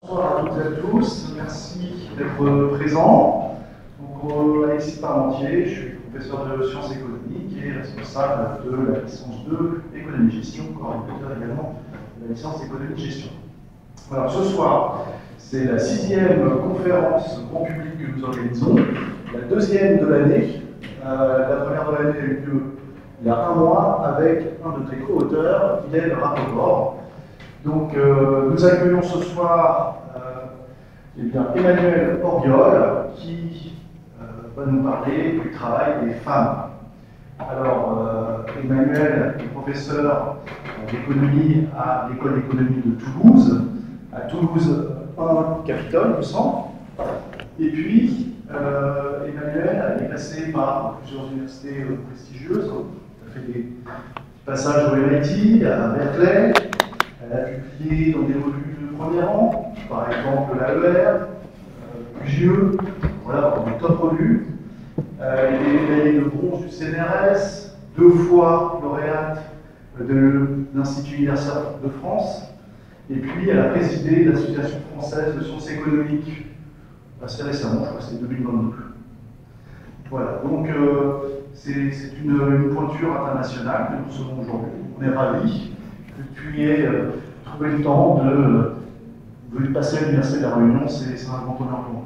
Bonsoir à toutes et à tous, merci d'être présents. Donc, Alexis Parmentier, je suis professeur de sciences économiques et responsable de la licence 2 économie-gestion, coordinateur également de la licence économie-gestion. Alors ce soir, c'est la 6e conférence grand public que nous organisons, la 2e de l'année. La première de l'année a eu lieu il y a un mois avec un de tes co-auteurs, Hélène Rapoport. Donc nous accueillons ce soir Emmanuel Oriol qui va nous parler du travail des femmes. Alors Emmanuel est professeur d'économie à l'école d'économie de Toulouse, à Toulouse 1 Capitole, il me semble. Et puis Emmanuel est passé par plusieurs universités prestigieuses. Il a fait des passages au MIT, à Berkeley. Elle a publié dans des revues de premier rang, par exemple l'AER, UGE, voilà, dans des top revues. Elle est médaillée de bronze du CNRS, 2 fois lauréate de l'Institut universitaire de France. Et puis elle a présidé l'Association française de sciences économiques assez récemment, je crois que c'est 2022. Voilà, donc c'est une pointure internationale que nous recevons aujourd'hui. On est ravis que tu aies trouvé le temps de passer à l'Université de la Réunion, c'est un grand honneur pour moi.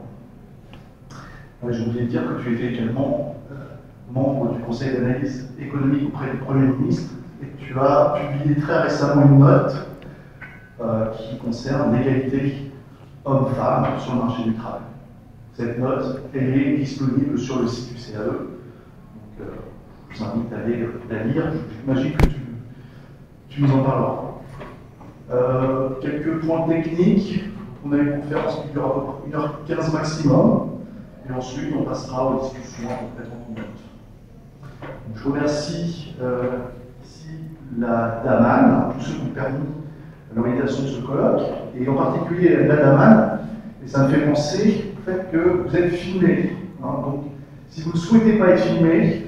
J'ai oublié de dire que tu étais également membre du Conseil d'analyse économique auprès du Premier ministre et que tu as publié très récemment une note qui concerne l'égalité hommes-femmes sur le marché du travail. Cette note, elle est disponible sur le site du CAE. Donc, je vous invite à aller la lire. J'imagine que tu nous en parleras. Quelques points techniques. On a une conférence qui dure à peu près 1h15 maximum. Et ensuite, on passera aux discussions à peu près 30 minutes. Donc, je remercie ici la DAMAN, tous ceux qui ont permis l'organisation de ce colloque, et en particulier la DAMAN. Et ça me fait penser au fait que vous êtes filmé. Hein, donc, si vous ne souhaitez pas être filmé,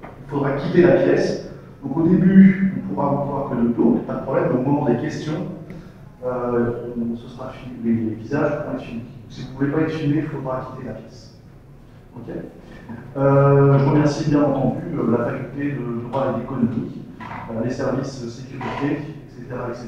il faudra quitter la pièce. Donc, au début, on pourra vous voir que de dos, pas de problème. Au moment des questions, ce sera les visages pourront être filmés. Si vous ne voulez pas être filmé, il faudra quitter la pièce. Ok. Je remercie bien entendu la faculté de droit et d'économie, les services sécurité, etc., etc.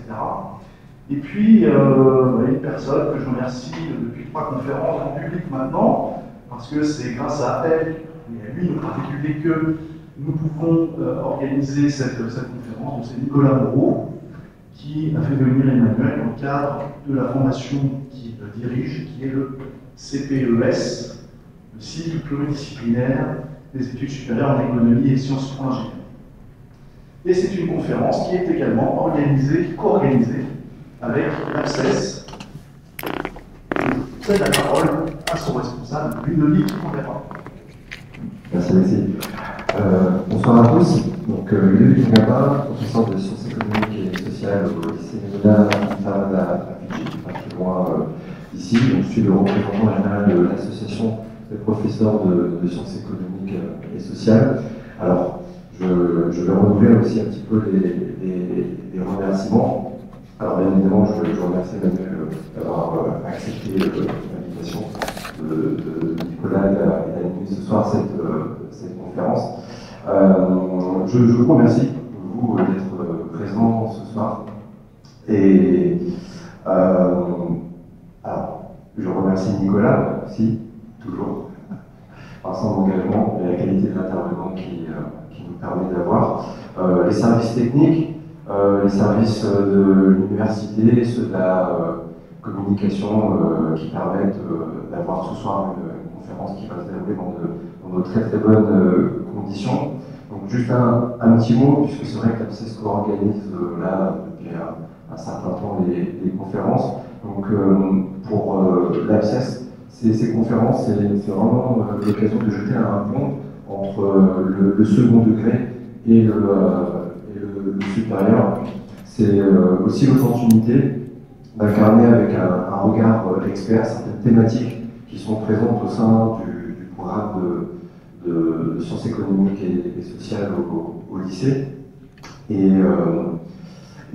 Et puis, une personne que je remercie depuis 3 conférences en public maintenant, parce que c'est grâce à elle, et à lui en particulier, que nous pouvons organiser cette conférence. Donc c'est Nicolas Moreau, qui a fait venir Emmanuel dans le cadre de la formation qu'il dirige, qui est le CPES, le cycle pluridisciplinaire des études supérieures en économie et sciences pour l'ingénieur. Et c'est une conférence qui est également organisée, co-organisée, avec l'APSES. C'est la parole à son responsable, Ludovic Converra. Merci Alexis. Bonsoir à tous. Donc, Ludovic Converra, professeur de sciences économiques et sociales au lycée Médina à Fidji, pas très loin d'ici. Donc, je suis le représentant général de l'association des professeurs de sciences économiques et sociales. Alors, je vais renouveler aussi un petit peu les remerciements. Alors bien évidemment, je remercie Emmanuel d'avoir accepté l'invitation de Nicolas et d'animer ce soir cette conférence. Je vous remercie, vous, d'être présents ce soir. Et alors, je remercie Nicolas aussi, toujours, par son engagement et la qualité de l'intervenant qui nous permet d'avoir. Les services techniques, les services de l'université, ceux de la communication qui permettent d'avoir ce soir une conférence qui va se dérouler dans de très très bonnes conditions. Donc juste un petit mot, puisque c'est vrai que l'APSES organise là depuis un certain temps les conférences. Donc pour l'APSES, ces conférences, c'est vraiment l'occasion de jeter un pont entre le second degré et le supérieur. C'est aussi l'opportunité d'incarner avec un regard expert certaines thématiques qui sont présentes au sein du programme de sciences économiques et sociales au lycée. Et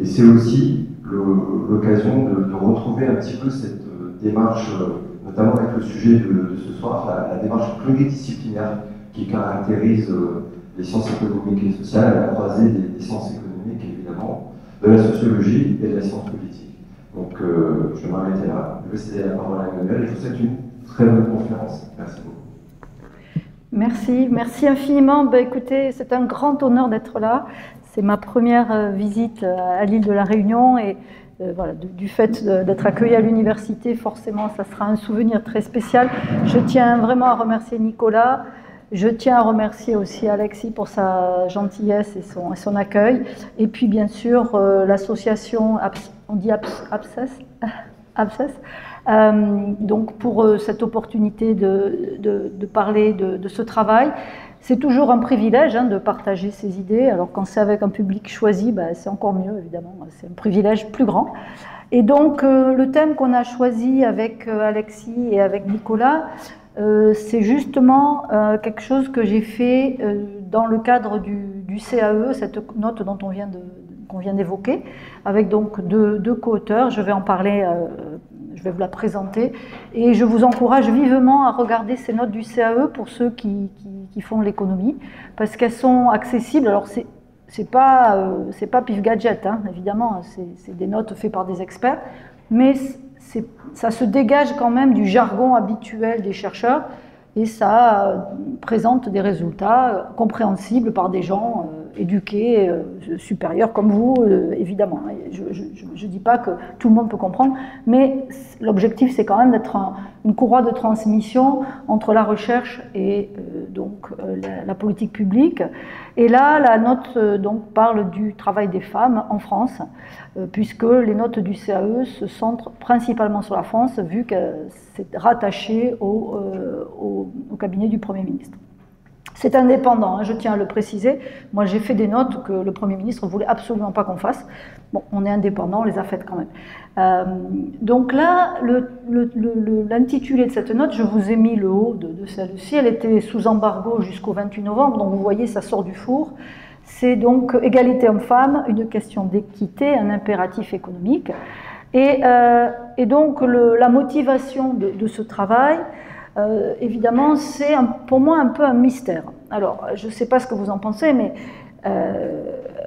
c'est aussi l'occasion de retrouver un petit peu cette démarche, notamment avec le sujet de ce soir, la démarche pluridisciplinaire qui caractérise les sciences économiques et sociales à la croisée des sciences économiques, évidemment, de la sociologie et de la science politique. Donc, je vais m'arrêter là. Je vais céder la parole à Emmanuel et je vous souhaite une très bonne conférence. Merci beaucoup. Merci infiniment. Ben, écoutez, c'est un grand honneur d'être là. C'est ma première visite à l'île de la Réunion et voilà, du fait d'être accueillie à l'université, forcément, ça sera un souvenir très spécial. Je tiens vraiment à remercier Nicolas. Je tiens à remercier aussi Alexis pour sa gentillesse et son accueil. Et puis, bien sûr, l'association, on dit Abscess, donc pour cette opportunité de parler de ce travail. C'est toujours un privilège de partager ses idées. Alors quand c'est avec un public choisi, c'est encore mieux, évidemment. C'est un privilège plus grand. Et donc, le thème qu'on a choisi avec Alexis et avec Nicolas, c'est justement quelque chose que j'ai fait dans le cadre du CAE, cette note dont qu'on vient d'évoquer, avec donc deux co-auteurs. Je vais en parler, je vais vous la présenter, et je vous encourage vivement à regarder ces notes du CAE pour ceux qui font l'économie, parce qu'elles sont accessibles. Alors c'est pas pif gadget, évidemment, c'est des notes faites par des experts, mais ça se dégage quand même du jargon habituel des chercheurs et ça présente des résultats compréhensibles par des gens éduqués, supérieurs comme vous, évidemment. Je ne dis pas que tout le monde peut comprendre, mais l'objectif c'est quand même d'être une courroie de transmission entre la recherche et donc la politique publique. Et là, la note donc parle du travail des femmes en France, puisque les notes du CAE se centrent principalement sur la France, vu que c'est rattaché au cabinet du Premier ministre. C'est indépendant, je tiens à le préciser. Moi, j'ai fait des notes que le Premier ministre ne voulait absolument pas qu'on fasse. Bon, on est indépendant, on les a faites quand même. Donc là, l'intitulé de cette note, je vous ai mis le haut de celle-ci. Elle était sous embargo jusqu'au 28 novembre, donc vous voyez, ça sort du four. C'est donc égalité homme-femme, une question d'équité, un impératif économique. Et donc, la motivation de ce travail, évidemment, c'est pour moi un peu un mystère. Alors, je ne sais pas ce que vous en pensez, mais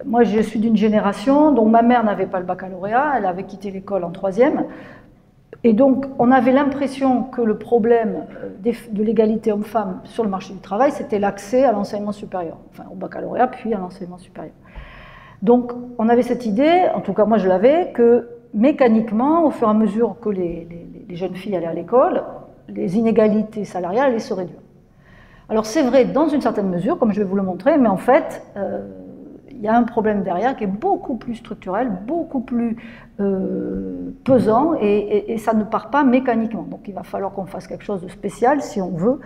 moi, je suis d'une génération dont ma mère n'avait pas le baccalauréat, elle avait quitté l'école en 3e, et donc on avait l'impression que le problème de l'égalité homme-femme sur le marché du travail, c'était l'accès à l'enseignement supérieur, enfin au baccalauréat, puis à l'enseignement supérieur. Donc, on avait cette idée, en tout cas moi je l'avais, que mécaniquement, au fur et à mesure que les jeunes filles allaient à l'école, les inégalités salariales allaient se réduire. Alors c'est vrai dans une certaine mesure, comme je vais vous le montrer, mais en fait, il y a un problème derrière qui est beaucoup plus structurel, beaucoup plus pesant, et ça ne part pas mécaniquement. Donc il va falloir qu'on fasse quelque chose de spécial si on veut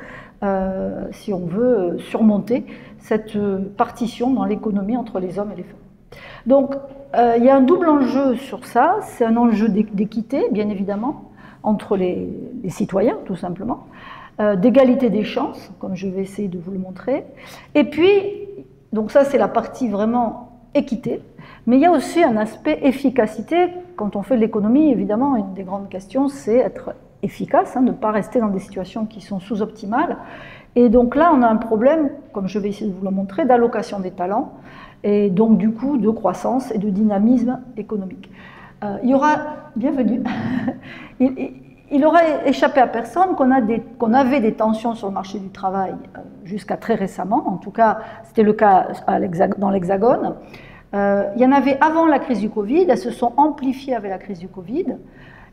surmonter cette partition dans l'économie entre les hommes et les femmes. Donc il y a un double enjeu sur ça, c'est un enjeu d'équité, bien évidemment, entre les citoyens, tout simplement, d'égalité des chances, comme je vais essayer de vous le montrer. Et puis, donc ça c'est la partie vraiment équité, mais il y a aussi un aspect efficacité. Quand on fait de l'économie, évidemment, une des grandes questions, c'est être efficace, ne pas rester dans des situations qui sont sous-optimales. Et donc là, on a un problème, comme je vais essayer de vous le montrer, d'allocation des talents, et donc du coup de croissance et de dynamisme économique. Il y aura, bienvenue, il aurait échappé à personne qu'on avait des tensions sur le marché du travail jusqu'à très récemment, en tout cas c'était le cas dans l'Hexagone. Il y en avait avant la crise du Covid, elles se sont amplifiées avec la crise du Covid,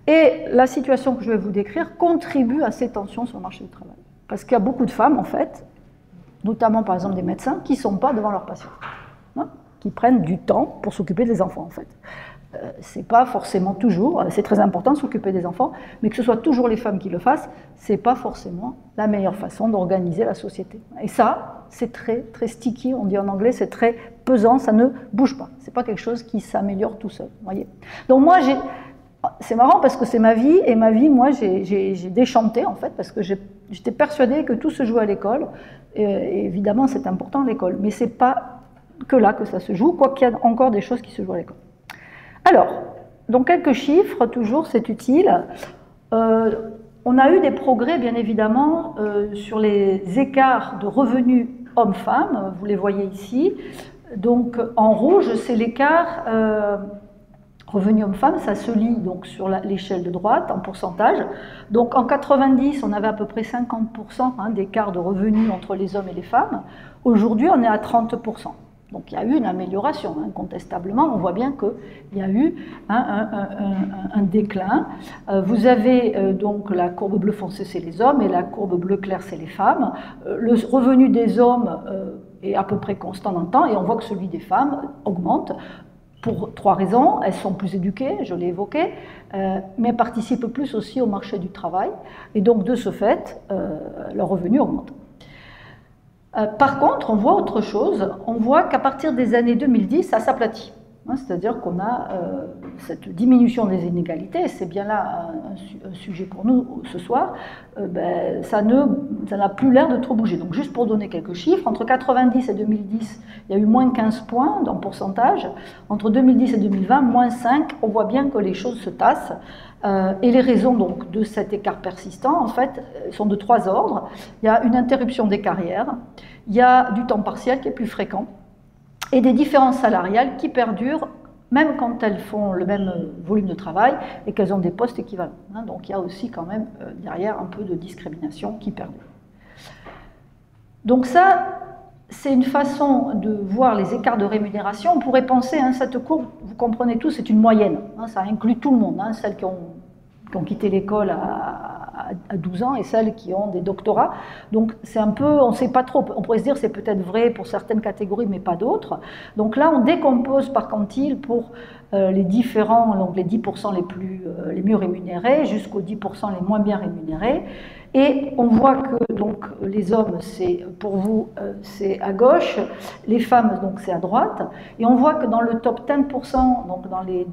et la situation que je vais vous décrire contribue à ces tensions sur le marché du travail. Parce qu'il y a beaucoup de femmes, en fait, notamment par exemple des médecins, qui ne sont pas devant leurs patients, qui prennent du temps pour s'occuper des enfants, en fait. C'est pas forcément toujours, c'est très important de s'occuper des enfants, mais que ce soit toujours les femmes qui le fassent, c'est pas forcément la meilleure façon d'organiser la société. Et ça, c'est très, très sticky, on dit en anglais, c'est très pesant, ça ne bouge pas. C'est pas quelque chose qui s'améliore tout seul, voyez. Donc moi, c'est marrant parce que c'est ma vie, et ma vie, moi, j'ai déchanté, en fait, parce que j'étais persuadée que tout se jouait à l'école, et évidemment, c'est important l'école, mais c'est pas que là que ça se joue, quoi qu'il y a encore des choses qui se jouent à l'école. Alors, donc quelques chiffres, toujours, c'est utile. On a eu des progrès, bien évidemment, sur les écarts de revenus hommes-femmes, vous les voyez ici. Donc en rouge, c'est l'écart revenu homme-femme, ça se lit donc sur l'échelle de droite en pourcentage. Donc en 90, on avait à peu près 50% d'écart de revenus entre les hommes et les femmes. Aujourd'hui, on est à 30%. Donc il y a eu une amélioration, incontestablement. On voit bien qu'il y a eu un déclin. Vous avez donc la courbe bleu foncé, c'est les hommes, et la courbe bleu clair, c'est les femmes. Le revenu des hommes est à peu près constant dans le temps, et on voit que celui des femmes augmente. Pour 3 raisons. Elles sont plus éduquées, je l'ai évoqué, mais participent plus aussi au marché du travail. Et donc, de ce fait, leur revenu augmente. Par contre, on voit autre chose. On voit qu'à partir des années 2010, ça s'aplatit. C'est-à-dire qu'on a cette diminution des inégalités, et c'est bien là un sujet pour nous ce soir, ça n'a plus l'air de trop bouger. Donc juste pour donner quelques chiffres, entre 90 et 2010, il y a eu moins 15 points en pourcentage. Entre 2010 et 2020, moins 5, on voit bien que les choses se tassent. Et les raisons donc, de cet écart persistant, en fait, sont de 3 ordres. Il y a une interruption des carrières, il y a du temps partiel qui est plus fréquent, et des différences salariales qui perdurent même quand elles font le même volume de travail et qu'elles ont des postes équivalents. Donc il y a aussi quand même derrière un peu de discrimination qui perdure. Donc ça, c'est une façon de voir les écarts de rémunération. On pourrait penser, cette courbe, vous comprenez tous, c'est une moyenne. Ça inclut tout le monde, celles qui ont quitté l'école à 12 ans et celles qui ont des doctorats. Donc c'est un peu, on ne sait pas trop, on pourrait se dire c'est peut-être vrai pour certaines catégories mais pas d'autres. Donc là on décompose par quintile pour les différents, donc les 10% les mieux rémunérés jusqu'aux 10% les moins bien rémunérés. Et on voit que donc, les hommes, pour vous, c'est à gauche, les femmes, donc c'est à droite. Et on voit que dans le top 10%, donc dans les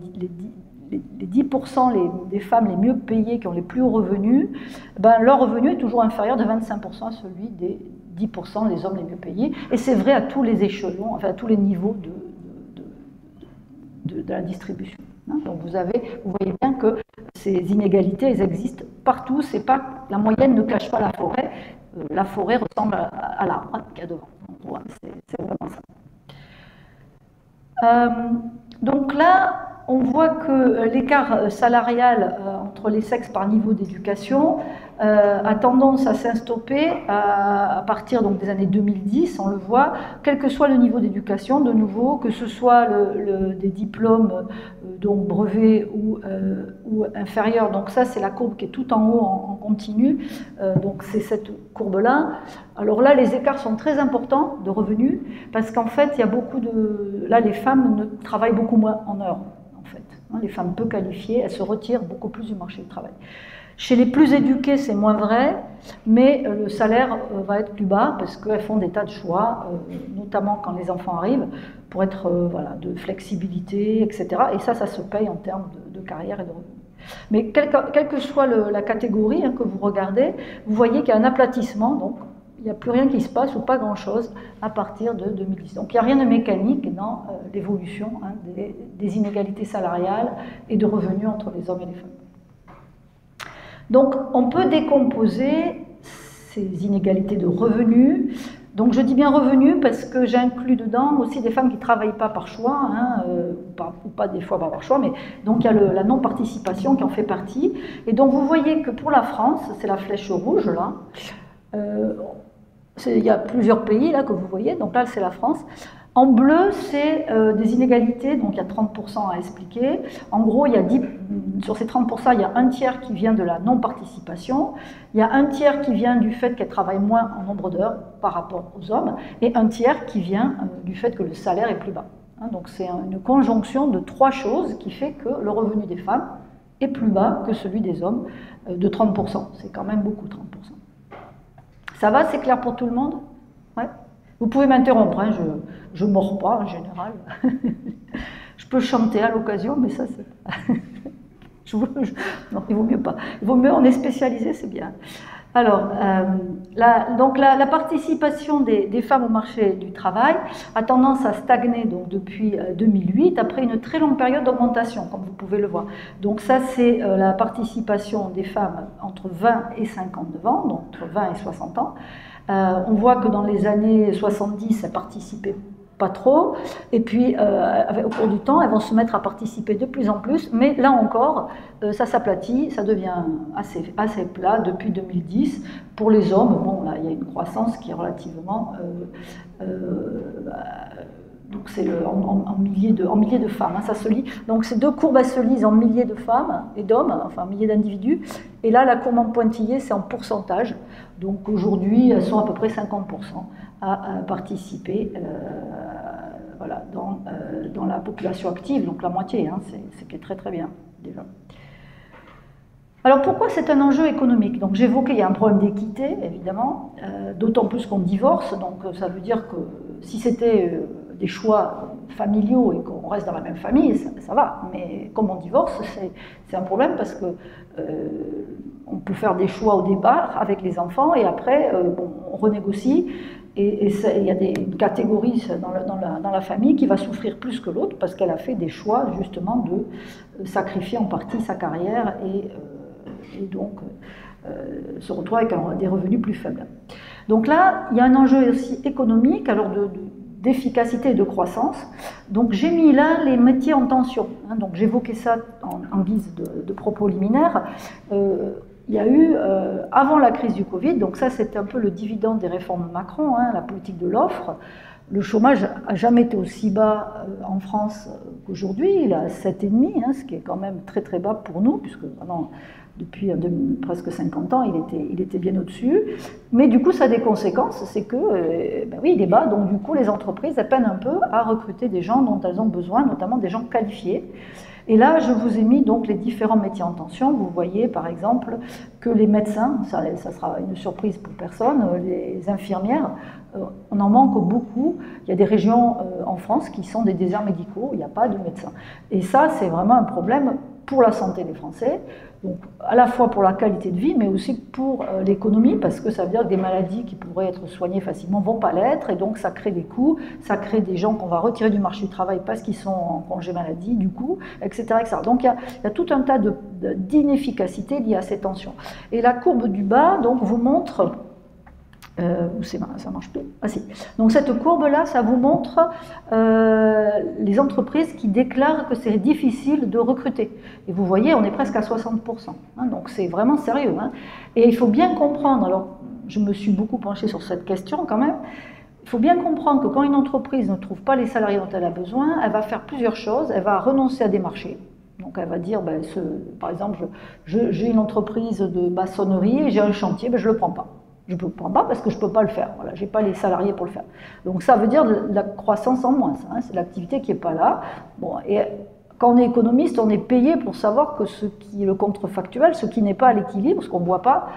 10% des femmes les mieux payées, qui ont les plus hauts revenus, leur revenu est toujours inférieur de 25% à celui des 10% des hommes les mieux payés. Et c'est vrai à tous les échelons, enfin à tous les niveaux de la distribution. Donc vous voyez bien que ces inégalités, elles existent partout. C'est pas, la moyenne ne cache pas la forêt ressemble à l'arbre qu'il y a devant. Donc, c'est vraiment ça. Donc là, on voit que l'écart salarial entre les sexes par niveau d'éducation a tendance à s'instopper à partir donc, des années 2010, on le voit, quel que soit le niveau d'éducation, de nouveau, que ce soit des diplômes donc brevets ou inférieurs. Donc ça, c'est la courbe qui est tout en haut en continu, donc c'est cette courbe-là. Alors là, les écarts sont très importants de revenus, parce qu'en fait, il y a beaucoup de... Là, les femmes ne travaillent beaucoup moins en heures. Les femmes peu qualifiées, elles se retirent beaucoup plus du marché du travail. Chez les plus éduquées, c'est moins vrai, mais le salaire va être plus bas parce qu'elles font des tas de choix, notamment quand les enfants arrivent, pour être de flexibilité, etc. Et ça se paye en termes de carrière et de revenus. Mais quelle que soit la catégorie que vous regardez, vous voyez qu'il y a un aplatissement, donc il n'y a plus rien qui se passe ou pas grand-chose à partir de 2010. Donc il n'y a rien de mécanique dans l'évolution des inégalités salariales et de revenus entre les hommes et les femmes. Donc on peut décomposer ces inégalités de revenus. Donc je dis bien revenus parce que j'inclus dedans aussi des femmes qui ne travaillent pas par choix, ou pas des fois par choix, mais donc il y a la non-participation qui en fait partie. Et donc vous voyez que pour la France, c'est la flèche rouge là, il y a plusieurs pays là que vous voyez, donc là c'est la France. En bleu, c'est des inégalités, donc il y a 30% à expliquer. En gros, sur ces 30%, il y a un tiers qui vient de la non-participation, il y a un tiers qui vient du fait qu'elles travaillent moins en nombre d'heures par rapport aux hommes, et un tiers qui vient du fait que le salaire est plus bas. Donc c'est une conjonction de 3 choses qui fait que le revenu des femmes est plus bas que celui des hommes de 30%. C'est quand même beaucoup, 30%. Ça va, c'est clair pour tout le monde? Ouais. Vous pouvez m'interrompre, je ne mords pas en général. Je peux chanter à l'occasion, mais ça c'est... non, il vaut mieux pas. Il vaut mieux, on est spécialisé, c'est bien. Alors, la participation des femmes au marché du travail a tendance à stagner donc, depuis 2008, après une très longue période d'augmentation, comme vous pouvez le voir. Donc ça, c'est la participation des femmes entre 20 et 59 ans, donc entre 20 et 60 ans. On voit que dans les années 70, elles participaient pas trop, et puis au cours du temps, elles vont se mettre à participer de plus en plus, mais là encore, ça s'aplatit, ça devient assez plat depuis 2010. Pour les hommes, bon, là, il y a une croissance qui est relativement... donc c'est en milliers de femmes, hein, ça se lit. Donc ces deux courbes, elles se lisent en milliers de femmes et d'hommes, enfin milliers d'individus, et là, la courbe en pointillé, c'est en pourcentage. Donc aujourd'hui, elles sont à peu près 50% à participer voilà, dans la population active, donc la moitié, hein, c'est qui est très très bien déjà. Alors pourquoi c'est un enjeu économique? Donc j'évoquais, il y a un problème d'équité, évidemment, d'autant plus qu'on divorce, donc ça veut dire que si c'était des choix familiaux et qu'on reste dans la même famille, ça va, mais comme on divorce, c'est un problème parce que on peut faire des choix au départ avec les enfants et après bon, on renégocie. Et il y a une catégorie dans la famille qui va souffrir plus que l'autre parce qu'elle a fait des choix justement de sacrifier en partie sa carrière et donc se retrouve avec des revenus plus faibles. Donc là, il y a un enjeu aussi économique, alors d'efficacité et de croissance. Donc j'ai mis là les métiers en tension. Hein, donc j'évoquais ça en guise de propos liminaires. Il y a eu, avant la crise du Covid, donc ça c'était un peu le dividende des réformes Macron, hein, la politique de l'offre. Le chômage n'a jamais été aussi bas en France qu'aujourd'hui, il est à 7,5, hein, ce qui est quand même très très bas pour nous, puisque vraiment, depuis presque 50 ans, il était bien au-dessus. Mais du coup, ça a des conséquences, c'est que, ben oui, il est bas, donc du coup, les entreprises elles peinent un peu à recruter des gens dont elles ont besoin, notamment des gens qualifiés. Et là, je vous ai mis donc les différents métiers en tension. Vous voyez par exemple que les médecins, ça sera une surprise pour personne, les infirmières, on en manque beaucoup. Il y a des régions en France qui sont des déserts médicaux, il n'y a pas de médecins. Et ça, c'est vraiment un problème pour la santé des Français, donc à la fois pour la qualité de vie, mais aussi pour l'économie, parce que ça veut dire que des maladies qui pourraient être soignées facilement ne vont pas l'être, et donc ça crée des coûts, ça crée des gens qu'on va retirer du marché du travail parce qu'ils sont en congé maladie, du coup, etc. etc. Donc il y a tout un tas d'inefficacités liées à ces tensions. Et la courbe du bas donc, vous montre... ça marche plus. Ah si. Donc cette courbe-là, ça vous montre les entreprises qui déclarent que c'est difficile de recruter. Et vous voyez, on est presque à 60%. Hein, donc c'est vraiment sérieux. Hein. Et il faut bien comprendre, alors je me suis beaucoup penchée sur cette question quand même, il faut bien comprendre que quand une entreprise ne trouve pas les salariés dont elle a besoin, elle va faire plusieurs choses. Elle va renoncer à des marchés. Donc elle va dire, ben, par exemple, j'ai une entreprise de maçonnerie et j'ai un chantier, ben, je ne le prends pas. Je ne le prends pas parce que je ne peux pas le faire. Voilà, je n'ai pas les salariés pour le faire. Donc ça veut dire de la croissance en moins. Hein, c'est l'activité qui n'est pas là. Bon, et quand on est économiste, on est payé pour savoir que ce qui est le contrefactuel, ce qui n'est pas à l'équilibre, ce qu'on ne voit pas,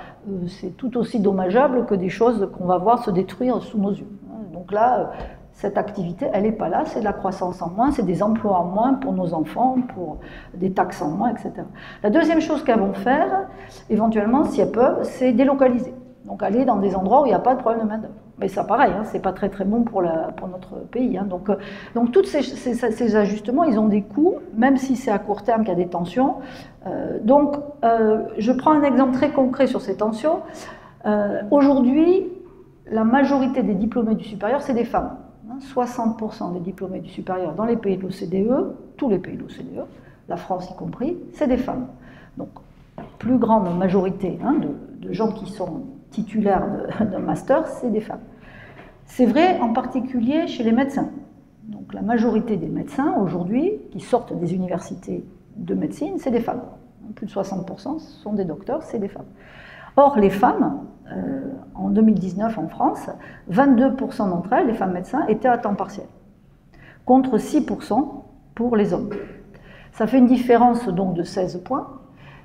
c'est tout aussi dommageable que des choses qu'on va voir se détruire sous nos yeux. Donc là, cette activité, elle n'est pas là, c'est de la croissance en moins, c'est des emplois en moins pour nos enfants, pour des taxes en moins, etc. La deuxième chose qu'elles vont faire, éventuellement, si elles peuvent, c'est délocaliser. Donc aller dans des endroits où il n'y a pas de problème de main-d'œuvre. Mais ça, pareil, hein, c'est pas très très bon pour notre pays. Hein. Donc tous ces ajustements, ils ont des coûts, même si c'est à court terme qu'il y a des tensions. Je prends un exemple très concret sur ces tensions. Aujourd'hui, la majorité des diplômés du supérieur, c'est des femmes. 60% des diplômés du supérieur dans les pays de l'OCDE, tous les pays de l'OCDE, la France y compris, c'est des femmes. Donc, la plus grande majorité de gens qui sont titulaires d'un master, c'est des femmes. C'est vrai en particulier chez les médecins. Donc la majorité des médecins aujourd'hui, qui sortent des universités de médecine, c'est des femmes. Plus de 60% sont des docteurs, c'est des femmes. Or, les femmes, en 2019 en France, 22% d'entre elles, les femmes médecins, étaient à temps partiel, contre 6% pour les hommes. Ça fait une différence donc de 16 points.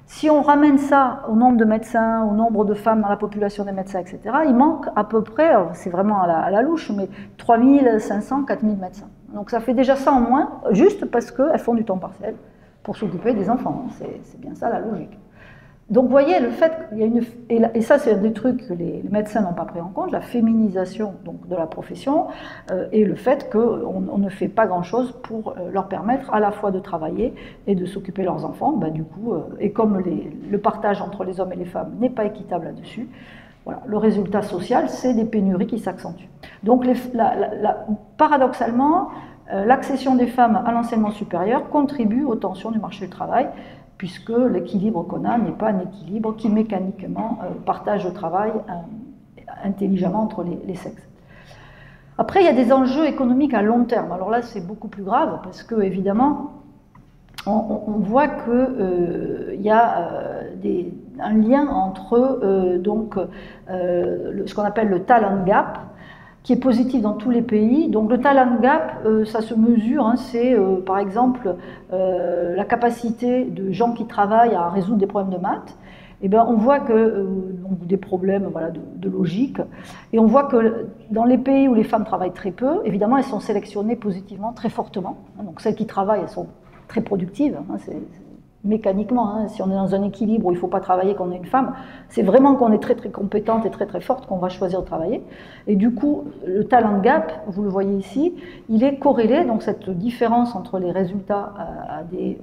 Si on ramène ça au nombre de médecins, au nombre de femmes dans la population des médecins, etc., il manque à peu près, c'est vraiment à la louche, mais 3500, 4000 médecins. Donc ça fait déjà ça en moins, juste parce qu'elles font du temps partiel pour s'occuper des enfants. C'est bien ça la logique. Donc vous voyez, le fait qu'il y a une... Et ça c'est un des trucs que les médecins n'ont pas pris en compte, la féminisation donc, de la profession, et le fait qu'on ne fait pas grand-chose pour leur permettre à la fois de travailler et de s'occuper de leurs enfants, du coup, et comme le partage entre les hommes et les femmes n'est pas équitable là-dessus, voilà, le résultat social, c'est des pénuries qui s'accentuent. Donc paradoxalement, l'accession des femmes à l'enseignement supérieur contribue aux tensions du marché du travail, puisque l'équilibre qu'on a n'est pas un équilibre qui mécaniquement partage le travail intelligemment entre les sexes. Après, il y a des enjeux économiques à long terme. Alors là, c'est beaucoup plus grave, parce que évidemment, on voit qu'il y a un lien entre ce qu'on appelle le talent gap, qui est positif dans tous les pays. Donc le talent gap, ça se mesure, c'est par exemple la capacité de gens qui travaillent à résoudre des problèmes de maths. Et bien, on voit que des problèmes de logique, et on voit que dans les pays où les femmes travaillent très peu, évidemment, elles sont sélectionnées positivement, très fortement. Donc celles qui travaillent, elles sont très productives. Mécaniquement, si on est dans un équilibre où il ne faut pas travailler quand on est une femme, c'est vraiment qu'on est très très compétente et très très forte qu'on va choisir de travailler. Et du coup, le talent gap, vous le voyez ici, il est corrélé, donc cette différence entre les résultats à des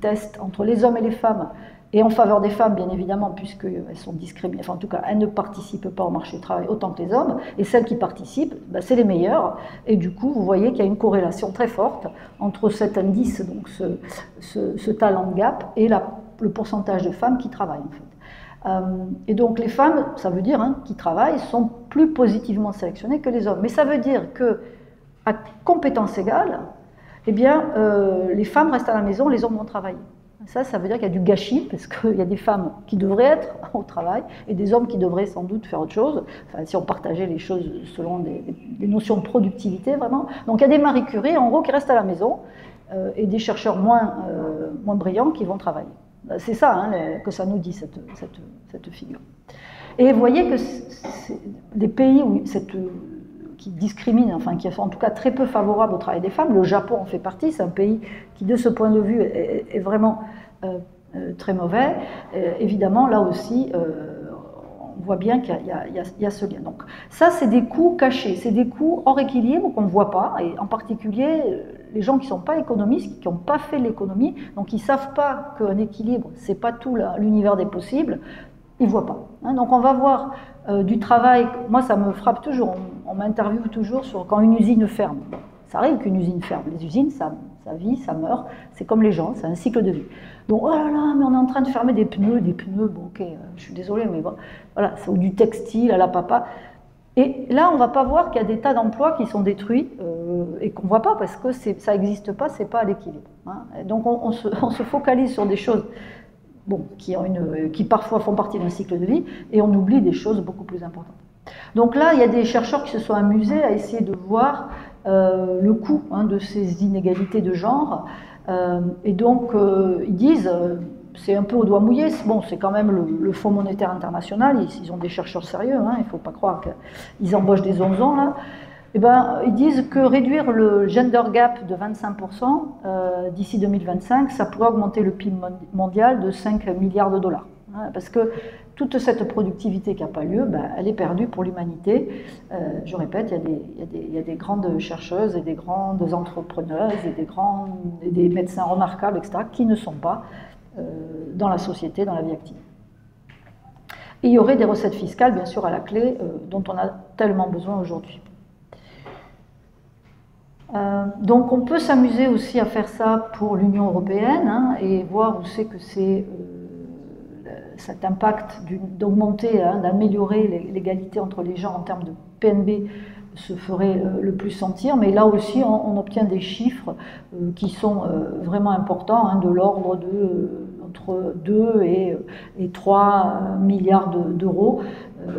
tests entre les hommes et les femmes, et en faveur des femmes, bien évidemment, puisqu'elles sont discriminées, enfin en tout cas, elles ne participent pas au marché du travail autant que les hommes, et celles qui participent, c'est les meilleures, et du coup, vous voyez qu'il y a une corrélation très forte entre cet indice, donc ce talent gap, et le pourcentage de femmes qui travaillent, en fait. Et donc, les femmes, ça veut dire, qui travaillent, sont plus positivement sélectionnées que les hommes, mais ça veut dire qu'à compétences égales, eh bien, les femmes restent à la maison, les hommes vont travailler. Ça veut dire qu'il y a du gâchis, parce qu'il y a des femmes qui devraient être au travail et des hommes qui devraient sans doute faire autre chose, si on partageait les choses selon des notions de productivité, vraiment. Donc il y a des Marie Curie, en gros, qui restent à la maison, et des chercheurs moins brillants qui vont travailler. C'est ça que ça nous dit, cette figure. Et vous voyez que des pays qui discriminent, enfin qui sont en tout cas très peu favorables au travail des femmes, le Japon en fait partie, c'est un pays qui de ce point de vue est vraiment très mauvais. Évidemment, là aussi, on voit bien qu'il y a ce lien. Donc ça, c'est des coûts cachés, c'est des coûts hors équilibre qu'on ne voit pas, et en particulier les gens qui ne sont pas économistes, qui n'ont pas fait l'économie, donc qui ne savent pas qu'un équilibre, ce n'est pas tout l'univers des possibles, ils ne voient pas. Donc on va voir du travail, moi ça me frappe toujours, on m'interviewe toujours sur quand une usine ferme. Ça arrive qu'une usine ferme, les usines ça vit, ça meurt, c'est comme les gens, c'est un cycle de vie. Donc oh là là, mais on est en train de fermer des pneus, bon ok, je suis désolée, mais bon, voilà, c'est du textile à la papa. Et là on ne va pas voir qu'il y a des tas d'emplois qui sont détruits et qu'on ne voit pas parce que ça n'existe pas, c'est pas à l'équilibre. Donc on se focalise sur des choses qui parfois font partie d'un cycle de vie, et on oublie des choses beaucoup plus importantes. Donc là, il y a des chercheurs qui se sont amusés à essayer de voir le coût de ces inégalités de genre, et donc ils disent, c'est un peu au doigt mouillé, c'est quand même le Fonds monétaire international, ils ont des chercheurs sérieux, il ne faut pas croire qu'ils embauchent des onzons là. Ils disent que réduire le gender gap de 25% d'ici 2025, ça pourrait augmenter le PIB mondial de 5 milliards de dollars. Parce que toute cette productivité qui n'a pas lieu, elle est perdue pour l'humanité. Je répète, il y a des grandes chercheuses et des grandes entrepreneuses et des médecins remarquables, etc., qui ne sont pas dans la société, dans la vie active. Et il y aurait des recettes fiscales, bien sûr, à la clé, dont on a tellement besoin aujourd'hui. Donc on peut s'amuser aussi à faire ça pour l'Union européenne et voir où c'est que cet impact d'augmenter, d'améliorer l'égalité entre les gens en termes de PNB se ferait le plus sentir, mais là aussi on obtient des chiffres qui sont vraiment importants, de l'ordre entre 2 et 3 milliards d'euros.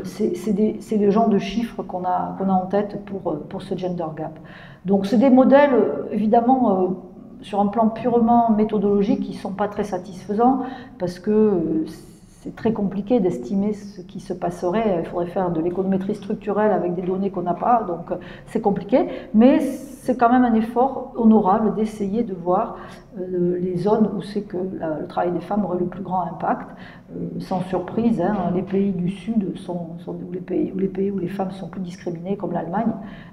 C'est le genre de chiffres qu'on a en tête pour ce gender gap. Donc c'est des modèles, évidemment, sur un plan purement méthodologique, qui ne sont pas très satisfaisants, parce que c'est très compliqué d'estimer ce qui se passerait. Il faudrait faire de l'économétrie structurelle avec des données qu'on n'a pas, donc c'est compliqué. Mais c'est quand même un effort honorable d'essayer de voir les zones où c'est que le travail des femmes aurait le plus grand impact. Sans surprise, hein, les pays du Sud ou les pays où les femmes sont plus discriminées, comme l'Allemagne,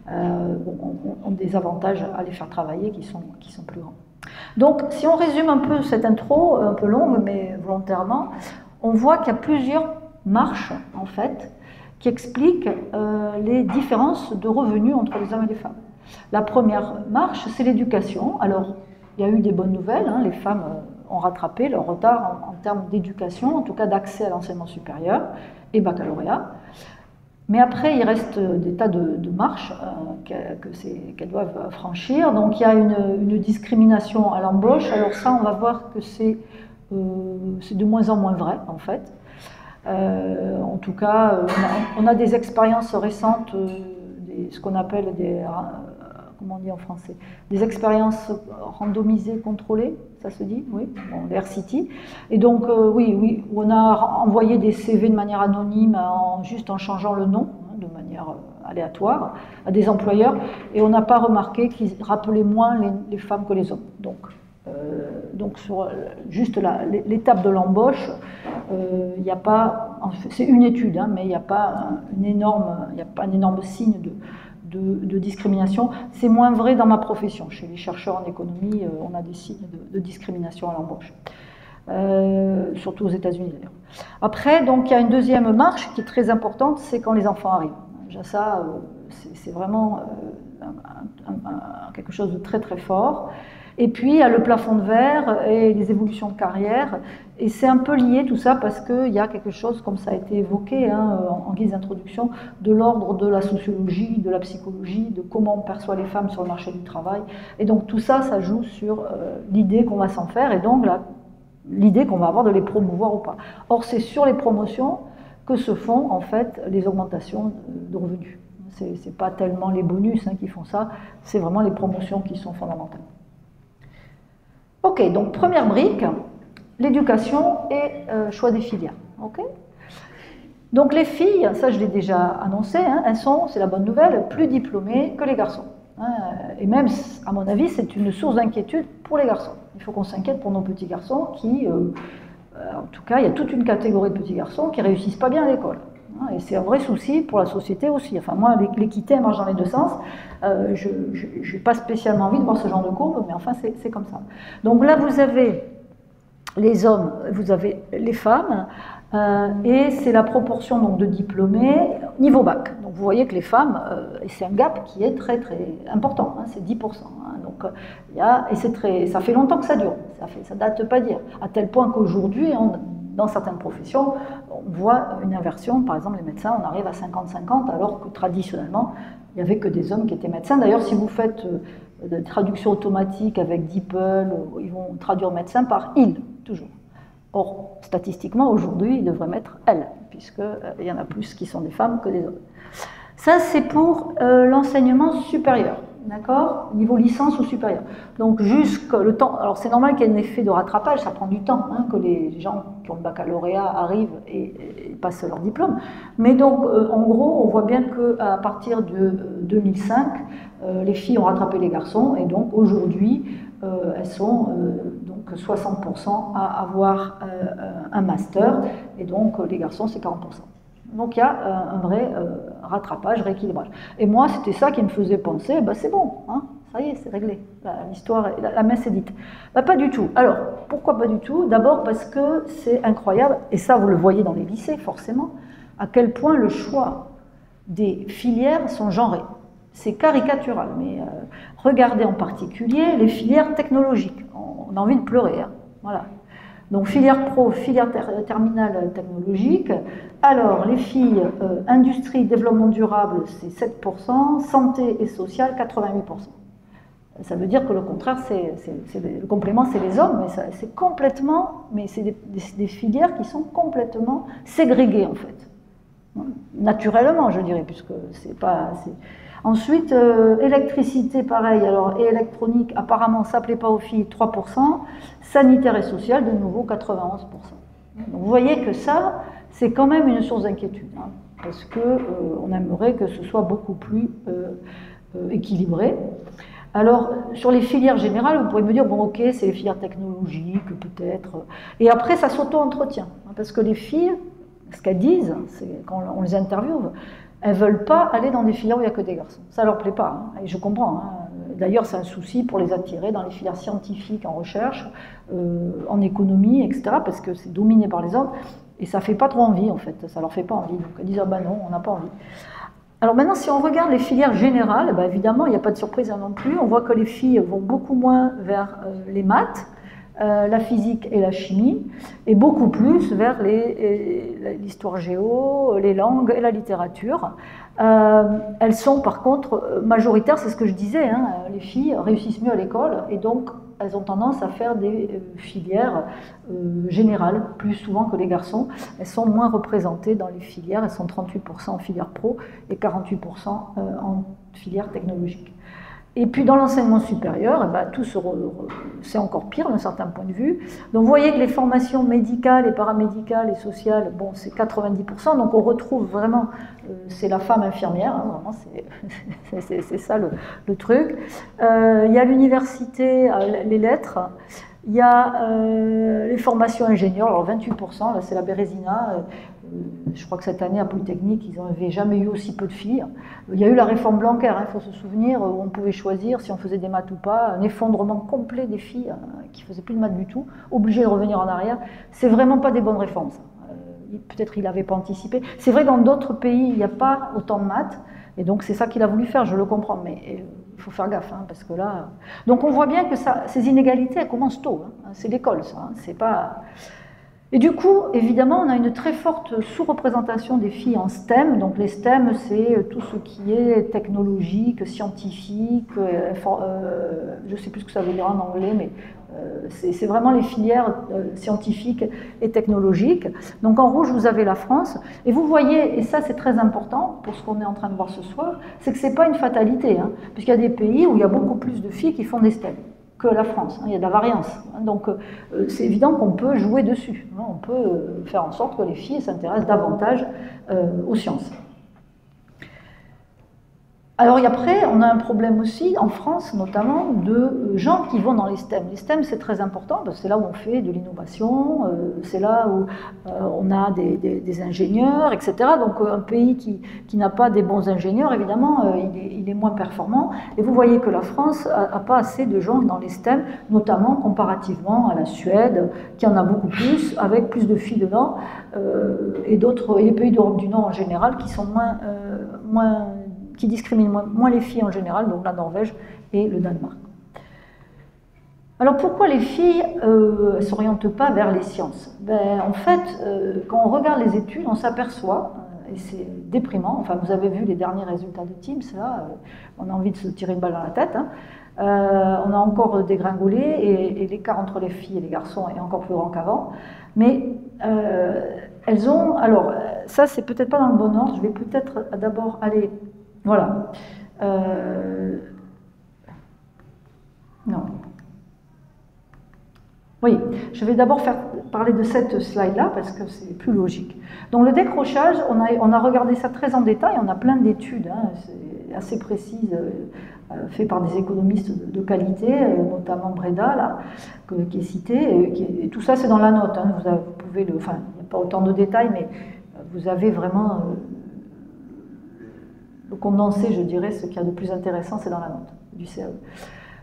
ont des avantages à les faire travailler qui sont plus grands. Donc, si on résume un peu cette intro, un peu longue, mais volontairement, on voit qu'il y a plusieurs marches, en fait, qui expliquent les différences de revenus entre les hommes et les femmes. La première marche, c'est l'éducation. Alors, il y a eu des bonnes nouvelles, hein, les femmes ont rattrapé leur retard en termes d'éducation, en tout cas d'accès à l'enseignement supérieur et baccalauréat. Mais après, il reste des tas de marches qu'elles doivent franchir. Donc, il y a une discrimination à l'embauche. Alors ça, on va voir que c'est de moins en moins vrai, en fait. En tout cas, on a des expériences récentes, ce qu'on appelle comment on dit en français, des expériences randomisées, contrôlées, ça se dit, oui, bon, les RCT. Et donc, oui, on a envoyé des CV de manière anonyme, juste en changeant le nom, hein, de manière aléatoire, à des employeurs, et on n'a pas remarqué qu'ils rappelaient moins les femmes que les hommes. Donc sur juste l'étape de l'embauche, il n'y a pas, c'est une étude, hein, mais il n'y a pas un énorme signe de discrimination. C'est moins vrai dans ma profession. Chez les chercheurs en économie, on a des signes de discrimination à l'embauche, surtout aux États-Unis d'ailleurs. Après, donc, il y a une deuxième marche qui est très importante, c'est quand les enfants arrivent. Déjà ça, c'est vraiment quelque chose de très très fort. Et puis, il y a le plafond de verre et les évolutions de carrière. Et c'est un peu lié tout ça parce qu'il y a quelque chose, comme ça a été évoqué hein, en guise d'introduction, de l'ordre de la sociologie, de la psychologie, de comment on perçoit les femmes sur le marché du travail. Et donc tout ça, ça joue sur l'idée qu'on va s'en faire et donc l'idée qu'on va avoir de les promouvoir ou pas. Or, c'est sur les promotions que se font en fait les augmentations de revenus. C'est pas tellement les bonus hein, qui font ça, c'est vraiment les promotions qui sont fondamentales. Ok, donc première brique, l'éducation et choix des filières. Okay, donc les filles, ça je l'ai déjà annoncé, hein, elles sont, c'est la bonne nouvelle, plus diplômées que les garçons. Hein, et même, à mon avis, c'est une source d'inquiétude pour les garçons. Il faut qu'on s'inquiète pour nos petits garçons qui, en tout cas, il y a toute une catégorie de petits garçons qui ne réussissent pas bien à l'école. Et c'est un vrai souci pour la société aussi. Enfin, moi, l'équité, elle marche dans les deux sens. Je n'ai pas spécialement envie de voir ce genre de courbe, mais enfin, c'est comme ça. Donc là, vous avez les hommes, vous avez les femmes, et c'est la proportion donc, de diplômés niveau bac. Donc vous voyez que les femmes, et c'est un gap qui est très très important, hein, c'est 10%. Hein, donc, et ça fait longtemps que ça dure, ça date pas d'hier, à tel point qu'aujourd'hui, dans certaines professions, on voit une inversion. Par exemple, les médecins, on arrive à 50-50, alors que traditionnellement, il n'y avait que des hommes qui étaient médecins. D'ailleurs, si vous faites des traductions automatiques avec DeepL, ils vont traduire médecin par il, toujours. Or, statistiquement, aujourd'hui, ils devraient mettre elle, puisqu'il y en a plus qui sont des femmes que des hommes. Ça, c'est pour l'enseignement supérieur. D'accord, niveau licence ou supérieur. Donc jusque le temps, alors c'est normal qu'il y ait un effet de rattrapage, ça prend du temps, hein, que les gens qui ont le baccalauréat arrivent et passent leur diplôme. Mais donc en gros, on voit bien qu'à partir de 2005, les filles ont rattrapé les garçons et donc aujourd'hui, elles sont donc 60% à avoir un master et donc les garçons c'est 40%. Donc il y a un vrai rattrapage, rééquilibrage. Et moi, c'était ça qui me faisait penser, bah, c'est bon, hein, ça y est, c'est réglé, l'histoire, la messe est dite. Bah, pas du tout. Alors, pourquoi pas du tout? D'abord parce que c'est incroyable, et ça vous le voyez dans les lycées forcément, à quel point le choix des filières sont genrés. C'est caricatural, mais regardez en particulier les filières technologiques. On a envie de pleurer, hein, voilà. Donc filière pro, filière terminale technologique. Alors les filles, industrie, développement durable, c'est 7%, santé et sociale, 88%. Ça veut dire que le contraire, le complément, c'est les hommes, mais c'est complètement, mais c'est des filières qui sont complètement ségrégées en fait. Naturellement, je dirais, puisque c'est pas... Ensuite, électricité, pareil, alors, et électronique, apparemment, ça ne plaît pas aux filles, 3%, sanitaire et social, de nouveau, 91%. Donc, vous voyez que ça, c'est quand même une source d'inquiétude, hein, parce qu'on aimerait que ce soit beaucoup plus équilibré. Alors, sur les filières générales, vous pourrez me dire, bon, ok, c'est les filières technologiques, peut-être. Et après, ça s'auto-entretient. Parce que les filles, ce qu'elles disent, quand on les interviewe, elles ne veulent pas aller dans des filières où il n'y a que des garçons. Ça ne leur plaît pas, hein, et je comprends. Hein. D'ailleurs, c'est un souci pour les attirer dans les filières scientifiques, en recherche, en économie, etc., parce que c'est dominé par les hommes, et ça ne fait pas trop envie, en fait. Ça ne leur fait pas envie. Donc, elles disent, ah ben non, on n'a pas envie. Alors maintenant, si on regarde les filières générales, ben évidemment, il n'y a pas de surprise non plus. On voit que les filles vont beaucoup moins vers les maths, la physique et la chimie, et beaucoup plus vers l'histoire géo, les langues et la littérature. Elles sont par contre majoritaires, c'est ce que je disais, hein, les filles réussissent mieux à l'école, et donc elles ont tendance à faire des filières générales, plus souvent que les garçons. Elles sont moins représentées dans les filières, elles sont 38% en filière pro et 48% en filière technologique. Et puis dans l'enseignement supérieur, ben, c'est encore pire d'un certain point de vue. Donc vous voyez que les formations médicales et paramédicales et sociales, bon, c'est 90%, donc on retrouve vraiment, c'est la femme infirmière, hein, vraiment, c'est ça le truc. Il y a l'université, les lettres, il y a les formations ingénieurs, alors 28%, là c'est la Bérésina. Je crois que cette année à Polytechnique, ils n'avaient jamais eu aussi peu de filles. Il y a eu la réforme Blanquer, il faut se souvenir, où on pouvait choisir si on faisait des maths ou pas, un effondrement complet des filles qui ne faisaient plus de maths du tout, obligées de revenir en arrière. C'est vraiment pas des bonnes réformes, ça. Peut-être il n'avait pas anticipé. C'est vrai que dans d'autres pays, il n'y a pas autant de maths, et donc c'est ça qu'il a voulu faire, je le comprends, mais il faut faire gaffe, hein, parce que là... Donc on voit bien que ces inégalités, elles commencent tôt, hein, c'est l'école, ça, hein, c'est pas... Et du coup, évidemment, on a une très forte sous-représentation des filles en STEM. Donc les STEM, c'est tout ce qui est technologique, scientifique, je ne sais plus ce que ça veut dire en anglais, mais c'est vraiment les filières scientifiques et technologiques. Donc en rouge, vous avez la France. Et vous voyez, et ça c'est très important pour ce qu'on est en train de voir ce soir, c'est que ce n'est pas une fatalité, hein, puisqu'il y a des pays où il y a beaucoup plus de filles qui font des STEM que la France, hein, il y a de la variance. Hein, donc c'est évident qu'on peut jouer dessus. Hein, on peut faire en sorte que les filles s'intéressent davantage aux sciences. Alors et après, on a un problème aussi, en France notamment, de gens qui vont dans les STEM. Les STEM, c'est très important, parce que c'est là où on fait de l'innovation, c'est là où on a des ingénieurs, etc. Donc un pays qui n'a pas des bons ingénieurs, évidemment, il est moins performant. Et vous voyez que la France n'a pas assez de gens dans les STEM, notamment comparativement à la Suède, qui en a beaucoup plus, avec plus de filles dedans, et les pays d'Europe du Nord en général, qui sont qui discriminent moins les filles en général, donc la Norvège et le Danemark. Alors pourquoi les filles ne s'orientent pas vers les sciences? En fait, quand on regarde les études, on s'aperçoit, et c'est déprimant, enfin vous avez vu les derniers résultats de Teams, là, on a envie de se tirer une balle dans la tête, hein. On a encore dégringolé, et l'écart entre les filles et les garçons est encore plus grand qu'avant, mais elles ont, alors ça c'est peut-être pas dans le bon ordre, je vais peut-être d'abord aller... Voilà. Non. Oui, je vais d'abord parler de cette slide-là parce que c'est plus logique. Donc le décrochage, on a regardé ça très en détail, on a plein d'études assez précises faites par des économistes de qualité, notamment Breda, là, qui est cité. Et tout ça, c'est dans la note. Hein, vous pouvez enfin, il n'y a pas autant de détails, mais vous avez vraiment... le condensé, je dirais, ce qu'il y a de plus intéressant, c'est dans la note du CAE.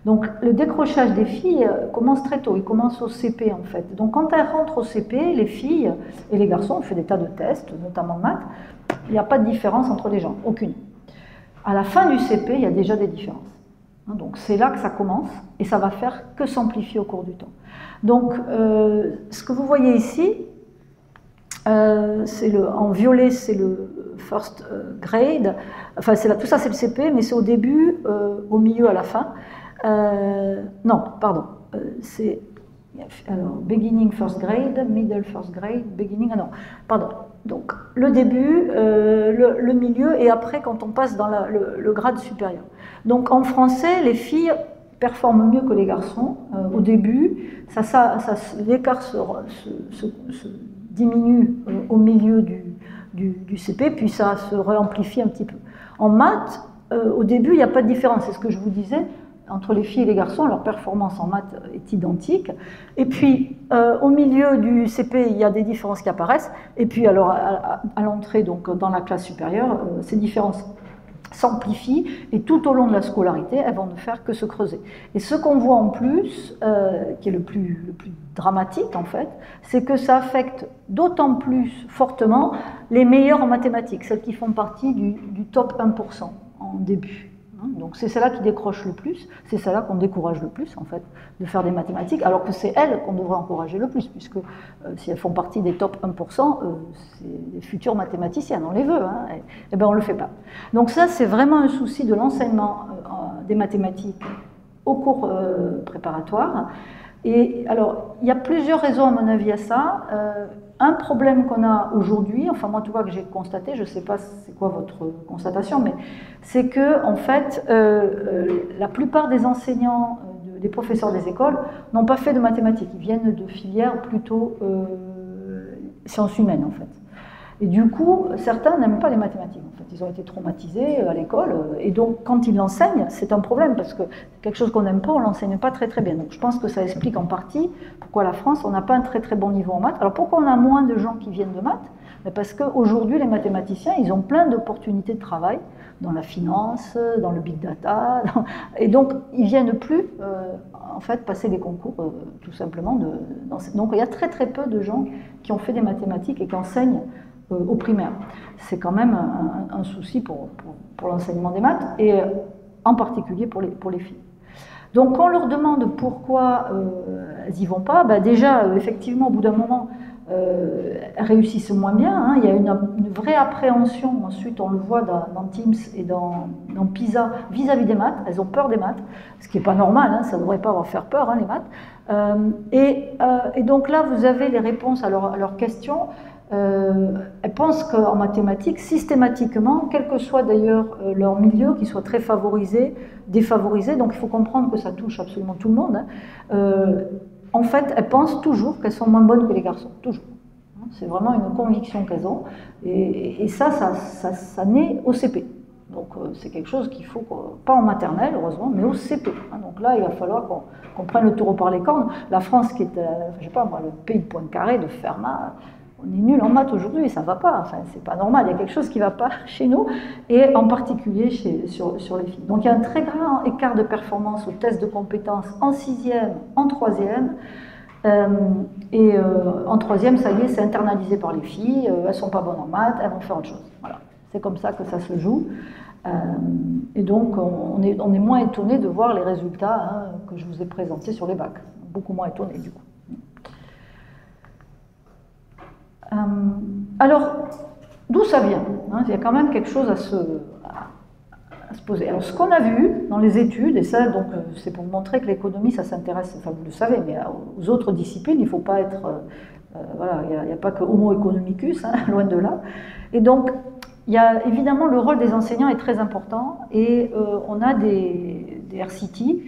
Donc, le décrochage des filles commence très tôt, il commence au CP en fait. Donc, quand elles rentrent au CP, les filles et les garçons, on fait des tas de tests, notamment de maths, il n'y a pas de différence entre les gens, aucune. À la fin du CP, il y a déjà des différences. Donc, c'est là que ça commence, et ça va faire que s'amplifier au cours du temps. Donc, ce que vous voyez ici, en violet, c'est le first grade, enfin tout ça c'est le CP, mais c'est au début, au milieu, à la fin. Non, pardon, c'est beginning first grade, middle first grade, beginning, non, pardon. Donc le début, le milieu, et après quand on passe dans le grade supérieur. Donc en français, les filles performent mieux que les garçons. Au début, l'écart se diminue au milieu du CP, puis ça se réamplifie un petit peu. En maths, au début, il n'y a pas de différence, c'est ce que je vous disais. entre les filles et les garçons, leur performance en maths est identique. Et puis, au milieu du CP, il y a des différences qui apparaissent. Et puis, alors, à l'entrée, donc dans la classe supérieure, ces différences s'amplifient et tout au long de la scolarité, elles vont ne faire que se creuser. Et ce qu'on voit en plus, qui est le plus dramatique en fait, c'est que ça affecte d'autant plus fortement les meilleurs en mathématiques, celles qui font partie du top 1% en début. Donc c'est celles-là qui décrochent le plus, c'est celles-là qu'on décourage le plus en fait de faire des mathématiques, alors que c'est elles qu'on devrait encourager le plus, puisque si elles font partie des top 1%, c'est les futurs mathématiciens, on les veut, hein, et bien on ne le fait pas. Donc ça c'est vraiment un souci de l'enseignement des mathématiques au cours préparatoire. Et alors il y a plusieurs raisons à mon avis à ça. Un problème qu'on a aujourd'hui, enfin moi en tout cas que j'ai constaté, je ne sais pas c'est quoi votre constatation, mais c'est que en fait la plupart des enseignants, des professeurs des écoles n'ont pas fait de mathématiques, ils viennent de filières plutôt sciences humaines en fait. Et du coup, certains n'aiment pas les mathématiques. En fait, ils ont été traumatisés à l'école, et donc quand ils l'enseignent, c'est un problème parce que quelque chose qu'on n'aime pas, on l'enseigne pas très très bien. Donc je pense que ça explique en partie pourquoi la France, on n'a pas un très très bon niveau en maths. Alors pourquoi on a moins de gens qui viennent de maths? Parce qu'aujourd'hui, les mathématiciens, ils ont plein d'opportunités de travail dans la finance, dans le big data, et donc ils viennent plus en fait passer les concours tout simplement. Donc il y a très très peu de gens qui ont fait des mathématiques et qui enseignent au primaire. C'est quand même un souci pour l'enseignement des maths, et en particulier pour les filles. Donc quand on leur demande pourquoi elles n'y vont pas, bah déjà, effectivement, au bout d'un moment, elles réussissent moins bien, hein. Il y a une vraie appréhension, ensuite on le voit dans Teams et dans PISA, vis-à-vis des maths. Elles ont peur des maths, ce qui n'est pas normal, hein, ça ne devrait pas avoir faire peur, hein, les maths. Et donc là, vous avez les réponses à leurs questions. Elles pensent qu'en mathématiques, systématiquement, quel que soit d'ailleurs leur milieu, qu'ils soient très favorisés, défavorisés, donc il faut comprendre que ça touche absolument tout le monde, hein, en fait, elles pensent toujours qu'elles sont moins bonnes que les garçons, toujours. C'est vraiment une conviction qu'elles ont, et ça naît au CP. Donc c'est quelque chose qu'il faut, pas en maternelle heureusement, mais au CP. Donc là, il va falloir qu'on prenne le taureau par les cornes. La France qui est, je sais pas moi, le pays de Poincaré, de Fermat, on est nul en maths aujourd'hui, ça ne va pas, enfin, c'est pas normal, il y a quelque chose qui ne va pas chez nous, et en particulier sur les filles. Donc il y a un très grand écart de performance au test de compétences en 6e, en 3e, et en 3e, ça y est, c'est internalisé par les filles, elles ne sont pas bonnes en maths, elles vont faire autre chose. Voilà. C'est comme ça que ça se joue. Et donc on est moins étonné de voir les résultats, hein, que je vous ai présentés sur les bacs. Beaucoup moins étonné du coup. Alors, d'où ça vient, hein? Il y a quand même quelque chose à se poser. Alors, ce qu'on a vu dans les études, et ça, donc, c'est pour vous montrer que l'économie, ça s'intéresse, enfin, vous le savez, mais aux autres disciplines, il ne faut pas être, voilà, il n'y a pas que homo economicus, hein, loin de là. Et donc, il y a évidemment le rôle des enseignants est très important, et on a des RCT,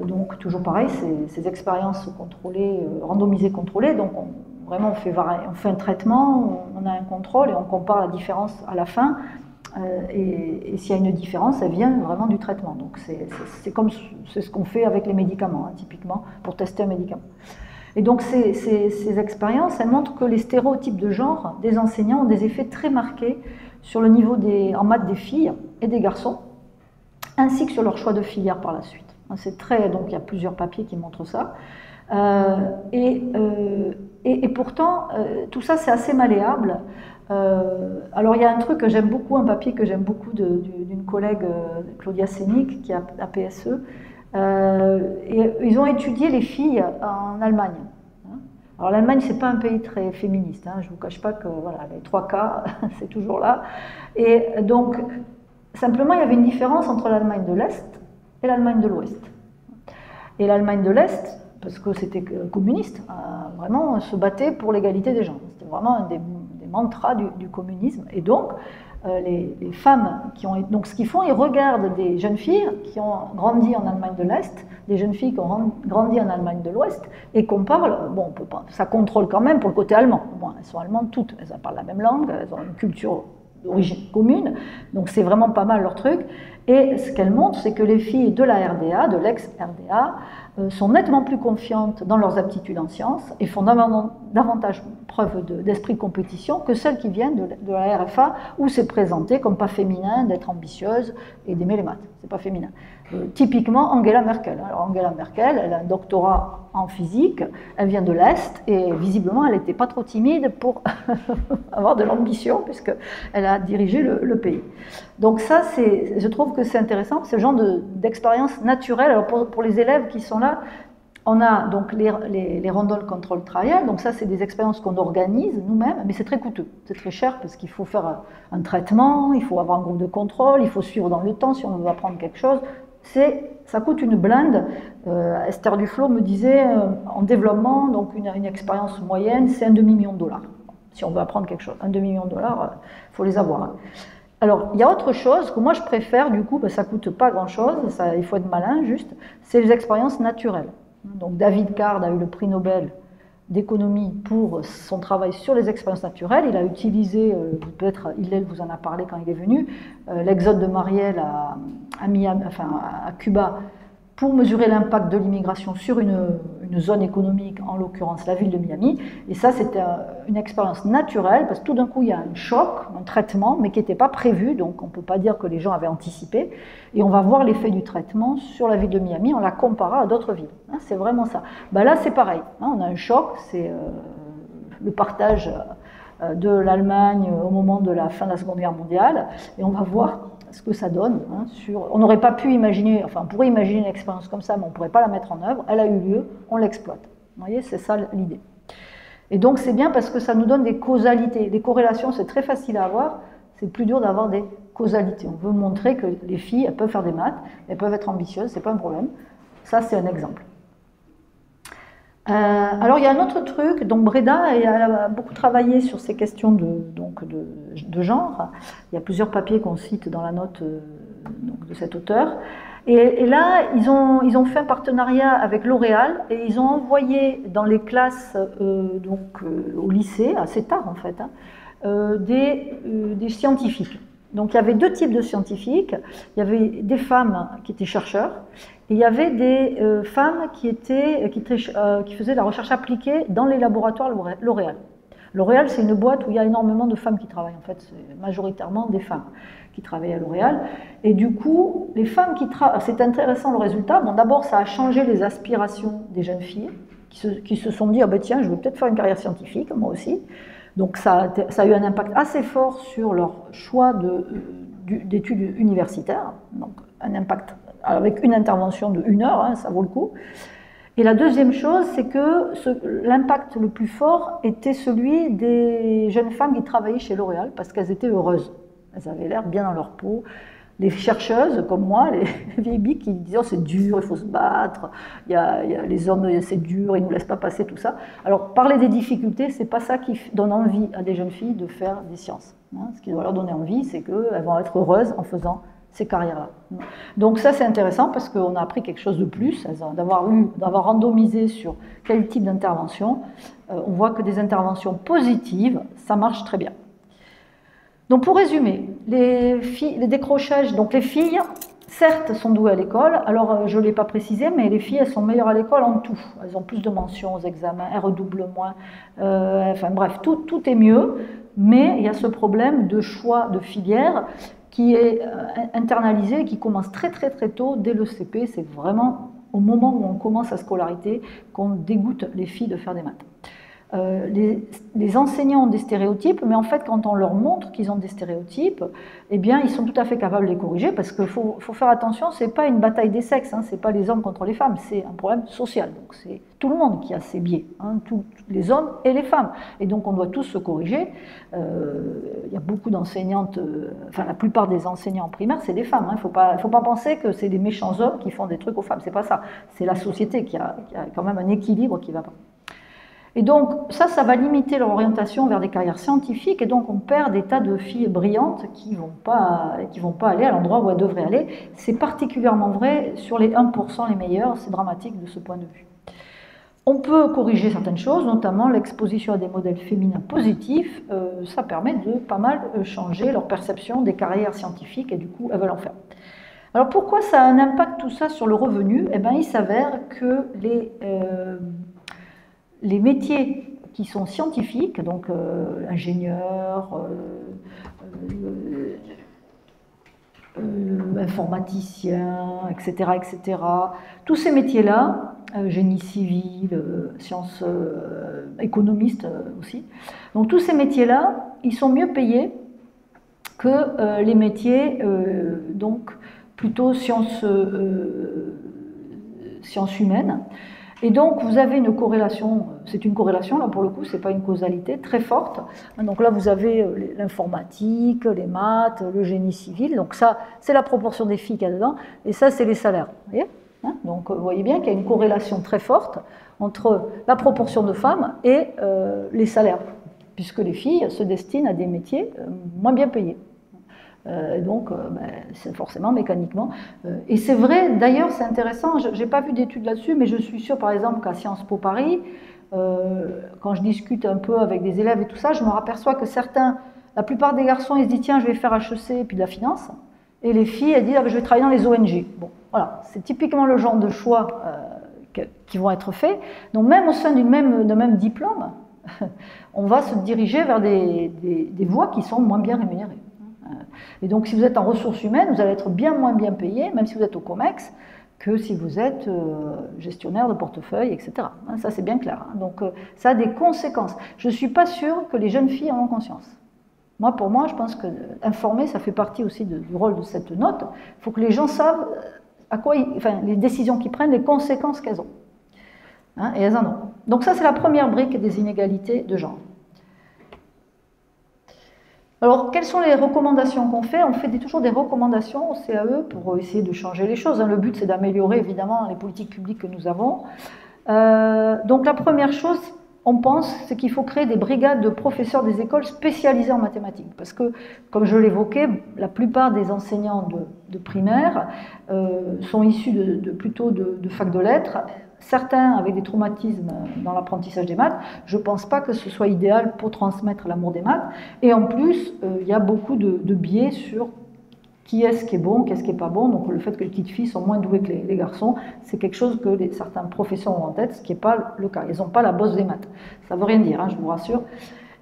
donc toujours pareil, ces expériences contrôlées, randomisées contrôlées, donc vraiment, on fait un traitement, on a un contrôle et on compare la différence à la fin. Et s'il y a une différence, elle vient vraiment du traitement. Donc c'est ce qu'on fait avec les médicaments, hein, typiquement, pour tester un médicament. Et donc ces expériences, elles montrent que les stéréotypes de genre des enseignants ont des effets très marqués sur le niveau en maths des filles et des garçons, ainsi que sur leur choix de filière par la suite. Donc il y a plusieurs papiers qui montrent ça. Et pourtant, tout ça, c'est assez malléable. Alors, il y a un truc que j'aime beaucoup, un papier que j'aime beaucoup d'une collègue, Claudia Sénic, qui est à PSE. Et ils ont étudié les filles en Allemagne. Alors, l'Allemagne, c'est pas un pays très féministe. Hein, je ne vous cache pas que voilà, les 3 cas, c'est toujours là. Et donc, simplement, il y avait une différence entre l'Allemagne de l'Est et l'Allemagne de l'Ouest. Et l'Allemagne de l'Est, parce que c'était communiste, vraiment se battait pour l'égalité des gens. C'était vraiment un des mantras du communisme. Et donc, les femmes qui ont... Donc, ce qu'ils font, ils regardent des jeunes filles qui ont grandi en Allemagne de l'Est, des jeunes filles qui ont grandi en Allemagne de l'Ouest, et comparent... Bon, on peut pas, ça contrôle quand même pour le côté allemand. Bon, elles sont allemandes toutes, elles parlent la même langue, elles ont une culture d'origine commune, donc c'est vraiment pas mal leur truc. Et ce qu'elle montre, c'est que les filles de la RDA, de l'ex-RDA, sont nettement plus confiantes dans leurs aptitudes en sciences et font davantage preuve d'esprit de compétition que celles qui viennent de la RFA, où c'est présenté comme pas féminin d'être ambitieuse et d'aimer les maths. C'est pas féminin. Typiquement Angela Merkel. Alors Angela Merkel, elle a un doctorat en physique, elle vient de l'Est et visiblement elle n'était pas trop timide pour avoir de l'ambition puisqu'elle a dirigé le pays. Donc ça, je trouve que c'est intéressant, c'est le genre d'expérience naturelle. Alors pour les élèves qui sont là, on a donc les Randall Control Trial, donc ça c'est des expériences qu'on organise nous-mêmes, mais c'est très coûteux, c'est très cher parce qu'il faut faire un traitement, il faut avoir un groupe de contrôle, il faut suivre dans le temps si on veut apprendre quelque chose. Ça coûte une blinde. Esther Duflo me disait en développement, donc une expérience moyenne, c'est $1,5 million. Si on veut apprendre quelque chose, $1,5 million, il faut les avoir. Alors, il y a autre chose que moi je préfère, du coup, ça ne coûte pas grand-chose, il faut être malin juste, c'est les expériences naturelles. Donc David Card a eu le prix Nobel d'économie pour son travail sur les expériences naturelles. Il a utilisé, peut-être Hillel vous en a parlé quand il est venu, l'exode de Marielle à Cuba pour mesurer l'impact de l'immigration sur une zone économique, en l'occurrence la ville de Miami. Et ça, c'était une expérience naturelle, parce que tout d'un coup, il y a un choc, un traitement, mais qui n'était pas prévu, donc on ne peut pas dire que les gens avaient anticipé. Et on va voir l'effet du traitement sur la ville de Miami, on la compara à d'autres villes. C'est vraiment ça. Là, c'est pareil. On a un choc, c'est le partage de l'Allemagne au moment de la fin de la Seconde Guerre mondiale, et on va voir ce que ça donne. On n'aurait pas pu imaginer, enfin on pourrait imaginer une expérience comme ça, mais on ne pourrait pas la mettre en œuvre. Elle a eu lieu, on l'exploite. Vous voyez, c'est ça l'idée. Et donc c'est bien parce que ça nous donne des causalités. Les corrélations, c'est très facile à avoir, c'est plus dur d'avoir des causalités. On veut montrer que les filles, elles peuvent faire des maths, elles peuvent être ambitieuses, c'est pas un problème. Ça, c'est un exemple. Alors il y a un autre truc, donc Breda a beaucoup travaillé sur ces questions de genre. Il y a plusieurs papiers qu'on cite dans la note de cet auteur. Et là, ils ont fait un partenariat avec L'Oréal et ils ont envoyé dans les classes, au lycée, assez tard en fait, des scientifiques. Donc il y avait deux types de scientifiques. Il y avait des femmes qui étaient chercheurs et il y avait des femmes qui faisaient la recherche appliquée dans les laboratoires L'Oréal. L'Oréal, c'est une boîte où il y a énormément de femmes qui travaillent. En fait, c'est majoritairement des femmes qui travaillent à L'Oréal. Et du coup, les femmes qui travaillent, c'est intéressant le résultat. Bon, d'abord, ça a changé les aspirations des jeunes filles qui se sont dit, ah ben tiens, je veux peut-être faire une carrière scientifique, moi aussi. Donc ça a eu un impact assez fort sur leur choix d'études universitaires, donc un impact avec une intervention de 1 heure, ça vaut le coup. Et la deuxième chose, c'est que l'impact le plus fort était celui des jeunes femmes qui travaillaient chez L'Oréal parce qu'elles étaient heureuses, elles avaient l'air bien dans leur peau. Les chercheuses, comme moi, les vieilles biques qui disaient oh, c'est dur, il faut se battre, il y a les hommes, c'est dur, ils ne nous laissent pas passer tout ça. Alors, parler des difficultés, c'est pas ça qui donne envie à des jeunes filles de faire des sciences. Ce qui doit leur donner envie, c'est qu'elles vont être heureuses en faisant ces carrières-là. Donc ça, c'est intéressant parce qu'on a appris quelque chose de plus, d'avoir randomisé sur quel type d'intervention. On voit que des interventions positives, ça marche très bien. Donc pour résumer, les décrochages, donc les filles, certes, sont douées à l'école, alors je ne l'ai pas précisé, mais les filles, elles sont meilleures à l'école en tout. Elles ont plus de mentions aux examens, elles redoublent moins, enfin bref, tout est mieux, mais il y a ce problème de choix de filière qui est internalisé et qui commence très très très tôt, dès le CP, c'est vraiment au moment où on commence la scolarité qu'on dégoûte les filles de faire des maths. Les enseignants ont des stéréotypes, mais en fait, quand on leur montre qu'ils ont des stéréotypes, eh bien, ils sont tout à fait capables de les corriger, parce qu'il faut faire attention, c'est pas une bataille des sexes, c'est pas les hommes contre les femmes, c'est un problème social. Donc, c'est tout le monde qui a ses biais, tous les hommes et les femmes. Et donc, on doit tous se corriger. Il y a beaucoup d'enseignantes, enfin, la plupart des enseignants en primaire, c'est des femmes. Il faut pas penser que c'est des méchants hommes qui font des trucs aux femmes. C'est pas ça. C'est la société qui a quand même un équilibre qui va pas. Et donc, ça va limiter leur orientation vers des carrières scientifiques, et donc on perd des tas de filles brillantes qui vont pas aller à l'endroit où elles devraient aller. C'est particulièrement vrai sur les 1% les meilleurs, c'est dramatique de ce point de vue. On peut corriger certaines choses, notamment l'exposition à des modèles féminins positifs, ça permet de pas mal changer leur perception des carrières scientifiques, et du coup, elles veulent en faire. Alors pourquoi ça a un impact tout ça sur le revenu? Eh bien, il s'avère que les métiers qui sont scientifiques, donc ingénieurs, informaticiens, etc., etc., tous ces métiers-là, génie civil, sciences économistes aussi, donc tous ces métiers-là, ils sont mieux payés que les métiers donc plutôt sciences humaines. Et donc, vous avez une corrélation, c'est une corrélation, là pour le coup, c'est pas une causalité, très forte. Donc là, vous avez l'informatique, les maths, le génie civil, donc ça, c'est la proportion des filles qu'il y a dedans, et ça, c'est les salaires. Vous voyez, hein, donc, vous voyez bien qu'il y a une corrélation très forte entre la proportion de femmes et les salaires, puisque les filles se destinent à des métiers moins bien payés. Donc, c'est forcément mécaniquement. Et c'est vrai, d'ailleurs, c'est intéressant, je n'ai pas vu d'études là-dessus, mais je suis sûre, par exemple, qu'à Sciences Po Paris, quand je discute un peu avec des élèves et tout ça, je me aperçois que la plupart des garçons, ils se disent, tiens, je vais faire HEC et puis de la finance, et les filles, elles disent, ah, je vais travailler dans les ONG. Bon, voilà, c'est typiquement le genre de choix qui vont être faits. Donc, même au sein d'un même diplôme, on va se diriger vers des voies qui sont moins bien rémunérées. Et donc, si vous êtes en ressources humaines, vous allez être bien moins bien payé, même si vous êtes au COMEX, que si vous êtes gestionnaire de portefeuille, etc. Ça, c'est bien clair. Donc, ça a des conséquences. Je ne suis pas sûre que les jeunes filles en ont conscience. Pour moi, je pense que informer, ça fait partie aussi du rôle de cette note. Il faut que les gens savent les décisions qu'ils prennent, les conséquences qu'elles ont. Et elles en ont. Donc ça, c'est la première brique des inégalités de genre. Alors, quelles sont les recommandations qu'on fait? On fait toujours des recommandations au CAE pour essayer de changer les choses. Le but, c'est d'améliorer, évidemment, les politiques publiques que nous avons. Donc, la première chose, on pense, c'est qu'il faut créer des brigades de professeurs des écoles spécialisées en mathématiques. Parce que, comme je l'évoquais, la plupart des enseignants de primaire sont issus plutôt de fac de lettres. Certains avec des traumatismes dans l'apprentissage des maths, je ne pense pas que ce soit idéal pour transmettre l'amour des maths. Et en plus, il y a beaucoup de biais sur qui est-ce qui est bon, qu'est-ce qui n'est pas bon. Donc le fait que les petites filles sont moins douées que les garçons, c'est quelque chose que certains professeurs ont en tête, ce qui n'est pas le cas. Ils n'ont pas la bosse des maths. Ça ne veut rien dire, je vous rassure.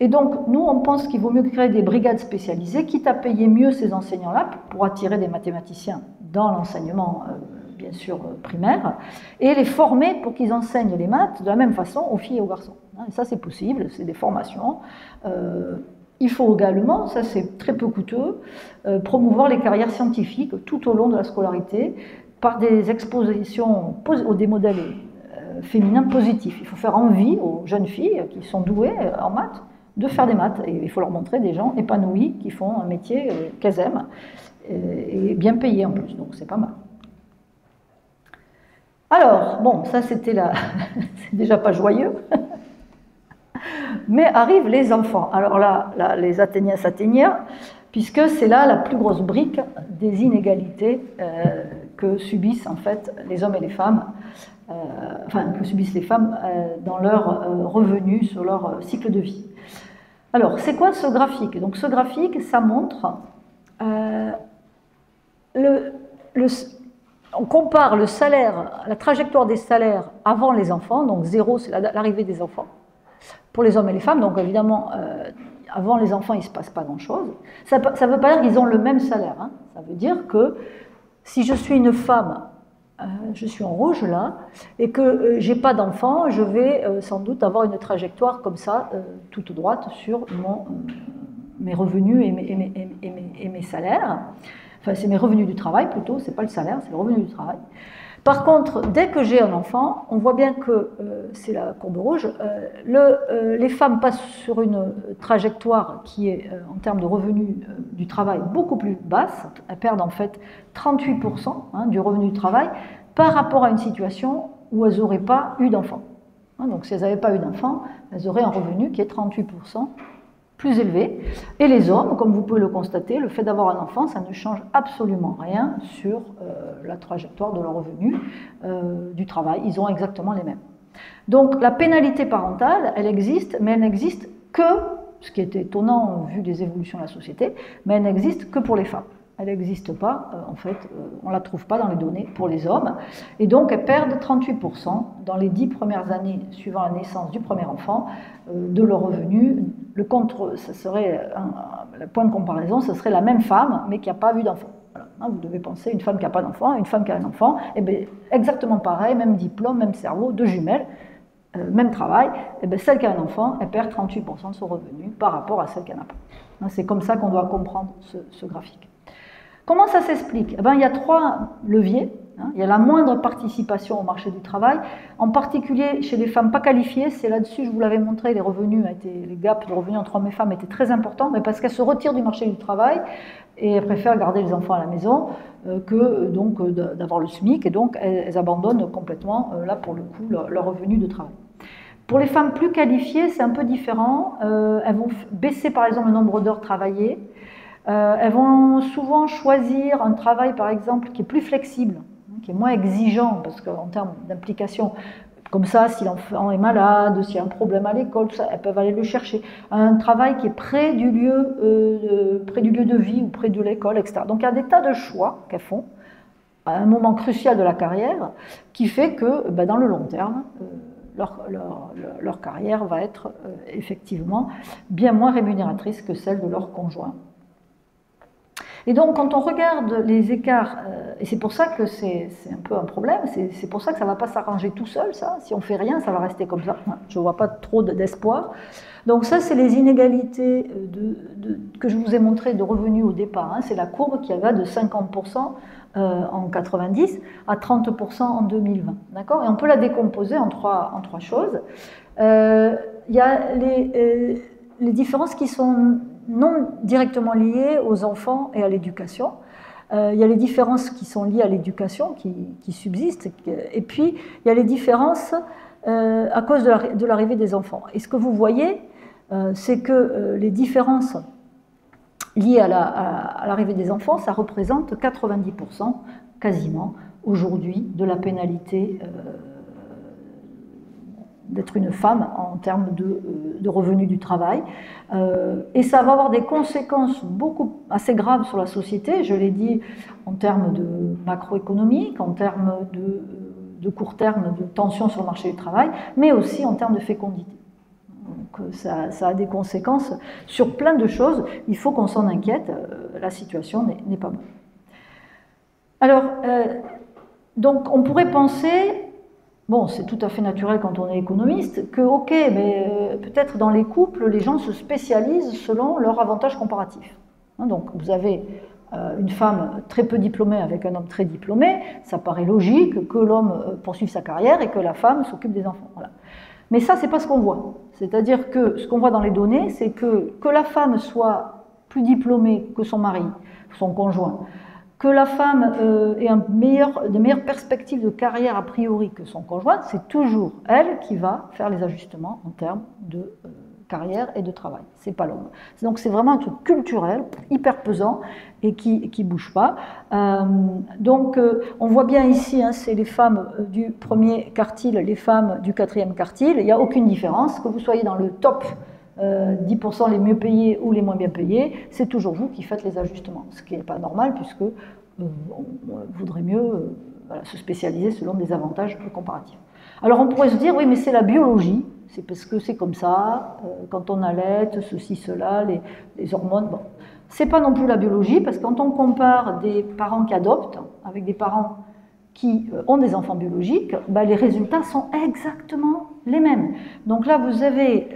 Et donc, nous, on pense qu'il vaut mieux créer des brigades spécialisées, quitte à payer mieux ces enseignants-là pour attirer des mathématiciens dans l'enseignement bien sûr primaire, et les former pour qu'ils enseignent les maths de la même façon aux filles et aux garçons. Et ça, c'est possible, c'est des formations. Il faut également, ça c'est très peu coûteux, promouvoir les carrières scientifiques tout au long de la scolarité par des expositions ou des modèles féminins positifs. Il faut faire envie aux jeunes filles qui sont douées en maths de faire des maths. Et il faut leur montrer des gens épanouis qui font un métier qu'elles aiment et bien payés en plus, donc c'est pas mal. Alors, bon, ça c'était c'est déjà pas joyeux, mais arrivent les enfants. Alors là les Athéniens s'atteignirent, puisque c'est là la plus grosse brique des inégalités que subissent en fait les hommes et les femmes, que subissent les femmes dans leur revenus, sur leur cycle de vie. Alors, c'est quoi ce graphique? Donc ce graphique, ça montre on compare le salaire, la trajectoire des salaires avant les enfants, donc 0 c'est l'arrivée des enfants, pour les hommes et les femmes. Donc évidemment, avant les enfants, il ne se passe pas grand-chose. Ça ne veut pas dire qu'ils ont le même salaire. Ça veut dire que si je suis une femme, je suis en rouge là, et que je n'ai pas d'enfants, je vais sans doute avoir une trajectoire comme ça, toute droite, sur mes revenus et mes salaires. Enfin, c'est mes revenus du travail plutôt, c'est pas le salaire, c'est le revenu du travail. Par contre, dès que j'ai un enfant, on voit bien que, c'est la courbe rouge, les femmes passent sur une trajectoire qui est, en termes de revenus du travail, beaucoup plus basse. Elles perdent en fait 38% du revenu du travail par rapport à une situation où elles n'auraient pas eu d'enfant. Donc si elles n'avaient pas eu d'enfant, elles auraient un revenu qui est 38% plus élevé. Et les hommes, comme vous pouvez le constater, le fait d'avoir un enfant, ça ne change absolument rien sur la trajectoire de leur revenu du travail. Ils ont exactement les mêmes. Donc la pénalité parentale, elle existe, mais elle n'existe que, ce qui est étonnant vu les évolutions de la société, mais elle n'existe que pour les femmes. Elle n'existe pas, en fait, on ne la trouve pas dans les données pour les hommes. Et donc, elles perdent 38% dans les 10 premières années suivant la naissance du premier enfant de leur revenu. Le point de comparaison, ce serait la même femme, mais qui n'a pas eu d'enfant. Voilà. Vous devez penser, une femme qui n'a pas d'enfant, une femme qui a un enfant, et bien, exactement pareil, même diplôme, même cerveau, deux jumelles, même travail, et bien, celle qui a un enfant, elle perd 38% de son revenu par rapport à celle qui n'en a pas. C'est comme ça qu'on doit comprendre ce graphique. Comment ça s'explique? Il y a 3 leviers. Il y a la moindre participation au marché du travail, en particulier chez les femmes pas qualifiées. C'est là-dessus, je vous l'avais montré, les gaps de revenus entre hommes et femmes étaient très importants, mais parce qu'elles se retirent du marché du travail et elles préfèrent garder les enfants à la maison que donc d'avoir le SMIC, et donc elles abandonnent complètement, là pour le coup, leur revenu de travail. Pour les femmes plus qualifiées, c'est un peu différent. Elles vont baisser par exemple le nombre d'heures travaillées. Elles vont souvent choisir un travail, par exemple, qui est plus flexible, qui est moins exigeant, parce qu'en termes d'implication, comme ça, si l'enfant est malade, s'il y a un problème à l'école, elles peuvent aller le chercher. Un travail qui est près du lieu de vie ou près de l'école, etc. Donc il y a des tas de choix qu'elles font à un moment crucial de la carrière, qui fait que, dans le long terme, leur carrière va être effectivement bien moins rémunératrice que celle de leur conjoint. Et donc, quand on regarde les écarts, et c'est pour ça que c'est un peu un problème, c'est pour ça que ça ne va pas s'arranger tout seul, ça. Si on ne fait rien, ça va rester comme ça. Je ne vois pas trop d'espoir. Donc ça, c'est les inégalités que je vous ai montrées de revenus au départ. C'est la courbe qui va de 50% en 90 à 30% en 2020. D'accord ? Et on peut la décomposer en trois choses. Il y a les différences qui sont non directement liées aux enfants et à l'éducation. Il y a les différences qui sont liées à l'éducation, qui subsistent, et puis il y a les différences à cause de l'arrivée des enfants. Et ce que vous voyez, c'est que les différences liées à l'arrivée des enfants, ça représente 90% quasiment aujourd'hui de la pénalité d'être une femme en termes de revenus du travail. Et ça va avoir des conséquences assez graves sur la société, je l'ai dit, en termes de macroéconomique, en termes de court terme, de tension sur le marché du travail, mais aussi en termes de fécondité. Donc ça a des conséquences sur plein de choses. Il faut qu'on s'en inquiète, la situation n'est pas bonne. Alors, donc on pourrait penser... Bon, c'est tout à fait naturel quand on est économiste, que ok, mais peut-être dans les couples, les gens se spécialisent selon leur avantage comparatif. Donc vous avez une femme très peu diplômée avec un homme très diplômé, ça paraît logique que l'homme poursuive sa carrière et que la femme s'occupe des enfants. Voilà. Mais ça, c'est pas ce qu'on voit. C'est-à-dire que ce qu'on voit dans les données, c'est que la femme soit plus diplômée que son mari, son conjoint, que la femme ait de meilleures perspectives de carrière a priori que son conjoint, c'est toujours elle qui va faire les ajustements en termes de carrière et de travail. C'est pas l'homme. Donc c'est vraiment un truc culturel, hyper pesant et qui bouge pas. Donc on voit bien ici, c'est les femmes du premier quartile, les femmes du quatrième quartile. Il n'y a aucune différence, que vous soyez dans le top 10% les mieux payés ou les moins bien payés, c'est toujours vous qui faites les ajustements, ce qui n'est pas normal puisque on voudrait mieux se spécialiser selon des avantages comparatifs. Alors on pourrait se dire, oui mais c'est la biologie, c'est parce que c'est comme ça, quand on allaite, ceci, cela, les hormones, bon. C'est pas non plus la biologie, parce que quand on compare des parents qui adoptent avec des parents qui ont des enfants biologiques, les résultats sont exactement les mêmes. Donc là, vous avez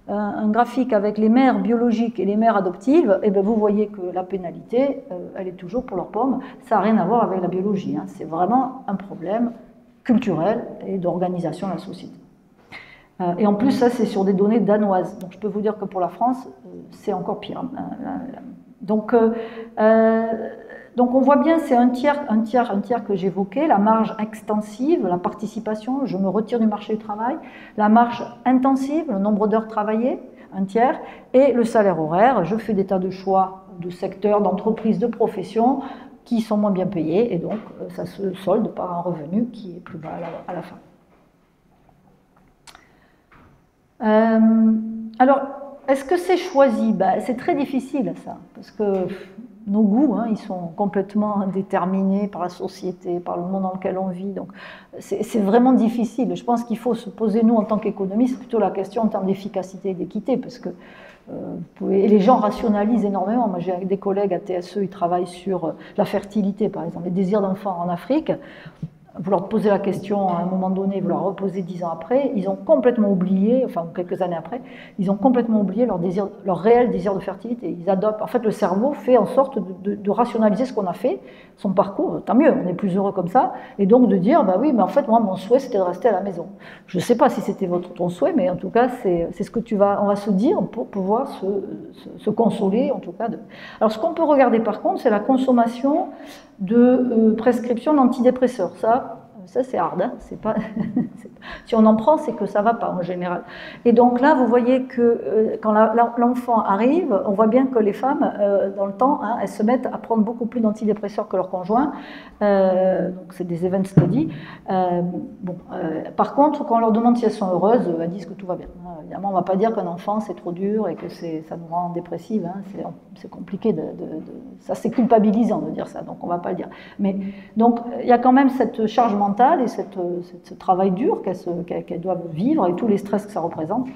un graphique avec les mères biologiques et les mères adoptives, et vous voyez que la pénalité, elle est toujours pour leurs pommes. Ça n'a rien à voir avec la biologie, c'est vraiment un problème culturel et d'organisation de la société. Et en plus, ça, c'est sur des données danoises. Donc je peux vous dire que pour la France, c'est encore pire. Donc on voit bien, c'est un tiers que j'évoquais, la marge extensive, la participation, je me retire du marché du travail, la marge intensive, le nombre d'heures travaillées, un tiers, et le salaire horaire, je fais des tas de choix de secteurs, d'entreprises, de professions qui sont moins bien payés, et donc ça se solde par un revenu qui est plus bas à la fin. Alors, est-ce que c'est choisi? C'est très difficile ça, parce que nos goûts, hein, ils sont complètement déterminés par la société, par le monde dans lequel on vit. Donc, c'est vraiment difficile. Je pense qu'il faut se poser, nous, en tant qu'économistes, plutôt la question en termes d'efficacité et d'équité, parce que et les gens rationalisent énormément. Moi, j'ai des collègues à TSE, ils travaillent sur la fertilité, par exemple, les désirs d'enfants en Afrique. Vous leur posez la question à un moment donné, vous leur reposez 10 ans après, ils ont complètement oublié, enfin quelques années après, ils ont complètement oublié leur réel désir de fertilité. Ils adoptent, en fait le cerveau fait en sorte de rationaliser ce qu'on a fait, son parcours, tant mieux, on est plus heureux comme ça, et donc de dire, bah oui, mais en fait moi mon souhait c'était de rester à la maison. Je ne sais pas si c'était ton souhait, mais en tout cas c'est ce que on va se dire pour pouvoir se consoler, en tout cas. Alors ce qu'on peut regarder par contre, c'est la consommation de prescription d'antidépresseurs. Ça c'est hard, hein, c'est pas si on en prend, c'est que ça va pas en général. Et donc là, vous voyez que quand l'enfant arrive, on voit bien que les femmes, dans le temps, hein, elles se mettent à prendre beaucoup plus d'antidépresseurs que leurs conjoints. Donc c'est des event studies. Par contre, quand on leur demande si elles sont heureuses, elles disent que tout va bien. Évidemment, on ne va pas dire qu'un enfant c'est trop dur et que ça nous rend dépressive. Hein, c'est compliqué ça c'est culpabilisant de dire ça, donc on ne va pas le dire. Mais donc il y a quand même cette charge mentale et ce travail dur qu'elles doivent vivre et tous les stress que ça représente.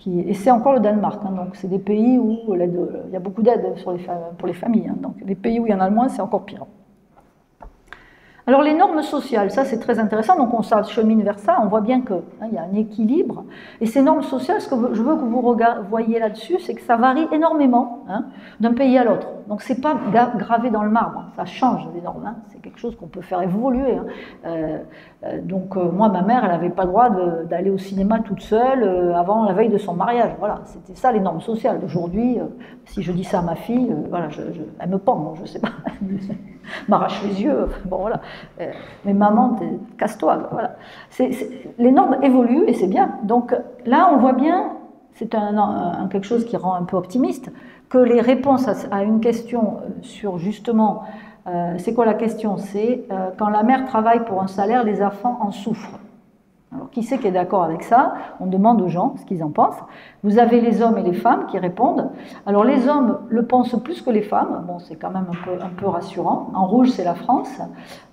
Et c'est encore le Danemark, hein, donc c'est des pays où il y a beaucoup d'aide pour les familles. Hein, donc les pays où il y en a le moins, c'est encore pire. Alors les normes sociales, ça c'est très intéressant, donc on s'achemine vers ça, on voit bien qu'il y a un équilibre, et ces normes sociales, ce que je veux que vous voyez là-dessus, c'est que ça varie énormément d'un pays à l'autre. Donc c'est pas gravé dans le marbre, ça change les normes, hein. C'est quelque chose qu'on peut faire évoluer. Moi, ma mère, elle n'avait pas le droit d'aller au cinéma toute seule avant la veille de son mariage, voilà, c'était ça les normes sociales. Aujourd'hui, si je dis ça à ma fille, voilà, elle me pend, je sais pas, m'arrache les yeux, bon voilà. Mais maman, casse-toi, voilà. Les normes évoluent et c'est bien. Donc là, on voit bien, c'est quelque chose qui rend un peu optimiste, que les réponses à une question sur justement, c'est quoi la question? C'est quand la mère travaille pour un salaire, les enfants en souffrent. Alors, qui c'est qui est d'accord avec ça? On demande aux gens ce qu'ils en pensent. Vous avez les hommes et les femmes qui répondent. Alors, les hommes le pensent plus que les femmes. Bon, c'est quand même un peu rassurant. En rouge, c'est la France.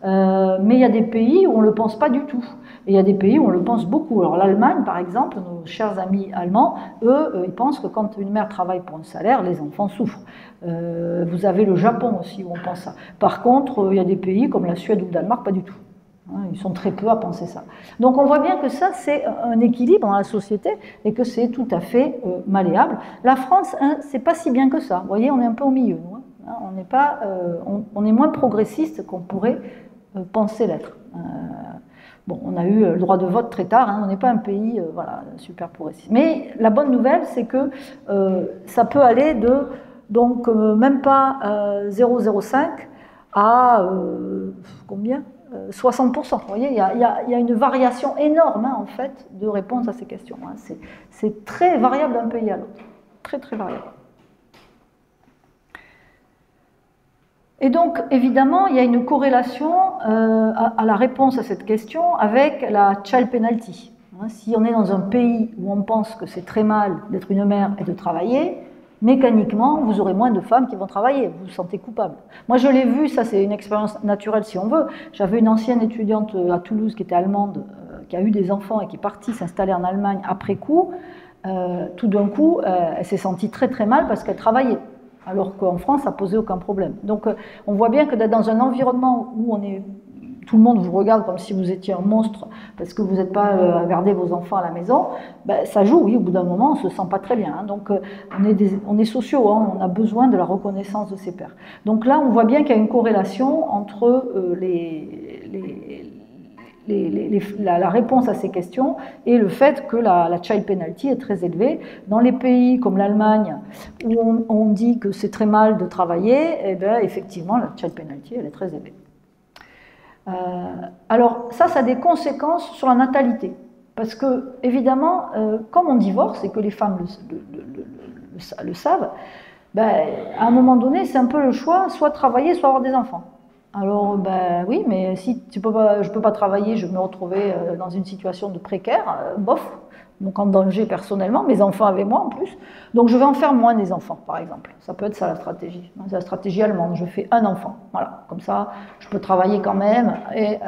Mais il y a des pays où on ne le pense pas du tout. Et il y a des pays où on le pense beaucoup. Alors, l'Allemagne, par exemple, nos chers amis allemands, eux, ils pensent que quand une mère travaille pour un salaire, les enfants souffrent. Vous avez le Japon aussi où on pense ça. Par contre, il y a des pays comme la Suède ou le Danemark, pas du tout. Ils sont très peu à penser ça. Donc on voit bien que ça, c'est un équilibre dans la société et que c'est tout à fait malléable. La France, c'est pas si bien que ça. Vous voyez, on est un peu au milieu. Nous, on est moins progressiste qu'on pourrait penser l'être. Bon, on a eu le droit de vote très tard, on n'est pas un pays super progressiste. Mais la bonne nouvelle, c'est que ça peut aller de, donc même pas 0,05 à combien 60%. Vous voyez, il y a une variation énorme en fait de réponse à ces questions. C'est très variable d'un pays à l'autre. Très très variable. Et donc, évidemment, il y a une corrélation à la réponse à cette question avec la child penalty. Si on est dans un pays où on pense que c'est très mal d'être une mère et de travailler, mécaniquement, vous aurez moins de femmes qui vont travailler, vous vous sentez coupable. Moi, je l'ai vu, ça c'est une expérience naturelle si on veut. J'avais une ancienne étudiante à Toulouse qui était allemande, qui a eu des enfants et qui est partie s'installer en Allemagne après coup. Tout d'un coup, elle s'est sentie très très mal parce qu'elle travaillait, alors qu'en France, ça posait aucun problème. Donc, on voit bien que d'être dans un environnement où tout le monde vous regarde comme si vous étiez un monstre parce que vous n'êtes pas à garder vos enfants à la maison, ça joue, oui, au bout d'un moment, on ne se sent pas très bien. Donc, on est sociaux, on a besoin de la reconnaissance de ses pairs. Donc là, on voit bien qu'il y a une corrélation entre la réponse à ces questions et le fait que la child penalty est très élevée. Dans les pays comme l'Allemagne, où on dit que c'est très mal de travailler, effectivement, la child penalty, elle est très élevée. Alors ça a des conséquences sur la natalité, parce que évidemment, comme on divorce et que les femmes le savent, à un moment donné, c'est un peu le choix, soit travailler, soit avoir des enfants. Alors, ben oui, mais si je ne peux pas travailler, je vais me retrouver dans une situation de précaire, bof, donc en danger personnellement, mes enfants avec moi en plus. Donc je vais en faire moins des enfants, par exemple. Ça peut être ça la stratégie. C'est la stratégie allemande, je fais un enfant. Voilà, comme ça, je peux travailler quand même et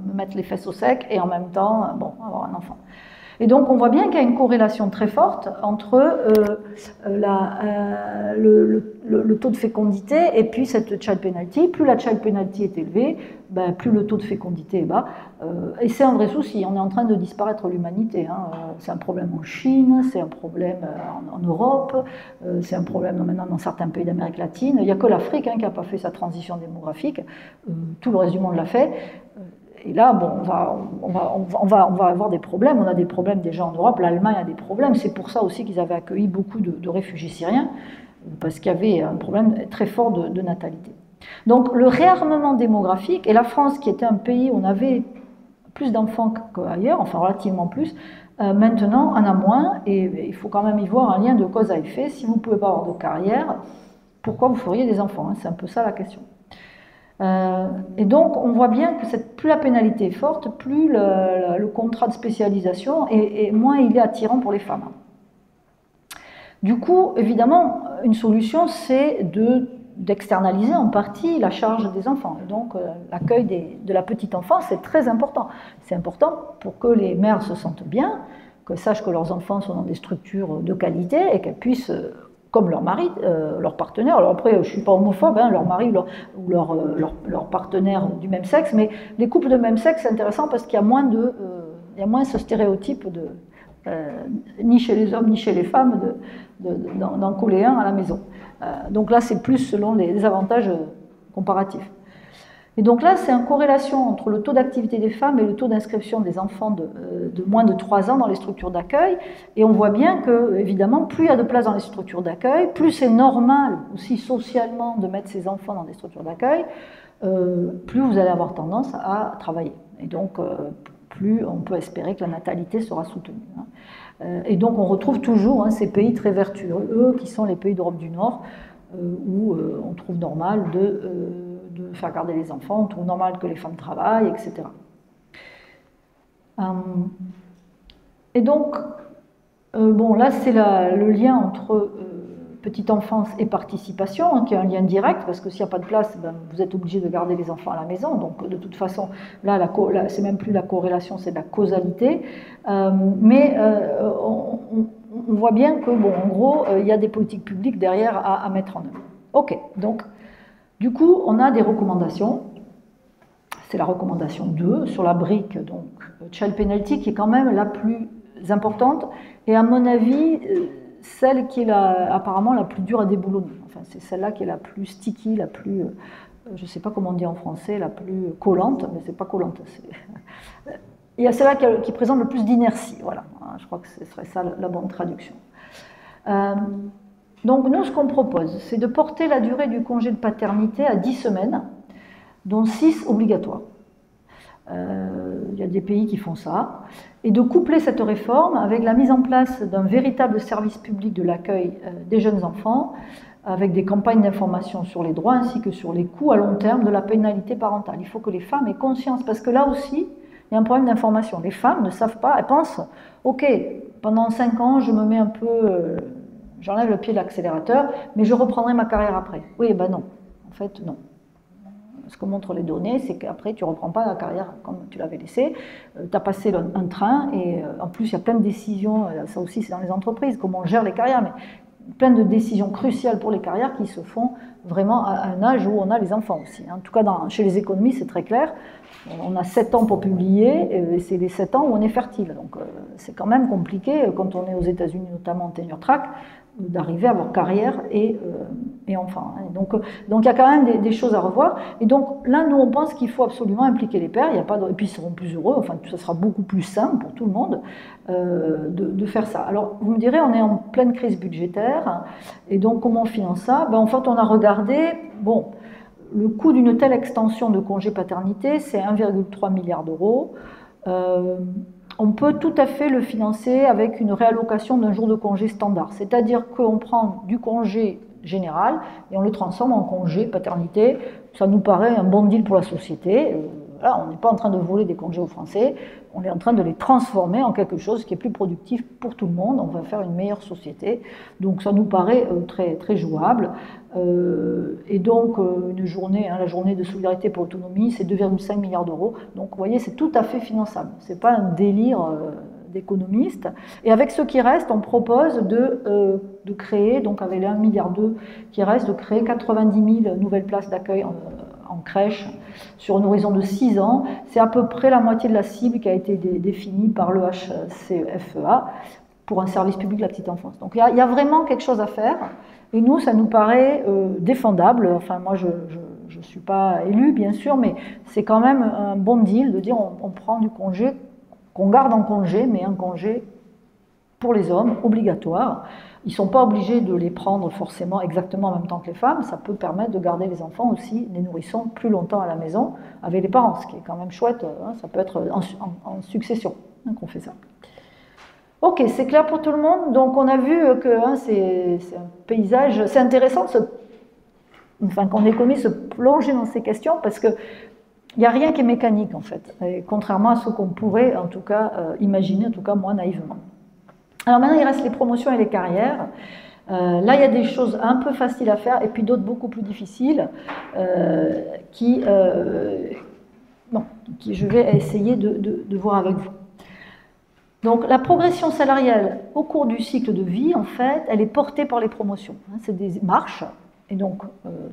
me mettre les fesses au sec et en même temps, bon, avoir un enfant. Et donc on voit bien qu'il y a une corrélation très forte entre le taux de fécondité et puis cette child penalty. Plus la child penalty est élevée, ben, plus le taux de fécondité est bas. Et c'est un vrai souci, on est en train de disparaître l'humanité. Hein. C'est un problème en Chine, c'est un problème en Europe, c'est un problème maintenant dans certains pays d'Amérique latine. Il n'y a que l'Afrique qui n'a pas fait sa transition démographique, tout le reste du monde l'a fait. Et là, bon, on va avoir des problèmes. On a des problèmes déjà en Europe. L'Allemagne a des problèmes. C'est pour ça aussi qu'ils avaient accueilli beaucoup de réfugiés syriens, parce qu'il y avait un problème très fort de natalité. Donc le réarmement démographique, et la France, qui était un pays où on avait plus d'enfants qu'ailleurs, enfin relativement plus, maintenant en a moins, et il faut quand même y voir un lien de cause à effet. Si vous ne pouvez pas avoir de carrière, pourquoi vous feriez des enfants, hein? C'est un peu ça la question. Et donc, on voit bien que plus la pénalité est forte, plus le contrat de spécialisation et moins il est attirant pour les femmes. Du coup, évidemment, une solution, c'est d'externaliser en partie la charge des enfants. Et donc, l'accueil de la petite enfance, c'est très important. C'est important pour que les mères se sentent bien, qu'elles sachent que leurs enfants sont dans des structures de qualité et qu'elles puissent... comme leur mari, leur partenaire. Alors après, je ne suis pas homophobe, hein, leur mari ou leur partenaire du même sexe, mais les couples de même sexe, c'est intéressant parce qu'il y a moins ce stéréotype ni chez les hommes ni chez les femmes d'en coller un à la maison. Donc là, c'est plus selon les avantages comparatifs. Et donc là, c'est une corrélation entre le taux d'activité des femmes et le taux d'inscription des enfants de moins de 3 ans dans les structures d'accueil. Et on voit bien que, évidemment, plus il y a de place dans les structures d'accueil, plus c'est normal aussi socialement de mettre ses enfants dans des structures d'accueil, plus vous allez avoir tendance à travailler. Et donc, plus on peut espérer que la natalité sera soutenue. Et donc, on retrouve toujours ces pays très vertueux, qui sont les pays d'Europe du Nord, où on trouve normal de faire garder les enfants, on trouve normal que les femmes travaillent, etc. Et donc, bon, là, c'est le lien entre petite enfance et participation, hein, qui est un lien direct, parce que s'il n'y a pas de place, ben, vous êtes obligé de garder les enfants à la maison. Donc, de toute façon, là c'est même plus la corrélation, c'est de la causalité. Mais on voit bien que, bon, en gros, il y a des politiques publiques derrière à mettre en œuvre. Ok, donc, du coup, on a des recommandations. C'est la recommandation 2 sur la brique, donc child penalty, qui est quand même la plus importante et à mon avis celle qui est apparemment la plus dure à déboulonner. Enfin, c'est celle-là qui est la plus sticky, la plus, je ne sais pas comment on dit en français, la plus collante, mais c'est pas collante. Il y a celle-là qui présente le plus d'inertie. Voilà, je crois que ce serait ça la bonne traduction. Donc nous, ce qu'on propose, c'est de porter la durée du congé de paternité à 10 semaines, dont 6 obligatoires. Il y a des pays qui font ça. Et de coupler cette réforme avec la mise en place d'un véritable service public de l'accueil des jeunes enfants, avec des campagnes d'information sur les droits ainsi que sur les coûts à long terme de la pénalité parentale. Il faut que les femmes aient conscience, parce que là aussi, il y a un problème d'information. Les femmes ne savent pas, elles pensent, ok, pendant 5 ans, je me mets un peu, j'enlève le pied de l'accélérateur, mais je reprendrai ma carrière après. Oui, ben non, en fait, non. Ce que montrent les données, c'est qu'après, tu ne reprends pas la carrière comme tu l'avais laissée. Tu as passé un train et en plus, il y a plein de décisions, ça aussi c'est dans les entreprises, comment on gère les carrières, mais plein de décisions cruciales pour les carrières qui se font vraiment à un âge où on a les enfants aussi. En tout cas, chez les économies, c'est très clair. On a 7 ans pour publier et c'est les 7 ans où on est fertile. Donc c'est quand même compliqué, quand on est aux États-Unis, notamment en tenure track, d'arriver à avoir carrière et enfants. Donc il y a quand même des choses à revoir. Et donc là, nous, on pense qu'il faut absolument impliquer les pères. Il y a pas et puis ils seront plus heureux. Enfin, ça sera beaucoup plus simple pour tout le monde de faire ça. Alors, vous me direz, on est en pleine crise budgétaire. Et donc, comment on finance ça? En fait, on a regardé, bon, le coût d'une telle extension de congé paternité, c'est 1,3 milliard d'euros. On peut tout à fait le financer avec une réallocation d'un jour de congé standard. C'est-à-dire qu'on prend du congé général et on le transforme en congé paternité ça nous paraît un bon deal pour la société. Voilà, on n'est pas en train de voler des congés aux Français, on est en train de les transformer en quelque chose qui est plus productif pour tout le monde, on va faire une meilleure société. Donc ça nous paraît très, très jouable. Et donc une journée, la journée de solidarité pour l'autonomie, c'est 2,5 milliards d'euros. Donc vous voyez, c'est tout à fait finançable. Ce n'est pas un délire d'économistes. Et avec ce qui reste, on propose de créer, donc avec les 1,2 milliard qui reste, de créer 90 000 nouvelles places d'accueil en crèche sur un horizon de 6 ans. C'est à peu près la moitié de la cible qui a été définie par le HCFEA pour un service public de la petite enfance. Donc il y a vraiment quelque chose à faire. Et nous, ça nous paraît défendable. Enfin, moi, je ne suis pas élue, bien sûr, mais c'est quand même un bon deal de dire on prend du congé, qu'on garde en congé, mais un congé pour les hommes, obligatoire. Ils ne sont pas obligés de les prendre forcément exactement en même temps que les femmes. Ça peut permettre de garder les enfants aussi, les nourrissons, plus longtemps à la maison avec les parents, ce qui est quand même chouette. Hein, ça peut être en succession qu'on fait ça. Ok, c'est clair pour tout le monde. Donc on a vu que c'est un paysage, c'est intéressant qu'on ait commis se plonger dans ces questions parce que il n'y a rien qui est mécanique en fait, et contrairement à ce qu'on pourrait en tout cas imaginer, en tout cas moi naïvement. Alors maintenant il reste les promotions et les carrières. Là il y a des choses un peu faciles à faire et puis d'autres beaucoup plus difficiles qui je vais essayer de voir avec vous. Donc la progression salariale au cours du cycle de vie, en fait, elle est portée par les promotions. C'est des marches, et donc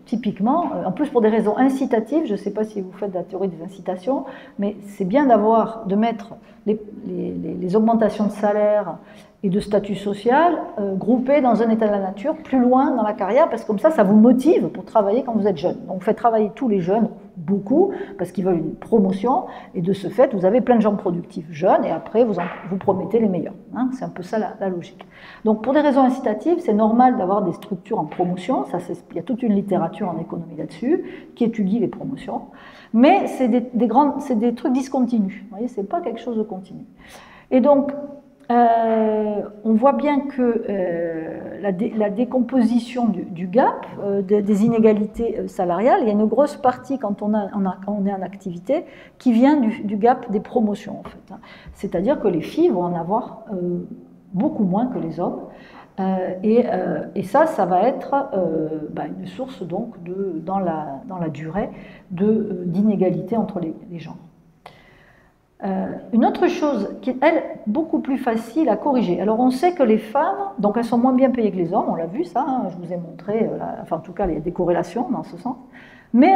typiquement, en plus pour des raisons incitatives, je ne sais pas si vous faites de la théorie des incitations, mais c'est bien de mettre les augmentations de salaire et de statut social groupées dans un état de la nature, plus loin dans la carrière, parce que comme ça vous motive pour travailler quand vous êtes jeune. Donc vous faites travailler tous les jeunes, beaucoup, parce qu'ils veulent une promotion, et de ce fait, vous avez plein de gens productifs jeunes, et après, vous promettez les meilleurs. Hein, c'est un peu ça la logique. Donc, pour des raisons incitatives, c'est normal d'avoir des structures en promotion, il y a toute une littérature en économie là-dessus, qui étudie les promotions, mais c'est des trucs discontinus, vous voyez, c'est pas quelque chose de continu. Et donc, on voit bien que la décomposition du gap, des inégalités salariales, il y a une grosse partie quand on est en activité qui vient du gap des promotions en fait. C'est-à-dire que les filles vont en avoir beaucoup moins que les hommes et ça va être une source donc dans la durée d'inégalités entre les genres. Une autre chose qui est, elle, beaucoup plus facile à corriger. Alors on sait que les femmes, donc elles sont moins bien payées que les hommes, on l'a vu ça, hein, je vous ai montré, enfin en tout cas il y a des corrélations dans ce sens, mais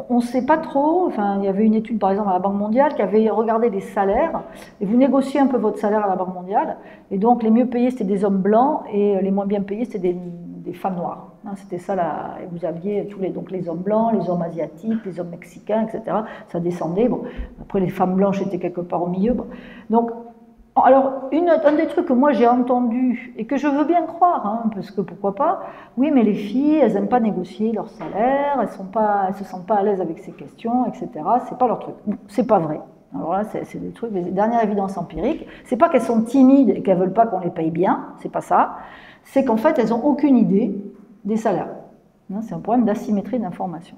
on ne sait pas trop, enfin il y avait une étude par exemple à la Banque mondiale qui avait regardé les salaires, et vous négociez un peu votre salaire à la Banque mondiale, et donc les mieux payés c'était des hommes blancs, et les moins bien payés c'était des femmes noires. C'était ça, et vous aviez donc les hommes blancs, les hommes asiatiques, les hommes mexicains, etc. Ça descendait. Bon. Après, les femmes blanches étaient quelque part au milieu. Bon. Donc, alors, un des trucs que moi j'ai entendu, et que je veux bien croire, hein, parce que pourquoi pas, oui, mais les filles, elles n'aiment pas négocier leur salaire, elles ne se sentent pas à l'aise avec ces questions, etc. C'est pas leur truc. Bon, c'est pas vrai. Alors là, c'est des trucs, les dernières évidences empiriques. C'est pas qu'elles sont timides et qu'elles veulent pas qu'on les paye bien, c'est pas ça. C'est qu'en fait, elles n'ont aucune idée des salaires. C'est un problème d'asymétrie d'information.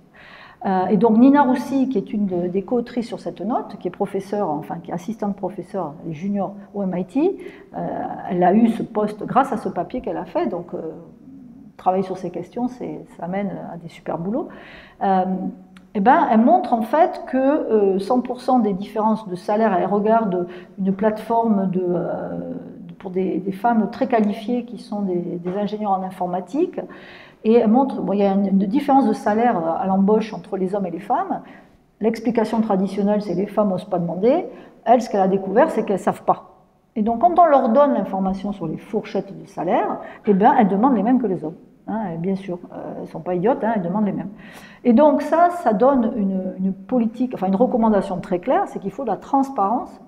Et donc Nina Roussi, qui est une des co-autrices sur cette note, qui est professeure, enfin qui est assistante professeure junior au MIT, elle a eu ce poste grâce à ce papier qu'elle a fait, donc travailler sur ces questions, ça mène à des super boulots. Elle montre en fait que 100% des différences de salaire, elle regarde une plateforme pour des femmes très qualifiées qui sont des ingénieurs en informatique, et elle montre il y a une différence de salaire à l'embauche entre les hommes et les femmes. L'explication traditionnelle, c'est les femmes n'osent pas demander. Elle, ce qu'elle a découvert, c'est qu'elles ne savent pas. Et donc, quand on leur donne l'information sur les fourchettes de salaire, elles demandent les mêmes que les hommes. Hein, bien sûr, elles ne sont pas idiotes, hein, elles demandent les mêmes. Et donc ça donne une politique, enfin une recommandation très claire, c'est qu'il faut de la transparence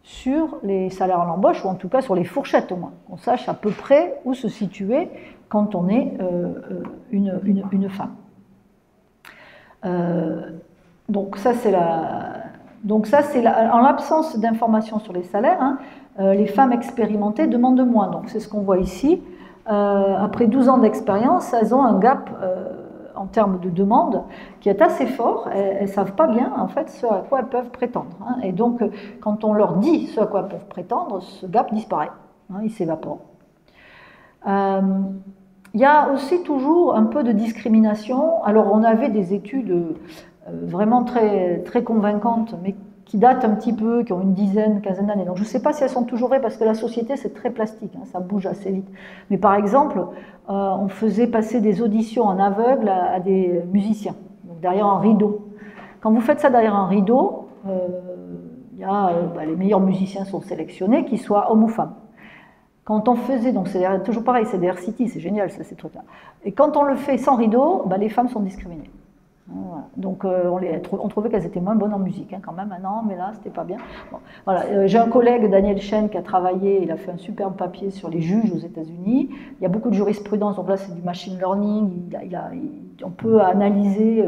sur les salaires à l'embauche, ou en tout cas sur les fourchettes au moins, qu'on sache à peu près où se situer quand on est une femme. Donc ça c'est en l'absence d'informations sur les salaires, hein, les femmes expérimentées demandent moins. Donc c'est ce qu'on voit ici. Après 12 ans d'expérience, elles ont un gap en termes de demande qui est assez fort. Elles ne savent pas bien en fait ce à quoi elles peuvent prétendre. Hein. Et donc, quand on leur dit ce à quoi elles peuvent prétendre, ce gap disparaît, hein, il s'évapore. Il y a aussi toujours un peu de discrimination. Alors, on avait des études vraiment très, très convaincantes, mais qui datent un petit peu, qui ont une dizaine, quinzaine d'années. Donc je ne sais pas si elles sont toujours vraies, parce que la société, c'est très plastique, hein, ça bouge assez vite. Mais par exemple, on faisait passer des auditions en aveugle à des musiciens, donc derrière un rideau. Quand vous faites ça derrière un rideau, les meilleurs musiciens sont sélectionnés, qu'ils soient hommes ou femmes. Quand on faisait, donc c'est toujours pareil, c'est des RCT, c'est génial ça, ces trucs-là. Et quand on le fait sans rideau, les femmes sont discriminées. Voilà. Donc on trouvait qu'elles étaient moins bonnes en musique, hein, quand même, non, mais là c'était pas bien. Bon, voilà. J'ai un collègue, Daniel Chen, qui a travaillé, il a fait un superbe papier sur les juges aux États-Unis. Il y a beaucoup de jurisprudence, donc là c'est du machine learning, on peut analyser,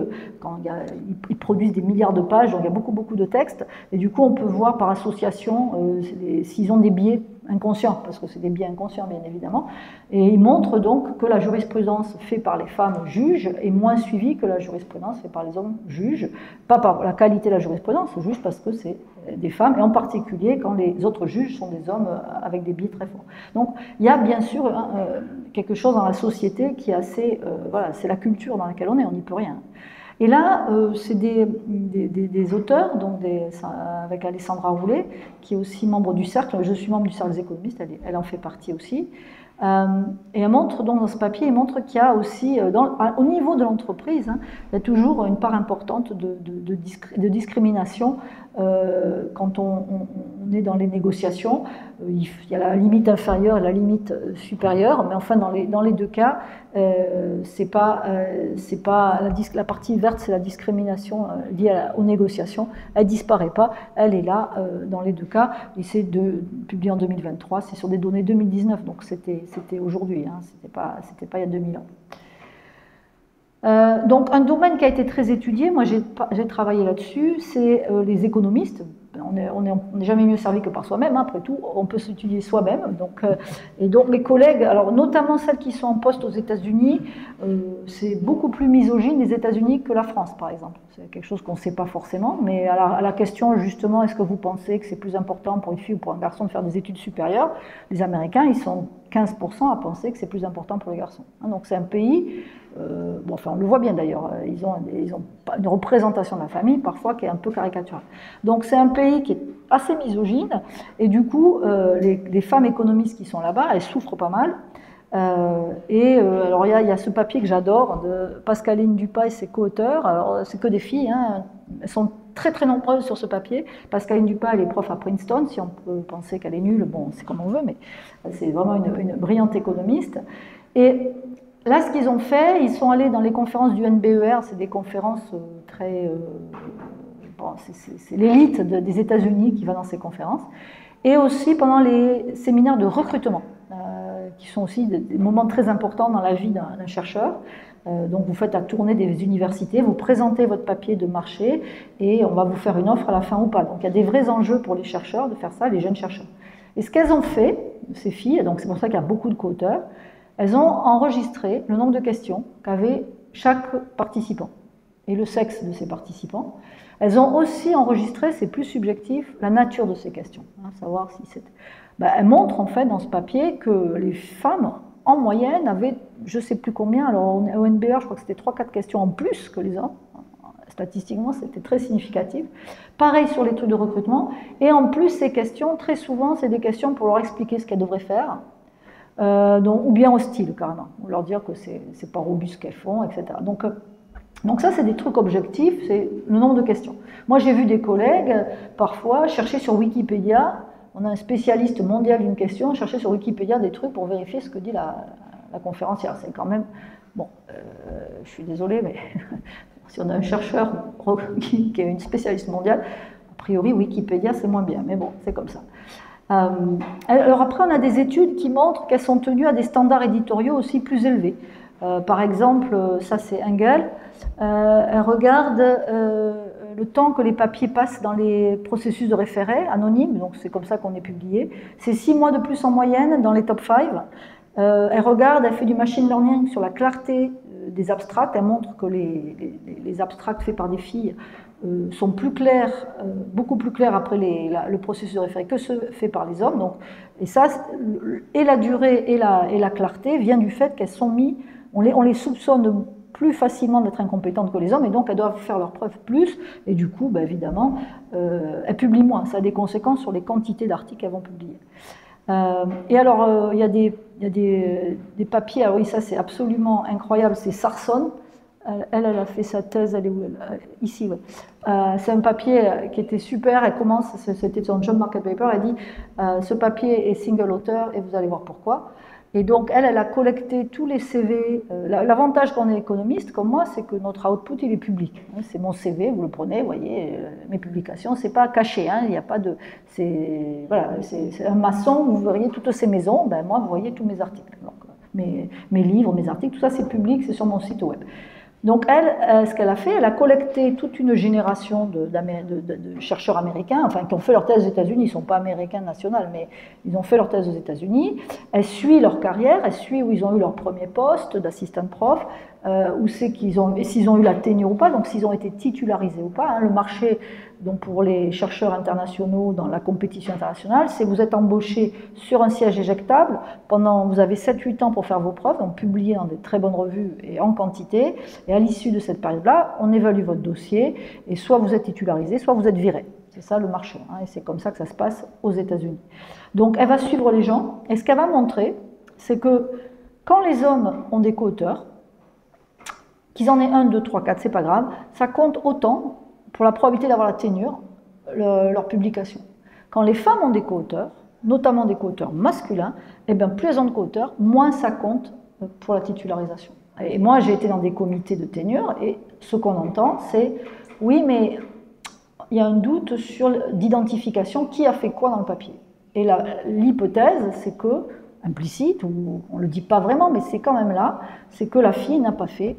ils produisent des milliards de pages, donc il y a beaucoup de textes, et du coup on peut voir par association s'ils ont des biais inconscients, parce que c'est des biais inconscients bien évidemment, et ils montrent donc que la jurisprudence faite par les femmes juges est moins suivie que la jurisprudence faite par les hommes juges, pas par la qualité de la jurisprudence, juste parce que c'est des femmes, et en particulier quand les autres juges sont des hommes avec des biais très forts. Donc il y a bien sûr quelque chose dans la société qui est assez, voilà, c'est la culture dans laquelle on est, on n'y peut rien. Et là, c'est des auteurs, donc avec Alessandra Roulet, qui est aussi membre du cercle. Je suis membre du cercle des économistes, elle en fait partie aussi. Et elle montre donc dans ce papier, elle montre qu'il y a aussi, au niveau de l'entreprise, hein, il y a toujours une part importante de discrimination quand on est dans les négociations. Il y a la limite inférieure et la limite supérieure, mais enfin dans les deux cas, c'est pas la partie verte, c'est la discrimination liée aux négociations. Elle disparaît pas, elle est là dans les deux cas. Et c'est publié en 2023, c'est sur des données 2019, donc c'était aujourd'hui, hein, c'était pas il y a 2000 ans. Donc un domaine qui a été très étudié, moi j'ai travaillé là-dessus, c'est les économistes. On n'est jamais mieux servi que par soi-même, hein, après tout, on peut s'étudier soi-même. Et donc mes collègues, alors notamment celles qui sont en poste aux États-Unis, c'est beaucoup plus misogyne les États-Unis que la France, par exemple. C'est quelque chose qu'on ne sait pas forcément, mais à la question justement, est-ce que vous pensez que c'est plus important pour une fille ou pour un garçon de faire des études supérieures, les Américains, ils sont 15% à penser que c'est plus important pour les garçons. Hein, donc c'est un pays, on le voit bien d'ailleurs, ils ont une représentation de la famille parfois qui est un peu caricaturale. Donc c'est un pays qui est assez misogyne, et du coup, les femmes économistes qui sont là-bas, elles souffrent pas mal. Alors il y a ce papier que j'adore de Pascaline Dupas et ses co-auteurs. Alors c'est que des filles, hein. Elles sont très très nombreuses sur ce papier. Pascaline Dupas, elle est prof à Princeton, si on peut penser qu'elle est nulle, bon c'est comme on veut, mais c'est vraiment une brillante économiste. Et là ce qu'ils ont fait, ils sont allés dans les conférences du NBER, c'est des conférences très... c'est l'élite des États-Unis qui va dans ces conférences, et aussi pendant les séminaires de recrutement, qui sont aussi des moments très importants dans la vie d'un chercheur. Donc vous faites la tournée des universités, vous présentez votre papier de marché et on va vous faire une offre à la fin ou pas. Donc il y a des vrais enjeux pour les chercheurs de faire ça, les jeunes chercheurs. Et ce qu'elles ont fait, ces filles, donc c'est pour ça qu'il y a beaucoup de co-auteurs, elles ont enregistré le nombre de questions qu'avait chaque participant et le sexe de ces participants. Elles ont aussi enregistré, c'est plus subjectif, la nature de ces questions, hein, savoir si c'est... elles montrent en fait dans ce papier que les femmes, en moyenne, avaient, je ne sais plus combien, alors au NBR, je crois que c'était 3-4 questions en plus que les hommes. Statistiquement, c'était très significatif. Pareil sur les trucs de recrutement. Et en plus, ces questions, très souvent, c'est des questions pour leur expliquer ce qu'elles devraient faire, ou bien hostiles, carrément. Ou leur dire que c'est pas robuste ce qu'elles font, etc. Donc ça, c'est des trucs objectifs, c'est le nombre de questions. Moi, j'ai vu des collègues, parfois, chercher sur Wikipédia, on a un spécialiste mondial d'une question, chercher sur Wikipédia des trucs pour vérifier ce que dit la conférencière. C'est quand même... Bon, je suis désolée, mais si on a un chercheur qui est une spécialiste mondiale, a priori, Wikipédia, c'est moins bien, mais bon, c'est comme ça. Alors après, on a des études qui montrent qu'elles sont tenues à des standards éditoriaux aussi plus élevés. Par exemple, ça c'est Engel, elle regarde le temps que les papiers passent dans les processus de référé anonymes, donc c'est comme ça qu'on est publié. C'est 6 mois de plus en moyenne dans les top 5. Elle regarde, elle fait du machine learning sur la clarté des abstracts, elle montre que les abstracts faits par des filles sont plus clairs, beaucoup plus clairs après le processus de référé que ceux faits par les hommes. Donc, et ça, et la durée et la clarté vient du fait qu'elles sont mises, on les soupçonne plus facilement d'être incompétentes que les hommes, et donc elles doivent faire leurs preuves plus, et du coup, ben, évidemment, elles publient moins. Ça a des conséquences sur les quantités d'articles qu'elles vont publier. Et alors, il y a des papiers, alors oui, ça c'est absolument incroyable, c'est Sarson. Elle a fait sa thèse, elle est où ici, ouais. C'est un papier qui était super, elle commence, c'était son Job Market Paper, elle dit ce papier est single author et vous allez voir pourquoi. Et donc elle a collecté tous les CV. L'avantage quand on est économiste, comme moi, c'est que notre output il est public. C'est mon CV, vous le prenez, vous voyez, mes publications, c'est pas caché, hein, il n'y a pas de... C'est voilà, un maçon, vous verriez toutes ces maisons, ben moi vous voyez tous mes articles. Donc, mes livres, mes articles, tout ça c'est public, c'est sur mon site web. Donc elle, ce qu'elle a fait, elle a collecté toute une génération de chercheurs américains, enfin qui ont fait leur thèse aux États-Unis, ils ne sont pas américains nationaux, mais ils ont fait leur thèse aux États-Unis. Elle suit leur carrière, elle suit où ils ont eu leur premier poste d'assistant prof, où c'est qu'ils ont, et s'ils ont eu la ténure ou pas, donc s'ils ont été titularisés ou pas. Hein, le marché, donc pour les chercheurs internationaux dans la compétition internationale, c'est vous êtes embauché sur un siège éjectable pendant, vous avez 7-8 ans pour faire vos preuves, donc publié dans des très bonnes revues et en quantité, et à l'issue de cette période-là, on évalue votre dossier, et soit vous êtes titularisé, soit vous êtes viré. C'est ça le marché, hein, et c'est comme ça que ça se passe aux États-Unis. Donc elle va suivre les gens, et ce qu'elle va montrer, c'est que quand les hommes ont des co-auteurs, qu'ils en aient 1, 2, 3, 4, c'est pas grave, ça compte autant pour la probabilité d'avoir la ténure, leur publication. Quand les femmes ont des co-auteurs, notamment des co-auteurs masculins, eh bien, plus elles ont de co-auteurs, moins ça compte pour la titularisation. Et moi, j'ai été dans des comités de ténure, et ce qu'on entend, c'est « oui, mais il y a un doute sur d'identification, qui a fait quoi dans le papier ?» Et l'hypothèse, c'est que, implicite, ou on ne le dit pas vraiment, mais c'est quand même là, c'est que la fille n'a pas fait.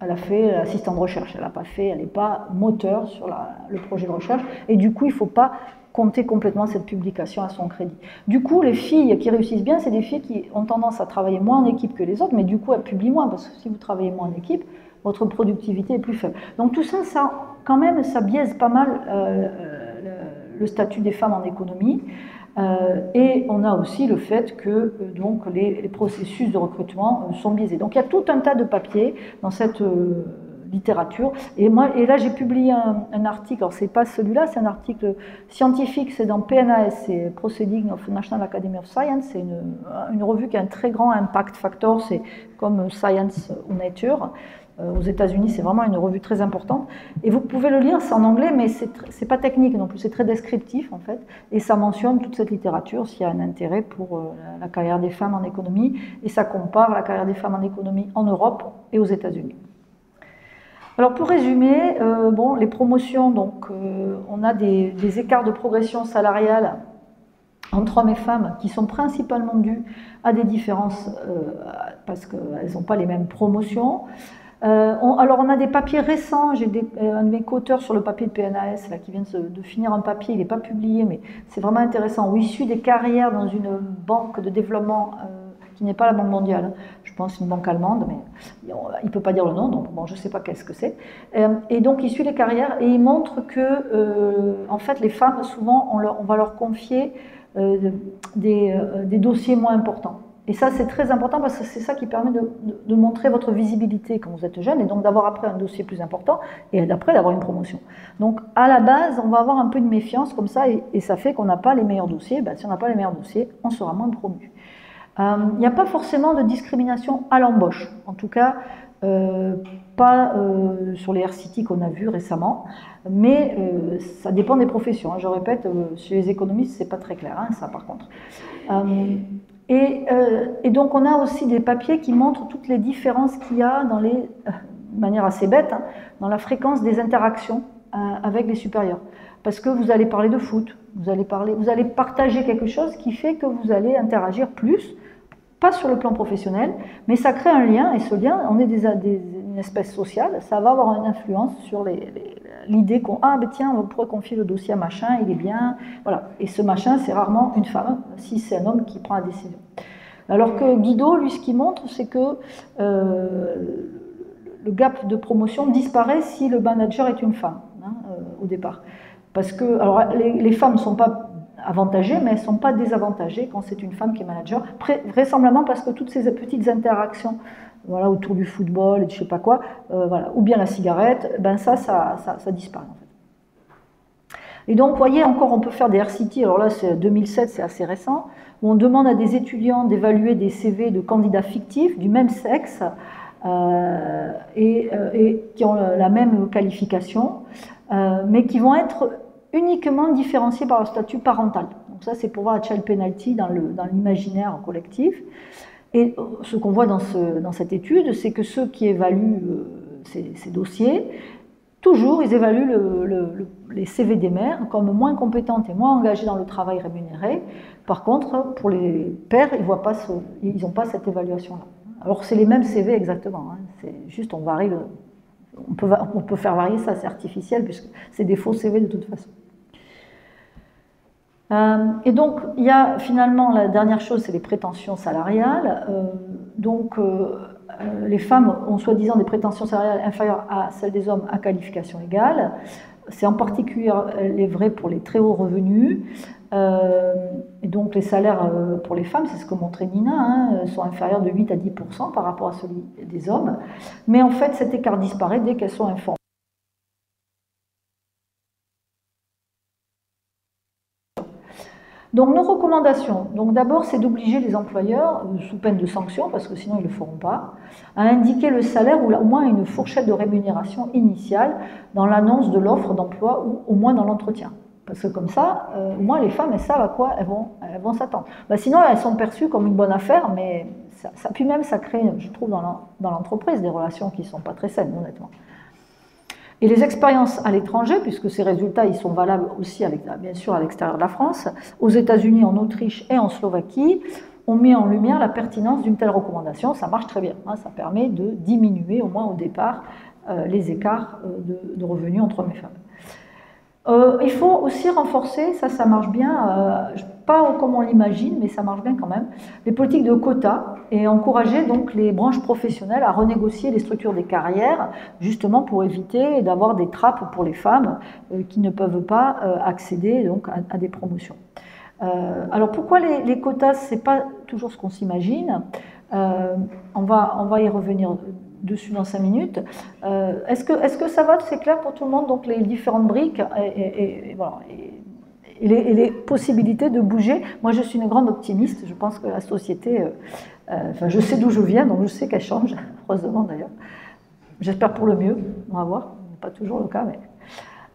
Elle a fait l'assistant de recherche, elle n'est pas moteur sur le projet de recherche, et du coup, il ne faut pas compter complètement cette publication à son crédit. Du coup, les filles qui réussissent bien, c'est des filles qui ont tendance à travailler moins en équipe que les autres, mais du coup, elles publient moins, parce que si vous travaillez moins en équipe, votre productivité est plus faible. Donc tout ça, quand même, ça biaise pas mal le statut des femmes en économie. Et on a aussi le fait que donc, les processus de recrutement sont biaisés. Donc il y a tout un tas de papiers dans cette littérature. Et là j'ai publié un article, alors c'est pas celui-là, c'est un article scientifique, c'est dans PNAS, c'est Proceedings of National Academy of Science, c'est une revue qui a un très grand impact factor, c'est comme Science ou Nature. Aux États-Unis, c'est vraiment une revue très importante. Et vous pouvez le lire, c'est en anglais, mais c'est pas technique non plus, c'est très descriptif en fait. Et ça mentionne toute cette littérature, s'il y a un intérêt pour la carrière des femmes en économie. Et ça compare la carrière des femmes en économie en Europe et aux États-Unis. Alors pour résumer, bon, les promotions, donc on a des écarts de progression salariale entre hommes et femmes qui sont principalement dus à des différences parce qu'elles n'ont pas les mêmes promotions. Alors on a des papiers récents, j'ai un de mes co-auteurs sur le papier de PNAS là, qui vient de finir un papier, il n'est pas publié mais c'est vraiment intéressant, où issu des carrières dans une banque de développement qui n'est pas la Banque mondiale, je pense une banque allemande, mais il ne peut pas dire le nom, donc bon, je ne sais pas qu'est-ce que c'est. Et donc il suit les carrières et il montre que en fait les femmes souvent on va leur confier des dossiers moins importants. Et ça, c'est très important parce que c'est ça qui permet de montrer votre visibilité quand vous êtes jeune et donc d'avoir après un dossier plus important et d'après d'avoir une promotion. Donc, à la base, on va avoir un peu de méfiance comme ça et ça fait qu'on n'a pas les meilleurs dossiers. Ben, si on n'a pas les meilleurs dossiers, on sera moins promu. Il n'y a pas forcément de discrimination à l'embauche. En tout cas, pas sur les RCT qu'on a vus récemment, mais ça dépend des professions. Je répète, chez les économistes, c'est pas très clair, hein, ça par contre. Et donc on a aussi des papiers qui montrent toutes les différences qu'il y a dans de manière assez bête, hein, dans la fréquence des interactions avec les supérieurs. Parce que vous allez parler de foot, vous allez partager quelque chose qui fait que vous allez interagir plus, pas sur le plan professionnel, mais ça crée un lien, et ce lien, on est une espèce sociale, ça va avoir une influence sur l'idée qu'on, ah ben tiens, on pourrait confier le dossier à machin, il est bien, voilà. Et ce machin, c'est rarement une femme, si c'est un homme qui prend la décision. Alors que Guido, lui, ce qu'il montre, c'est que le gap de promotion disparaît si le manager est une femme, hein, au départ. Parce que alors, les femmes ne sont pas avantagées, mais elles ne sont pas désavantagées quand c'est une femme qui est manager, vraisemblablement parce que toutes ces petites interactions, voilà, autour du football et de je ne sais pas quoi, voilà, ou bien la cigarette, ben ça disparaît en fait. Et donc, vous voyez, encore, on peut faire des RCT, alors là, c'est 2007, c'est assez récent, où on demande à des étudiants d'évaluer des CV de candidats fictifs du même sexe et qui ont la même qualification, mais qui vont être uniquement différenciés par leur statut parental. Donc ça, c'est pour voir la child penalty dans l'imaginaire collectif. Et ce qu'on voit dans cette étude, c'est que ceux qui évaluent ces dossiers, toujours, ils évaluent les CV des mères comme moins compétentes et moins engagées dans le travail rémunéré. Par contre, pour les pères, ils n'ont pas cette évaluation-là. Alors, c'est les mêmes CV exactement. Hein. C'est juste, on varie on peut faire varier ça, c'est artificiel, puisque c'est des faux CV de toute façon. Et donc, il y a finalement, la dernière chose, c'est les prétentions salariales. Les femmes ont soi-disant des prétentions salariales inférieures à celles des hommes à qualification égale. C'est en particulier vrai pour les très hauts revenus. Et donc les salaires pour les femmes, c'est ce que montrait Nina, hein, sont inférieurs de 8 à 10% par rapport à celui des hommes. Mais en fait, cet écart disparaît dès qu'elles sont informées. Donc nos recommandations, donc d'abord c'est d'obliger les employeurs, sous peine de sanctions, parce que sinon ils ne le feront pas, à indiquer le salaire ou au moins une fourchette de rémunération initiale dans l'annonce de l'offre d'emploi ou au moins dans l'entretien. Parce que comme ça, au moins les femmes, elles savent à quoi elles vont s'attendre. Ben, sinon, elles sont perçues comme une bonne affaire, mais puis même ça crée, je trouve, dans l'entreprise des relations qui ne sont pas très saines, honnêtement. Et les expériences à l'étranger, puisque ces résultats ils sont valables aussi bien sûr à l'extérieur de la France, aux États-Unis, en Autriche et en Slovaquie, ont mis en lumière la pertinence d'une telle recommandation. Ça marche très bien, hein, ça permet de diminuer au moins au départ les écarts de revenus entre hommes et femmes. Il faut aussi renforcer, ça marche bien, pas comme on l'imagine, mais ça marche bien quand même, les politiques de quotas et encourager donc les branches professionnelles à renégocier les structures des carrières, justement pour éviter d'avoir des trappes pour les femmes qui ne peuvent pas accéder donc à des promotions. Alors pourquoi les quotas, c'est pas toujours ce qu'on s'imagine, on va y revenir dessus dans 5 minutes. Est-ce que ça va, c'est clair pour tout le monde, donc les différentes briques et les possibilités de bouger. Moi, je suis une grande optimiste. Je pense que la société, je sais d'où je viens, donc je sais qu'elle change, heureusement d'ailleurs. J'espère pour le mieux, on va voir. Pas toujours le cas, mais...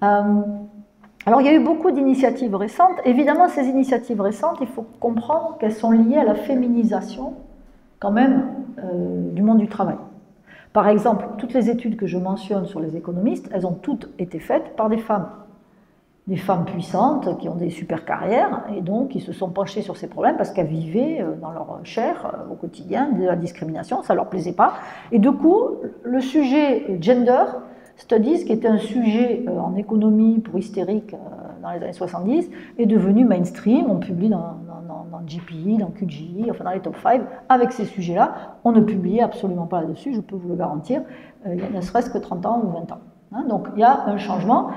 alors, il y a eu beaucoup d'initiatives récentes. Évidemment, ces initiatives récentes, il faut comprendre qu'elles sont liées à la féminisation, quand même, du monde du travail. Par exemple, toutes les études que je mentionne sur les économistes, elles ont toutes été faites par des femmes. Des femmes puissantes qui ont des super carrières et donc qui se sont penchées sur ces problèmes parce qu'elles vivaient dans leur chair au quotidien de la discrimination, ça ne leur plaisait pas. Et du coup, le sujet gender studies, qui était un sujet en économie pour hystériques dans les années 70, est devenu mainstream. On publie dans GPE, dans QGE, enfin dans les top 5, avec ces sujets-là. On ne publiait absolument pas là-dessus, je peux vous le garantir, il ne serait-ce que 30 ans ou 20 ans. Hein, donc il y a un changement.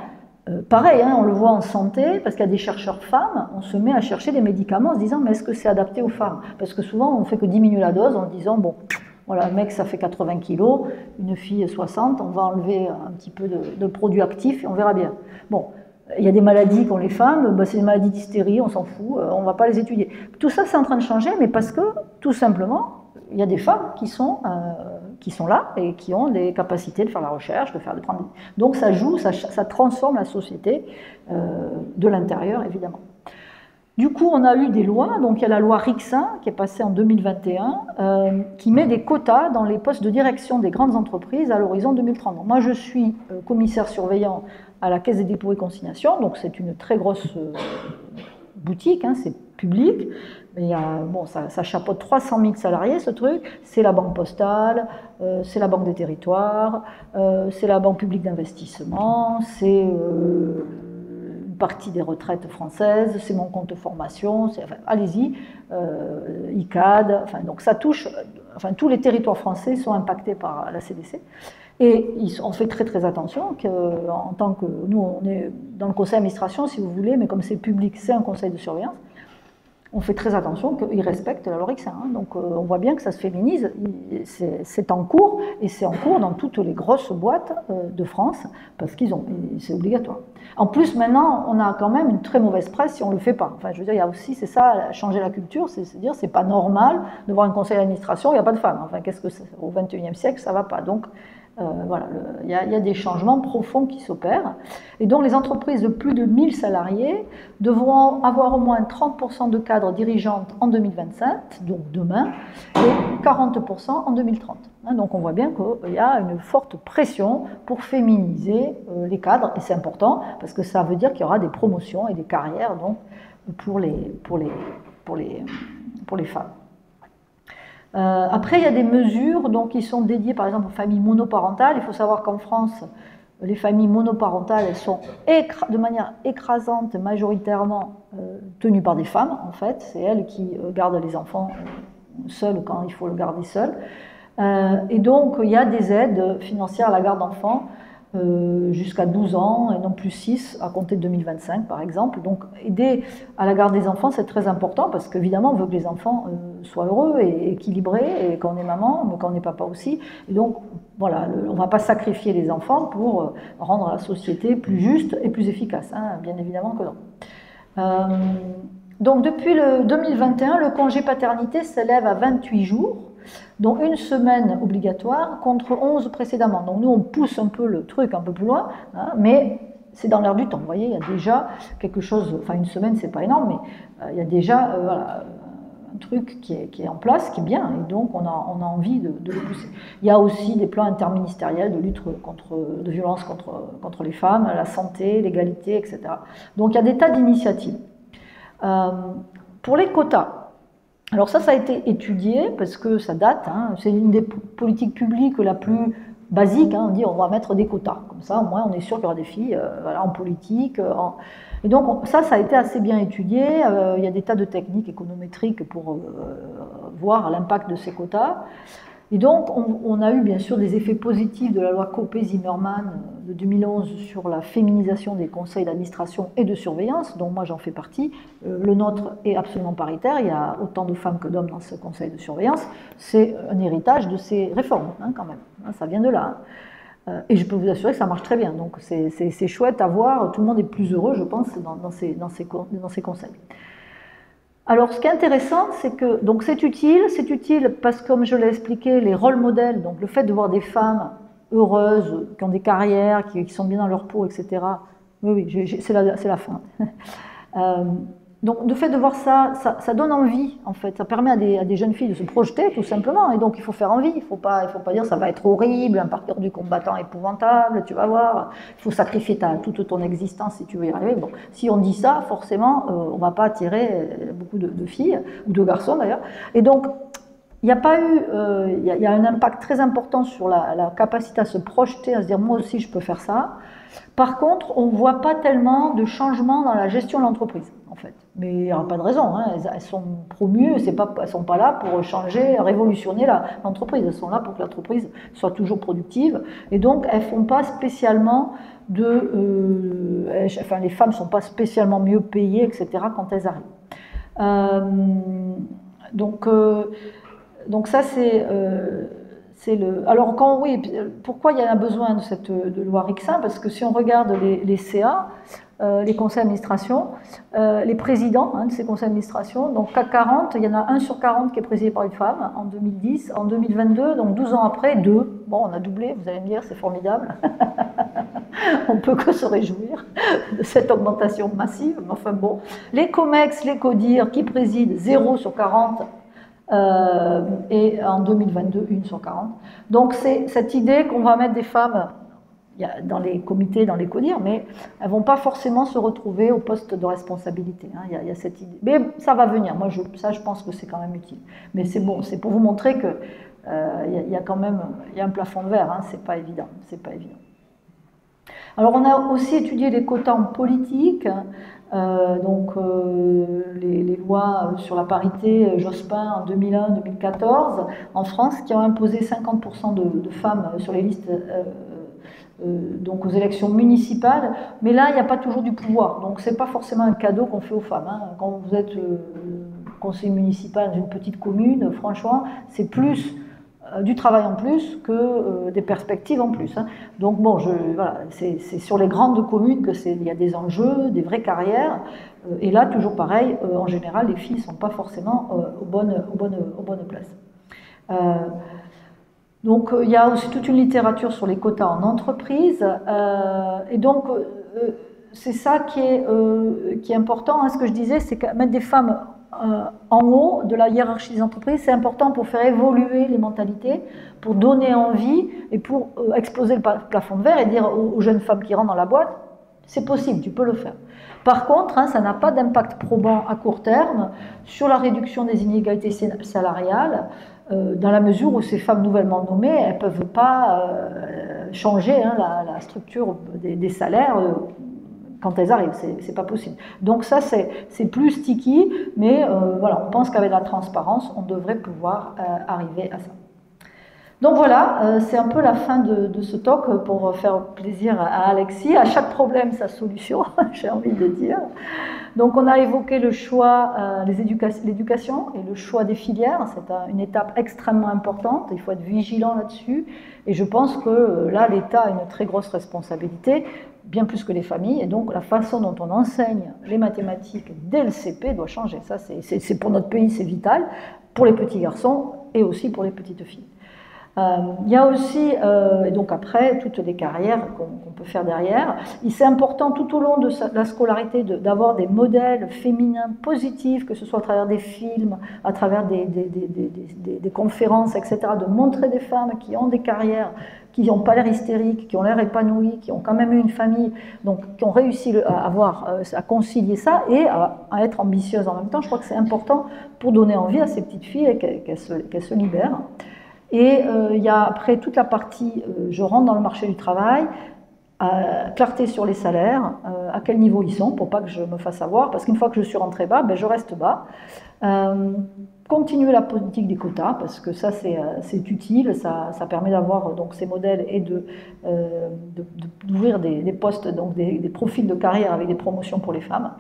Pareil, hein, on le voit en santé, parce qu'il y a des chercheurs femmes, on se met à chercher des médicaments en se disant mais est-ce que c'est adapté aux femmes? Parce que souvent on ne fait que diminuer la dose en disant bon, voilà, un mec ça fait 80 kg, une fille 60, on va enlever un petit peu de produits actifs et on verra bien. Bon, il y a des maladies qu'ont les femmes, ben c'est des maladies d'hystérie, on s'en fout, on ne va pas les étudier. Tout ça c'est en train de changer, mais parce que tout simplement, il y a des femmes qui sont là et qui ont des capacités de faire la recherche, de prendre... Donc ça joue, ça transforme la société de l'intérieur, évidemment. Du coup, on a eu des lois, donc il y a la loi Rixin qui est passée en 2021, qui met des quotas dans les postes de direction des grandes entreprises à l'horizon 2030. Donc, moi, je suis commissaire surveillant à la Caisse des dépôts et consignations, donc c'est une très grosse boutique, hein, c'est public. Mais bon, ça chapeaute 300 000 salariés, ce truc. C'est la Banque Postale, c'est la Banque des Territoires, c'est la Banque Publique d'Investissement, c'est une partie des retraites françaises, c'est mon compte formation, enfin, allez-y, ICAD, enfin, donc ça touche, enfin, tous les territoires français sont impactés par la CDC. Et on fait très très attention en tant que, nous on est dans le conseil d'administration si vous voulez, mais comme c'est public, c'est un conseil de surveillance, on fait très attention qu'ils respectent la loi Rixain. Hein. Donc on voit bien que ça se féminise, c'est en cours, et c'est en cours dans toutes les grosses boîtes de France, parce c'est obligatoire. En plus maintenant, on a quand même une très mauvaise presse si on ne le fait pas. Enfin je veux dire, il y a aussi, c'est ça, changer la culture, c'est dire c'est pas normal de voir un conseil d'administration, il n'y a pas de femmes. Enfin qu'est-ce que c'est, au XXIe siècle, ça ne va pas. Donc voilà, il y a des changements profonds qui s'opèrent. Et donc les entreprises de plus de 1000 salariés devront avoir au moins 30% de cadres dirigeantes en 2027, donc demain, et 40% en 2030. Donc on voit bien qu'il y a une forte pression pour féminiser les cadres, et c'est important parce que ça veut dire qu'il y aura des promotions et des carrières donc, pour les femmes. Après, il y a des mesures donc, qui sont dédiées par exemple aux familles monoparentales. Il faut savoir qu'en France, les familles monoparentales, elles sont de manière écrasante, majoritairement tenues par des femmes, en fait. C'est elles qui gardent les enfants seuls quand il faut le garder seul. Et donc, il y a des aides financières à la garde d'enfants jusqu'à 12 ans et non plus 6 à compter de 2025 par exemple. Donc aider à la garde des enfants c'est très important parce qu'évidemment on veut que les enfants soient heureux et équilibrés et quand on est maman mais quand on est papa aussi. Et donc voilà, on ne va pas sacrifier les enfants pour rendre la société plus juste et plus efficace, hein, bien évidemment que non. Donc depuis le 2021 le congé paternité s'élève à 28 jours. Donc une semaine obligatoire contre 11 précédemment. Donc nous on pousse un peu le truc un peu plus loin, hein, mais c'est dans l'air du temps. Vous voyez, il y a déjà quelque chose, enfin une semaine c'est pas énorme, mais il y a déjà voilà, un truc qui est en place, qui est bien, et donc on a envie de le pousser. Il y a aussi des plans interministériels de lutte de violence contre les femmes, la santé, l'égalité, etc. Donc il y a des tas d'initiatives. Pour les quotas, alors ça a été étudié parce que ça date, hein, c'est une des politiques publiques la plus basique, hein, on dit on va mettre des quotas, comme ça au moins on est sûr qu'il y aura des filles voilà, en politique. Et donc ça a été assez bien étudié, il y a des tas de techniques économétriques pour voir l'impact de ces quotas. Et donc on a eu bien sûr des effets positifs de la loi Copé-Zimmermann de 2011 sur la féminisation des conseils d'administration et de surveillance, dont moi j'en fais partie. Le nôtre est absolument paritaire, il y a autant de femmes que d'hommes dans ce conseil de surveillance. C'est un héritage de ces réformes, hein, quand même, hein, ça vient de là. Hein. Et je peux vous assurer que ça marche très bien, donc c'est chouette à voir, tout le monde est plus heureux, je pense, dans ces conseils. Alors, ce qui est intéressant, c'est que donc c'est utile parce que, comme je l'ai expliqué, les rôles modèles, donc le fait de voir des femmes heureuses, qui ont des carrières, qui sont bien dans leur peau, etc. Oui, c'est la fin. Donc, le fait de voir ça donne envie, en fait. Ça permet à des jeunes filles de se projeter, tout simplement. Et donc, il faut faire envie. Il faut pas dire ça va être horrible, un parcours du combattant épouvantable, tu vas voir. Il faut sacrifier toute ton existence si tu veux y arriver. Bon, si on dit ça, forcément, on ne va pas attirer beaucoup de filles, ou de garçons d'ailleurs. Et donc, il n'y a pas eu, il y a un impact très important sur la capacité à se projeter, à se dire moi aussi je peux faire ça. Par contre, on ne voit pas tellement de changement dans la gestion de l'entreprise, en fait. Mais il n'y aura pas de raison, hein. Elles sont promues, elles ne sont pas là pour changer, révolutionner l'entreprise. Elles sont là pour que l'entreprise soit toujours productive. Et donc, elles ne font pas spécialement enfin, les femmes ne sont pas spécialement mieux payées, etc., quand elles arrivent. Donc ça, c'est le... Alors, pourquoi il y a besoin de loi Rixain? Parce que si on regarde les CA, les conseils d'administration, les présidents de ces conseils d'administration, donc CAC 40, il y en a 1 sur 40 qui est présidé par une femme en 2010. En 2022, donc 12 ans après, 2. Bon, on a doublé, vous allez me dire, c'est formidable. On ne peut que se réjouir de cette augmentation massive. Mais enfin bon, les COMEX, les CODIR qui président 0 sur 40, et en 2022, 1 sur 40. Donc c'est cette idée qu'on va mettre des femmes dans les comités, dans les CODIR, mais elles ne vont pas forcément se retrouver au poste de responsabilité. Hein. Il y a cette idée. Mais ça va venir. Moi, je pense que c'est quand même utile. Mais c'est bon, c'est pour vous montrer qu'il y a quand même un plafond de verre. Hein. C'est pas évident. C'est pas évident. Alors on a aussi étudié les quotas en politique, les lois sur la parité Jospin en 2001-2014 en France qui ont imposé 50% de femmes sur les listes donc aux élections municipales, mais là il n'y a pas toujours du pouvoir, donc c'est pas forcément un cadeau qu'on fait aux femmes. Hein. Quand vous êtes conseiller municipal dans une petite commune, franchement c'est plus du travail en plus que des perspectives en plus. Hein. Donc bon, voilà, c'est sur les grandes communes qu'il y a des enjeux, des vraies carrières, et là toujours pareil, en général les filles ne sont pas forcément aux bonnes places. Donc il y a aussi toute une littérature sur les quotas en entreprise, et donc c'est ça qui est important. Hein. Ce que je disais, c'est que mettre des femmes en haut de la hiérarchie des entreprises, c'est important pour faire évoluer les mentalités, pour donner envie et pour exploser le plafond de verre et dire aux jeunes femmes qui rentrent dans la boîte, c'est possible, tu peux le faire. Par contre, hein, ça n'a pas d'impact probant à court terme sur la réduction des inégalités salariales, dans la mesure où ces femmes nouvellement nommées, elles ne peuvent pas changer hein, la structure des salaires quand elles arrivent, c'est pas possible. Donc ça, c'est plus sticky, mais voilà, on pense qu'avec la transparence, on devrait pouvoir arriver à ça. Donc voilà, c'est un peu la fin de ce talk pour faire plaisir à Alexis. À chaque problème, sa solution, j'ai envie de dire. Donc on a évoqué le choix, l'éducation et le choix des filières. C'est une étape extrêmement importante, il faut être vigilant là-dessus. Et je pense que là, l'État a une très grosse responsabilité, bien plus que les familles. Et donc la façon dont on enseigne les mathématiques dès le CP doit changer. Ça, c'est pour notre pays, c'est vital, pour les petits garçons et aussi pour les petites filles. Il y a aussi, et donc après, toutes les carrières qu'on peut faire derrière. C'est important tout au long de la scolarité d'avoir des modèles féminins positifs, que ce soit à travers des films, à travers des conférences, etc., de montrer des femmes qui ont des carrières, qui n'ont pas l'air hystériques, qui ont l'air épanouies, qui ont quand même eu une famille, donc qui ont réussi à concilier ça et à être ambitieuses en même temps. Je crois que c'est important pour donner envie à ces petites filles qu'elles se libèrent. Et il y a après toute la partie, je rentre dans le marché du travail, clarté sur les salaires, à quel niveau ils sont, pour pas que je me fasse avoir, parce qu'une fois que je suis rentrée bas, ben, je reste bas. Continuer la politique des quotas, parce que ça c'est utile, ça permet d'avoir donc ces modèles et d'ouvrir des postes, donc des profils de carrière avec des promotions pour les femmes.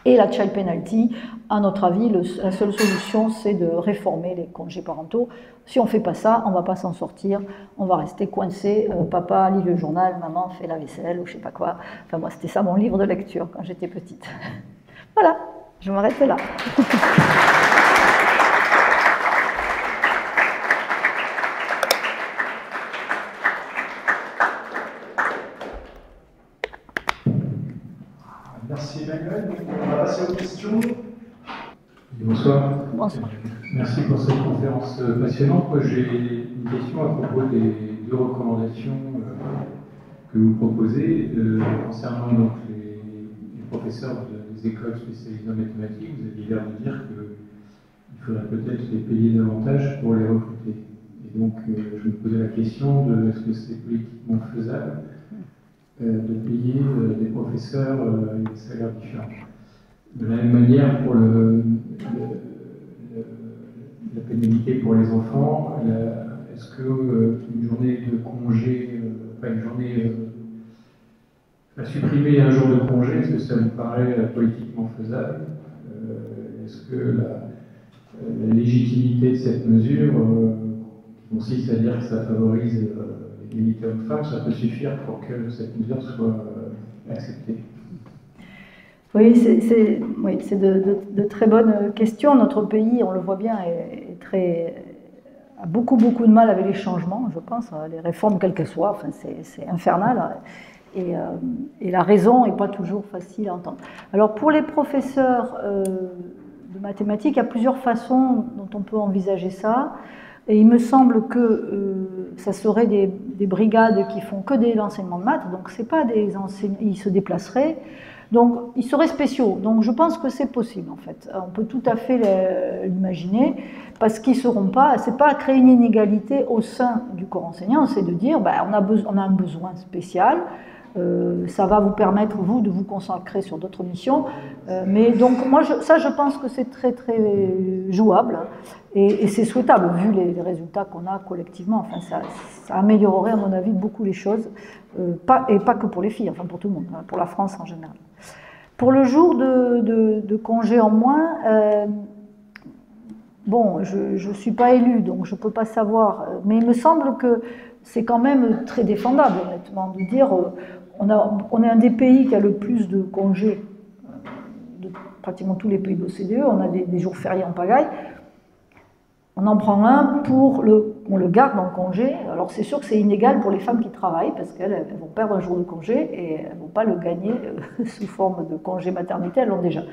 Et la child penalty, à notre avis, la seule solution, c'est de réformer les congés parentaux. Si on ne fait pas ça, on ne va pas s'en sortir, on va rester coincé. Papa lit le journal, maman fait la vaisselle, ou je ne sais pas quoi. Enfin, moi, c'était ça mon livre de lecture quand j'étais petite. Voilà, je m'arrête là. Merci Emmanuel. On va passer aux questions. Bonsoir. Bonsoir. Merci pour cette conférence passionnante. Moi, j'ai une question à propos des deux recommandations que vous proposez concernant donc, les professeurs des écoles spécialisées en mathématiques. Vous aviez l'air de dire qu'il faudrait peut-être les payer davantage pour les recruter. Et donc, je me posais la question de est-ce que c'est politiquement faisable de payer des professeurs avec des salaires différents. De la même manière, pour la pénibilité pour les enfants, est-ce qu'une journée de congé, une journée à supprimer un jour de congé, est-ce que ça vous paraît politiquement faisable? Est-ce que la légitimité de cette mesure, qui consiste à dire que ça favorise l'égalité homme-femme, ça peut suffire pour que cette mesure soit acceptée? Oui, c'est de très bonnes questions. Notre pays, on le voit bien, a beaucoup de mal avec les changements, je pense, les réformes quelles qu'elles soient, enfin, c'est infernal. Et la raison n'est pas toujours facile à entendre. Alors pour les professeurs de mathématiques, il y a plusieurs façons dont on peut envisager ça. Et il me semble que ça serait des brigades qui font que de l'enseignement de maths, donc c'est pas des enseignants, ils se déplaceraient. Donc, ils seraient spéciaux. Donc, je pense que c'est possible, en fait. On peut tout à fait l'imaginer, parce qu'ils ne seront pas... C'est pas créer une inégalité au sein du corps enseignant, c'est de dire, ben, on a un besoin spécial, ça va vous permettre, vous, de vous consacrer sur d'autres missions. Mais donc, moi, je pense que c'est très, très jouable et c'est souhaitable, vu les résultats qu'on a collectivement. Enfin, ça améliorerait, à mon avis, beaucoup les choses, et pas que pour les filles, enfin pour tout le monde, pour la France en général. Pour le jour de congé en moins, bon, je ne suis pas élue, donc je ne peux pas savoir, mais il me semble que c'est quand même très défendable, honnêtement, de dire on est un des pays qui a le plus de congés de pratiquement tous les pays de l'OCDE, on a des jours fériés en pagaille. On en prend un on le garde en congé. Alors c'est sûr que c'est inégal pour les femmes qui travaillent parce qu'elles vont perdre un jour de congé et elles ne vont pas le gagner sous forme de congé maternité, elles l'ont déjà.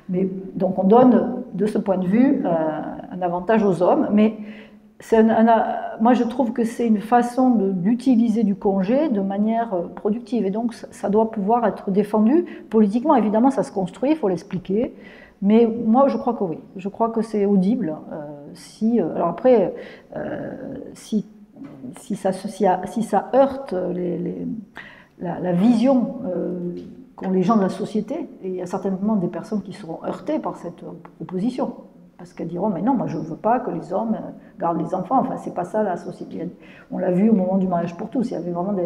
Mais, donc on donne de ce point de vue un avantage aux hommes, mais moi je trouve que c'est une façon d'utiliser du congé de manière productive et donc ça doit pouvoir être défendu. Politiquement évidemment ça se construit, il faut l'expliquer. Mais moi, je crois que oui. Je crois que c'est audible. Alors après, si ça heurte la vision qu'ont les gens de la société, et il y a certainement des personnes qui seront heurtées par cette proposition, parce qu'elles diront, mais non, moi je ne veux pas que les hommes gardent les enfants. Enfin, c'est pas ça la société. On l'a vu au moment du mariage pour tous. Il y avait vraiment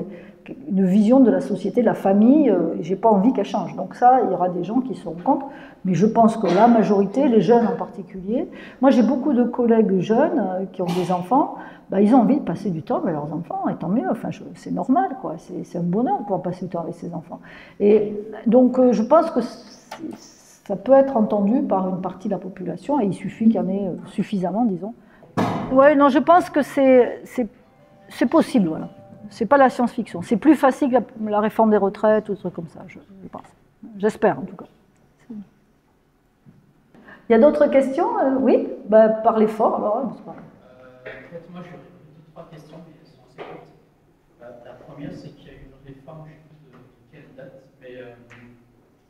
une vision de la société, de la famille, et j'ai pas envie qu'elle change. Donc ça, il y aura des gens qui seront contre. Mais je pense que la majorité, les jeunes en particulier, moi j'ai beaucoup de collègues jeunes qui ont des enfants, ils ont envie de passer du temps avec leurs enfants, et tant mieux, enfin, c'est normal, quoi. C'est un bonheur de pouvoir passer du temps avec ses enfants. Et donc je pense que ça peut être entendu par une partie de la population, et il suffit qu'il y en ait suffisamment, disons. Oui, non, je pense que c'est possible, voilà. C'est pas la science-fiction. C'est plus facile que la réforme des retraites ou des trucs comme ça, je pense. J'espère, en tout cas. Il y a d'autres questions? Oui, parlez fort alors. Moi, j'aurais trois questions, mais elles sont assez courtes. La première, c'est qu'il y a eu une réforme, je ne sais plus de quelle date, mais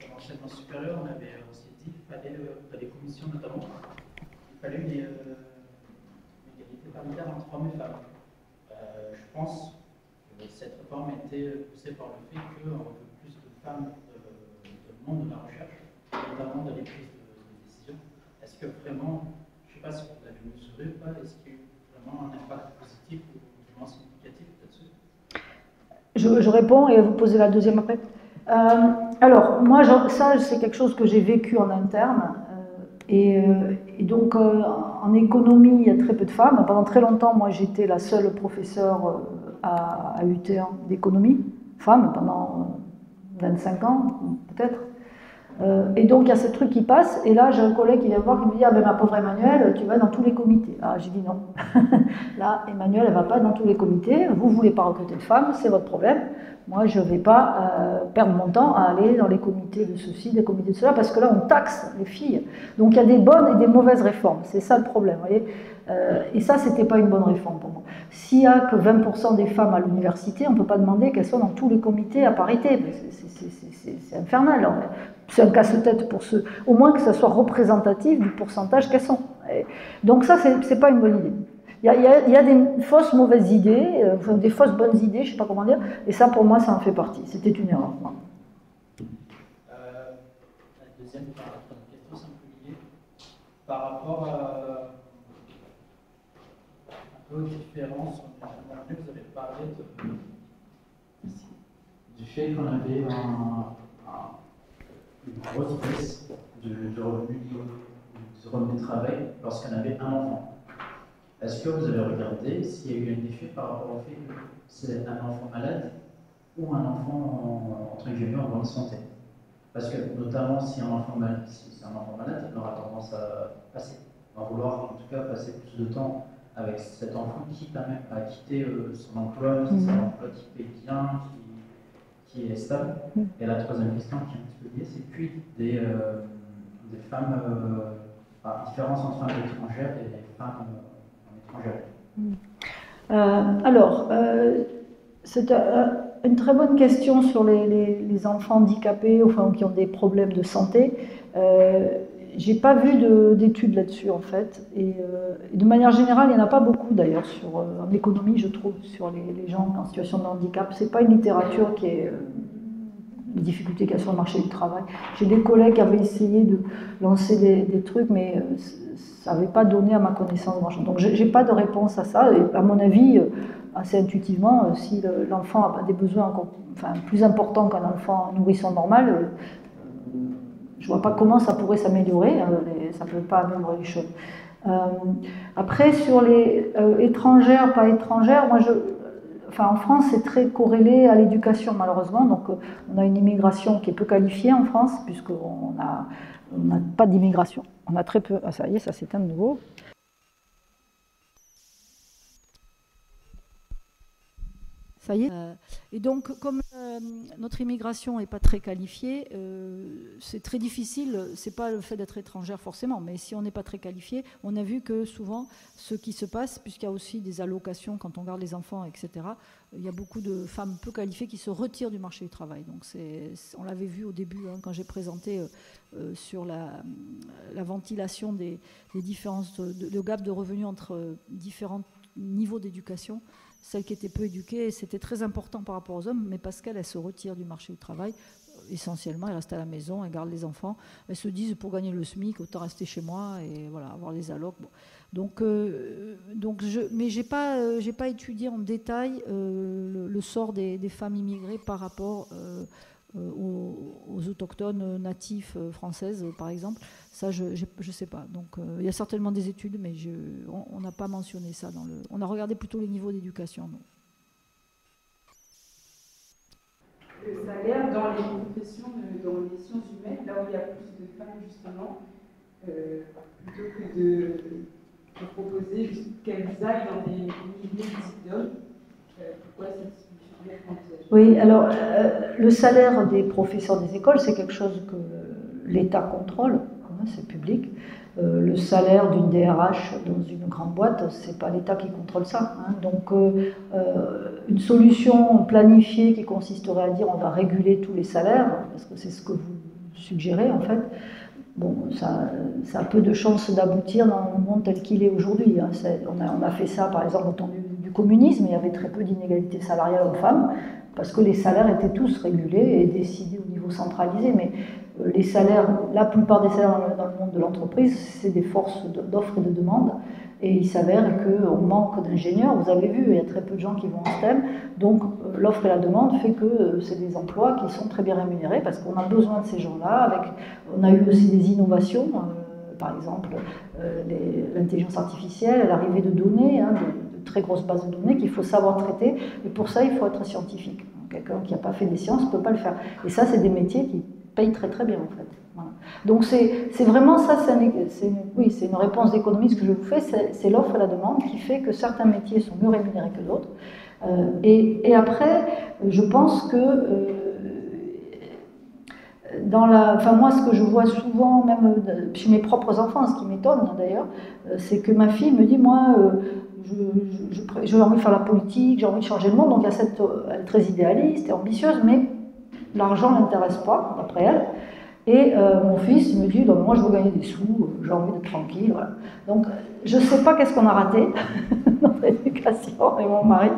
dans l'enseignement supérieur, on avait aussi dit qu'il fallait, dans les commissions notamment, il fallait une égalité paritaire entre hommes et femmes. Je pense que cette réforme a été poussée par le fait qu'on veut plus de femmes dans le monde de la recherche, notamment dans les prises de décision. Est-ce que vraiment, je ne sais pas si vous l'avez mesuré ou pas, est-ce qu'il y a eu vraiment un impact positif ou vraiment significatif là-dessus? Je réponds et vous posez la deuxième après. Alors, moi, ça, c'est quelque chose que j'ai vécu en interne. Et donc, en économie, il y a très peu de femmes. Pendant très longtemps, moi, j'étais la seule professeure à UT1 d'économie, femme, pendant 25 ans, peut-être. Et donc, il y a ce truc qui passe. Et là, j'ai un collègue qui vient me voir qui me dit « Ah ben, ma pauvre Emmanuelle, tu vas dans tous les comités. » Ah, j'ai dit non. Là, Emmanuelle, elle ne va pas dans tous les comités. Vous ne voulez pas recruter de femmes, c'est votre problème. Moi, je ne vais pas perdre mon temps à aller dans les comités de ceci, des comités de cela, parce que là, on taxe les filles. Donc, il y a des bonnes et des mauvaises réformes. C'est ça le problème, vous voyez. Et ça, ce n'était pas une bonne réforme pour moi. S'il n'y a que 20% des femmes à l'université, on ne peut pas demander qu'elles soient dans tous les comités à parité. C'est infernal. C'est un casse-tête pour ceux. Au moins que ça soit représentatif du pourcentage qu'elles sont. Donc ça, ce n'est pas une bonne idée. Il y a des fausses mauvaises idées, des fausses bonnes idées, je ne sais pas comment dire, et ça, pour moi, ça en fait partie. C'était une erreur. La deuxième question, c'est un peu lié. Par rapport un peu aux différences, vous avez parlé du fait qu'on avait une grosse baisse de revenus du travail lorsqu'on avait un enfant. Est-ce que vous avez regardé s'il y a eu un effet par rapport au fait que c'est un enfant malade ou un enfant entre guillemets en bonne santé? Parce que notamment si c'est un enfant malade, il aura tendance à vouloir en tout cas passer plus de temps avec cet enfant, quitte à même à quitter son emploi, si c'est un emploi qui paye bien, qui est stable. Et la troisième question qui est un petit peu liée, c'est puis des femmes, différence entre femmes étrangères et les femmes alors, c'est une très bonne question sur les enfants handicapés, enfin qui ont des problèmes de santé. J'ai pas vu d'études là-dessus en fait, et de manière générale, il n'y en a pas beaucoup d'ailleurs en économie, je trouve, sur les gens en situation de handicap. C'est pas une littérature qui est les difficultés qu'il y a sur le marché du travail. J'ai des collègues qui avaient essayé de lancer des trucs, mais ça n'avait pas donné à ma connaissance grand-chose. Donc je n'ai pas de réponse à ça. Et à mon avis, assez intuitivement, si l'enfant a des besoins encore, plus importants qu'un enfant nourrisson normal, je ne vois pas comment ça pourrait s'améliorer. Ça ne peut pas améliorer les choses. Après, sur les étrangères, pas étrangères, moi en France, c'est très corrélé à l'éducation, malheureusement. Donc, on a une immigration qui est peu qualifiée en France, puisqu'on n'a pas d'immigration. On a très peu. Ah, ça y est, ça s'éteint de nouveau. Ça y est. Et donc, comme notre immigration n'est pas très qualifiée, c'est très difficile. C'est pas le fait d'être étrangère forcément, mais si on n'est pas très qualifié, on a vu que souvent, ce qui se passe, puisqu'il y a aussi des allocations quand on garde les enfants, etc., il y a beaucoup de femmes peu qualifiées qui se retirent du marché du travail. Donc, on l'avait vu au début, quand j'ai présenté sur la ventilation des différences de gap de revenus entre différents niveaux d'éducation. Celles qui étaient peu éduquées, c'était très important par rapport aux hommes, mais parce qu'elles se retirent du marché du travail, essentiellement, elles restent à la maison, elles gardent les enfants, elles se disent pour gagner le SMIC, autant rester chez moi et voilà, avoir les allocs. Bon. Mais j'ai pas étudié en détail le sort des femmes immigrées par rapport aux autochtones natifs françaises, par exemple. Ça, je ne sais pas. Donc, il y a certainement des études, mais on n'a pas mentionné ça dans le... On a regardé plutôt les niveaux d'éducation. Le salaire dans les professions, dans les sciences humaines, là où il y a plus de femmes, justement, plutôt que de proposer qu'elles aillent dans des milieux d'hommes, pourquoi cette solution? Oui, alors, le salaire des professeurs des écoles, c'est quelque chose que l'État contrôle. C'est public. Le salaire d'une DRH dans une grande boîte, c'est pas l'État qui contrôle ça. Donc, une solution planifiée qui consisterait à dire on va réguler tous les salaires, parce que c'est ce que vous suggérez en fait, bon, ça a peu de chances d'aboutir dans le monde tel qu'il est aujourd'hui. On a fait ça par exemple au temps du communisme, il y avait très peu d'inégalités salariales hommes-femmes, parce que les salaires étaient tous régulés et décidés au niveau centralisé. Mais les salaires, la plupart des salaires dans le monde de l'entreprise, c'est des forces d'offres et de demande. Et il s'avère qu'on manque d'ingénieurs. Vous avez vu, il y a très peu de gens qui vont en STEM. Donc l'offre et la demande fait que c'est des emplois qui sont très bien rémunérés parce qu'on a besoin de ces gens-là. On a eu aussi des innovations, par exemple l'intelligence artificielle, l'arrivée de données, de très grosses bases de données qu'il faut savoir traiter. Et pour ça, il faut être scientifique. Quelqu'un qui n'a pas fait des sciences ne peut pas le faire. Et ça, c'est des métiers qui payent très très bien en fait. Voilà. Donc c'est vraiment ça, c'est une réponse d'économiste que je vous fais, c'est l'offre et la demande qui fait que certains métiers sont mieux rémunérés que d'autres. Et après, je pense que moi, ce que je vois souvent, même chez mes propres enfants, ce qui m'étonne d'ailleurs, c'est que ma fille me dit, moi, j'ai envie de faire la politique, j'ai envie de changer le monde, donc elle est très idéaliste et ambitieuse, mais l'argent ne l'intéresse pas, d'après elle. Et mon fils il me dit, moi je veux gagner des sous, j'ai envie d'être tranquille. Voilà. Donc je ne sais pas qu'est-ce qu'on a raté dans notre éducation, et mon mari.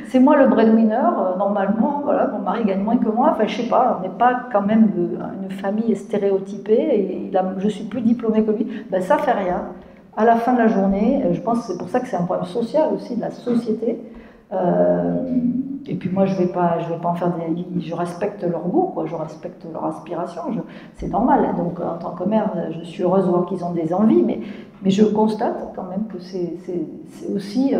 C'est moi le breadwinner, normalement, voilà, mon mari gagne moins que moi, enfin je ne sais pas, on n'est pas quand même une famille stéréotypée, et je suis plus diplômée que lui, ben, ça ne fait rien. À la fin de la journée, je pense que c'est pour ça que c'est un problème social aussi, de la société. Et puis moi, je vais pas en faire je respecte leur goût, quoi, je respecte leur aspiration, c'est normal. Donc en tant que mère, je suis heureuse de voir qu'ils ont des envies, mais je constate quand même que c'est aussi...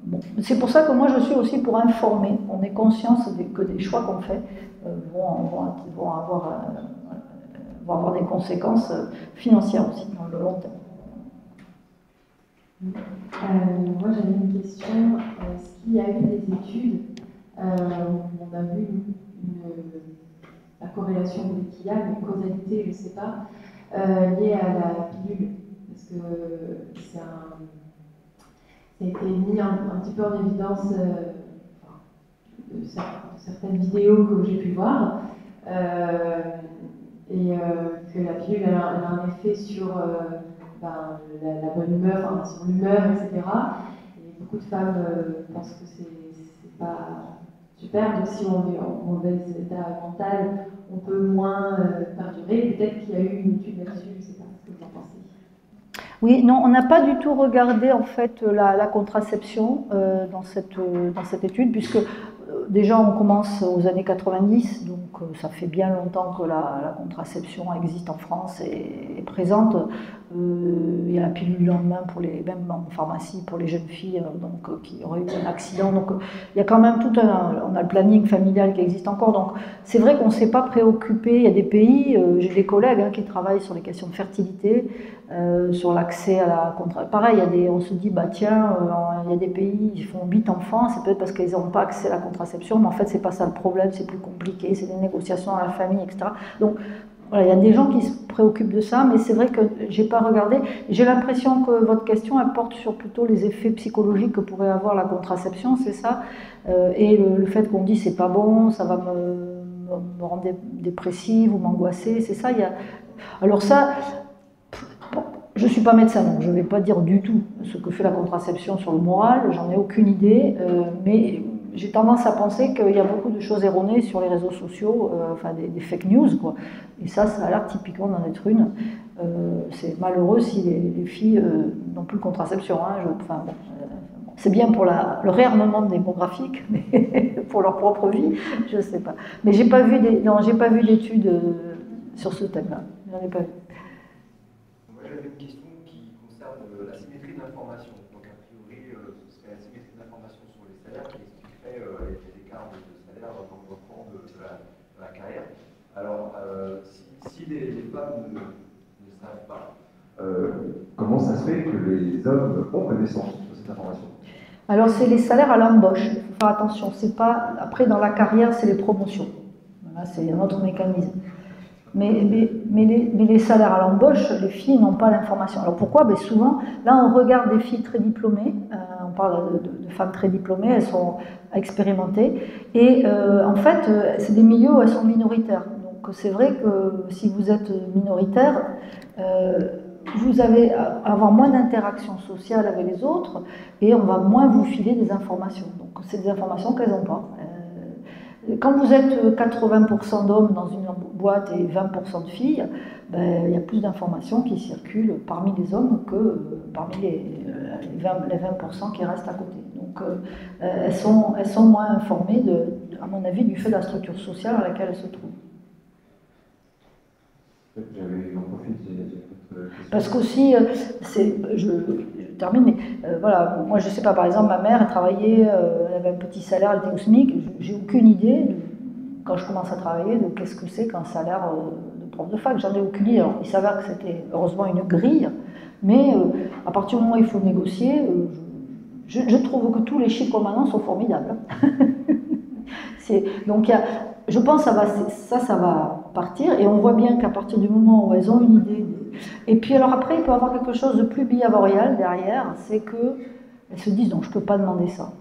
bon. C'est pour ça que moi, je suis aussi pour informer. On est conscience que des choix qu'on fait vont avoir des conséquences financières aussi dans le long terme. Moi j'avais une question, est-ce qu'il y a eu des études où on a vu la corrélation qu'il y a, mais causalité, je ne sais pas, liée à la pilule, parce que ça a été mis un petit peu en évidence de certaines vidéos que j'ai pu voir, et que la pilule elle a un effet sur la bonne humeur, sur l'humeur, etc. Et beaucoup de femmes pensent que c'est pas super, si on est en mauvais état mental, on peut moins perdurer. Peut-être qu'il y a eu une étude là-dessus, je ne sais pas ce que vous en pensez. Oui, non, on n'a pas du tout regardé en fait la contraception dans cette étude, puisque déjà on commence aux années 90, donc ça fait bien longtemps que la contraception existe en France et est présente. Il y a la pilule du lendemain, même en pharmacie, pour les jeunes filles qui auraient eu un accident. Donc il y a quand même on a le planning familial qui existe encore. Donc c'est vrai qu'on ne s'est pas préoccupé. Il y a des pays, j'ai des collègues qui travaillent sur les questions de fertilité, sur l'accès à la contraception. Pareil, on se dit, bah tiens, il y a des pays, ils font 8 enfants, c'est peut-être parce qu'ils n'ont pas accès à la contraception, mais en fait c'est pas ça le problème, c'est plus compliqué, c'est des négociations à la famille, etc. Donc voilà, il y a des gens qui se préoccupent de ça, mais c'est vrai que j'ai pas regardé. J'ai l'impression que votre question elle porte sur plutôt les effets psychologiques que pourrait avoir la contraception, c'est ça, et le fait qu'on dit c'est pas bon, ça va me rendre dépressive ou m'angoisser, c'est ça. Alors ça, je ne suis pas médecin, donc je ne vais pas dire du tout ce que fait la contraception sur le moral, j'en ai aucune idée, mais j'ai tendance à penser qu'il y a beaucoup de choses erronées sur les réseaux sociaux, des fake news, quoi. Et ça a l'air typiquement d'en être une. C'est malheureux si les filles n'ont plus de contraception. C'est bien pour le réarmement démographique, mais pour leur propre vie, je ne sais pas. Mais j'ai pas vu d'études sur ce thème-là. J'en ai pas vu. Moi, j'avais une question qui concerne la symétrie d'information. Donc, a priori, ce serait la symétrie d'information sur les salaires qui expliquerait les écarts de salaire dans le temps de la carrière. Alors, si les femmes ne savent pas, comment ça se fait que les hommes ont connaissance de cette information? Alors, c'est les salaires à l'embauche. Il faut faire attention. C'est pas... Après, dans la carrière, c'est les promotions. Voilà, c'est un autre mécanisme. Mais les salaires à l'embauche, les filles n'ont pas l'information. Alors pourquoi? Souvent, là on regarde des filles très diplômées, on parle de femmes très diplômées, elles sont expérimentées, et en fait, c'est des milieux où elles sont minoritaires. Donc c'est vrai que si vous êtes minoritaire, vous allez avoir moins d'interaction sociale avec les autres, et on va moins vous filer des informations. Donc c'est des informations qu'elles n'ont pas. Quand vous êtes 80% d'hommes dans une boîte et 20% de filles, il y a plus d'informations qui circulent parmi les hommes que parmi les 20% qui restent à côté. Donc elles sont moins informées, à mon avis, du fait de la structure sociale dans laquelle elles se trouvent. Parce qu'aussi, je termine, mais voilà, moi je sais pas, par exemple, ma mère, elle travaillait, elle avait un petit salaire, elle était au SMIC, j'ai aucune idée, quand je commence à travailler, de qu'est-ce que c'est qu'un salaire de prof de fac, j'en ai aucune idée. Alors, il s'avère que c'était heureusement une grille, mais à partir du moment où il faut négocier, je trouve que tous les chiffres maintenant sont formidables. Donc je pense que ça va partir, et on voit bien qu'à partir du moment où elles ont une idée, et puis alors après il peut y avoir quelque chose de plus biavorial derrière, c'est qu'elles se disent non, je ne peux pas demander ça,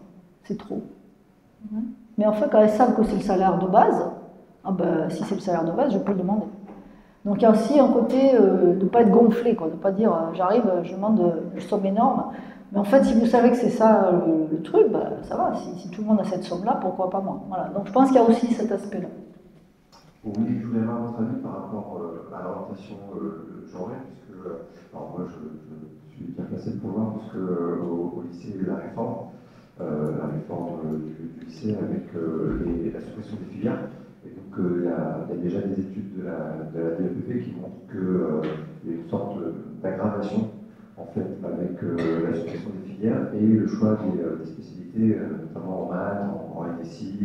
c'est trop. Mais en fait quand elles savent que c'est le salaire de base, si c'est le salaire de base, je peux le demander. Donc il y a aussi un côté de ne pas être gonflé, quoi, de ne pas dire j'arrive, je demande une somme énorme. Mais en fait, si vous savez que c'est ça le truc, ça va. Si tout le monde a cette somme-là, pourquoi pas moi? Voilà. Donc je pense qu'il y a aussi cet aspect-là. Oui, je voulais avoir votre avis par rapport à l'orientation genrée, puisque alors moi je suis bien placé pour voir, parce qu'au lycée, il y a eu la réforme du lycée avec la suppression des filières. Et donc il y a déjà des études de la DEPP qui montrent qu'il y a une sorte d'aggravation en fait, avec la suppression des filières et le choix des spécialités, notamment en maths, en NSI,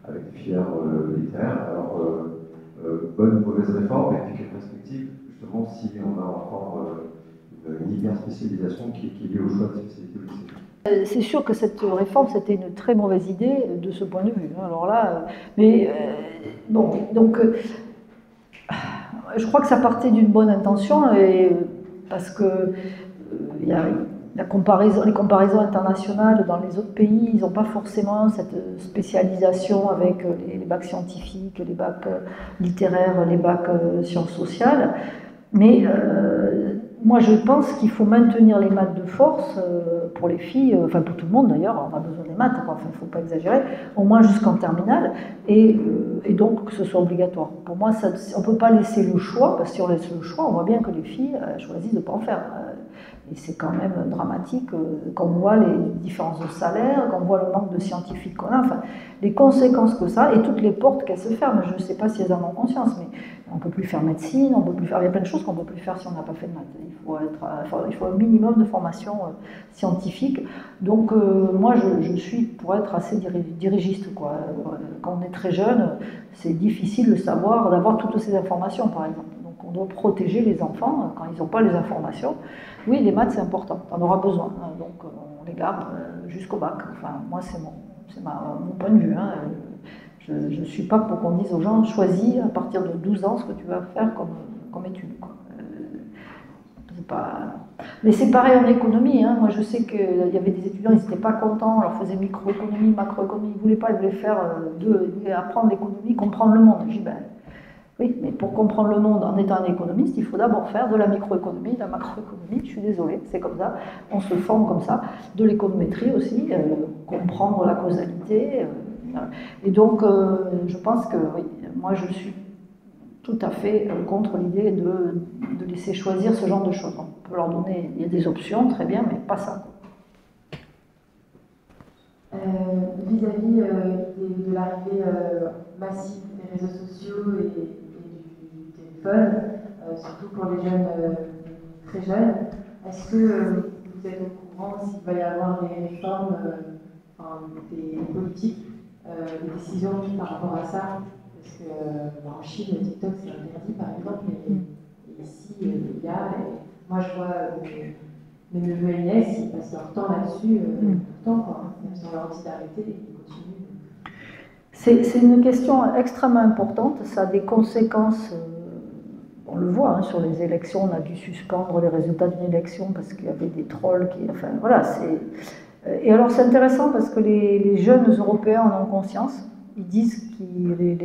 avec des filières littéraires. Alors, bonne ou mauvaise réforme, et puis quelle perspective, justement, si on a encore une hyper-spécialisation qui est liée au choix des spécialités au lycée? C'est sûr que cette réforme, c'était une très mauvaise idée de ce point de vue. Alors là, mais bon, donc, je crois que ça partait d'une bonne intention, parce que il y a les comparaisons internationales dans les autres pays, ils n'ont pas forcément cette spécialisation avec les bacs scientifiques, les bacs littéraires, les bacs sciences sociales. Mais moi, je pense qu'il faut maintenir les maths de force pour les filles, enfin pour tout le monde d'ailleurs, on a besoin des maths, enfin il ne faut pas exagérer, au moins jusqu'en terminale, et donc que ce soit obligatoire. Pour moi, ça, on ne peut pas laisser le choix, parce que si on laisse le choix, on voit bien que les filles choisissent de ne pas en faire. Et c'est quand même dramatique quand on voit les différences de salaire, quand on voit le manque de scientifiques qu'on a, enfin, les conséquences que ça, et toutes les portes qu'elles se ferment. Je ne sais pas si elles en ont conscience, mais on ne peut plus faire médecine, on peut plus faire, il y a plein de choses qu'on ne peut plus faire si on n'a pas fait de maths. Il faut un minimum de formation scientifique. Donc moi, je suis pour être assez dirigiste, quoi. Quand on est très jeune, c'est difficile de savoir, d'avoir toutes ces informations, par exemple. Donc on doit protéger les enfants quand ils n'ont pas les informations. Oui, les maths, c'est important, on aura besoin, hein, donc on les garde jusqu'au bac. Enfin, moi, c'est mon point de vue. Hein. Je ne suis pas pour qu'on dise aux gens, choisis à partir de 12 ans ce que tu vas faire comme étude. Quoi. Mais c'est pareil en économie. Hein. Moi, je sais qu'il y avait des étudiants, ils n'étaient pas contents, on leur faisait microéconomie, macroéconomie, ils ne voulaient pas, ils voulaient faire ils voulaient apprendre l'économie, comprendre le monde. Je dis, ben, oui, mais pour comprendre le monde en étant un économiste, il faut d'abord faire de la microéconomie, de la macroéconomie, je suis désolée, c'est comme ça, on se forme comme ça, de l'économétrie aussi, comprendre la causalité. Et donc, je pense que, oui, moi je suis tout à fait contre l'idée de laisser choisir ce genre de choses. On peut leur donner, il y a des options, très bien, mais pas ça. Vis-à-vis de l'arrivée massive des réseaux sociaux et du téléphone, surtout pour les jeunes très jeunes, est-ce que vous êtes au courant s'il va y avoir des réformes, des politiques, des décisions par rapport à ça? Parce que en Chine, le TikTok c'est interdit par exemple, et ici il y a, moi je vois mes neveux et nièces, ils passent leur temps là-dessus, tout le temps, quoi. Même si on leur dit d'arrêter, ils continuent. C'est une question extrêmement importante, ça a des conséquences, on le voit, hein, sur les élections, on a dû suspendre les résultats d'une élection parce qu'il y avait des trolls qui... Enfin voilà, et alors c'est intéressant parce que les jeunes Européens en ont conscience, ils disent, les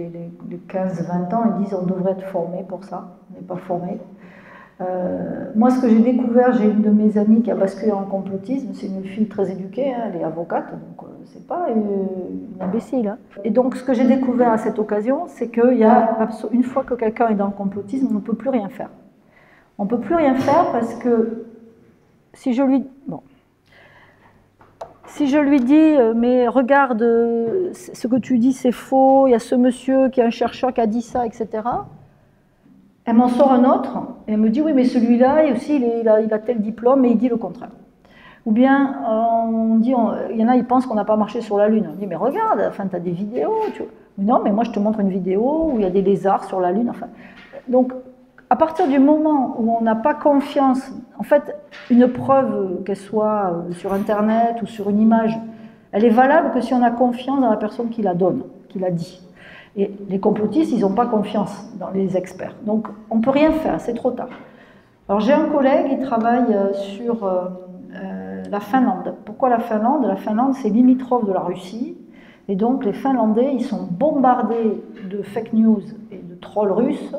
15-20 ans, ils disent on devrait être formé pour ça, on n'est pas formé. Moi, ce que j'ai découvert, j'ai une de mes amies qui a basculé en complotisme, c'est une fille très éduquée, hein, elle est avocate, donc c'est pas une imbécile. Hein. Et donc, ce que j'ai découvert à cette occasion, c'est qu'une fois que quelqu'un est dans le complotisme, on ne peut plus rien faire. On ne peut plus rien faire parce que si je lui dis, mais regarde, ce que tu dis c'est faux, il y a ce monsieur qui est un chercheur qui a dit ça, etc., elle m'en sort un autre, et elle me dit, oui, mais celui-là, aussi, il a tel diplôme, mais il dit le contraire. Ou bien, il y en a, ils pensent qu'on n'a pas marché sur la Lune. On dit, mais regarde, enfin, tu as des vidéos. Non, mais moi, je te montre une vidéo où il y a des lézards sur la Lune. Enfin, donc, à partir du moment où on n'a pas confiance, en fait, une preuve, qu'elle soit sur Internet ou sur une image, elle est valable que si on a confiance dans la personne qui la donne, qui l'a dit. Et les complotistes, ils n'ont pas confiance dans les experts. Donc, on ne peut rien faire, c'est trop tard. Alors, j'ai un collègue, il travaille sur la Finlande. Pourquoi la Finlande? La Finlande, c'est limitrophe de la Russie. Et donc, les Finlandais, ils sont bombardés de fake news et de trolls russes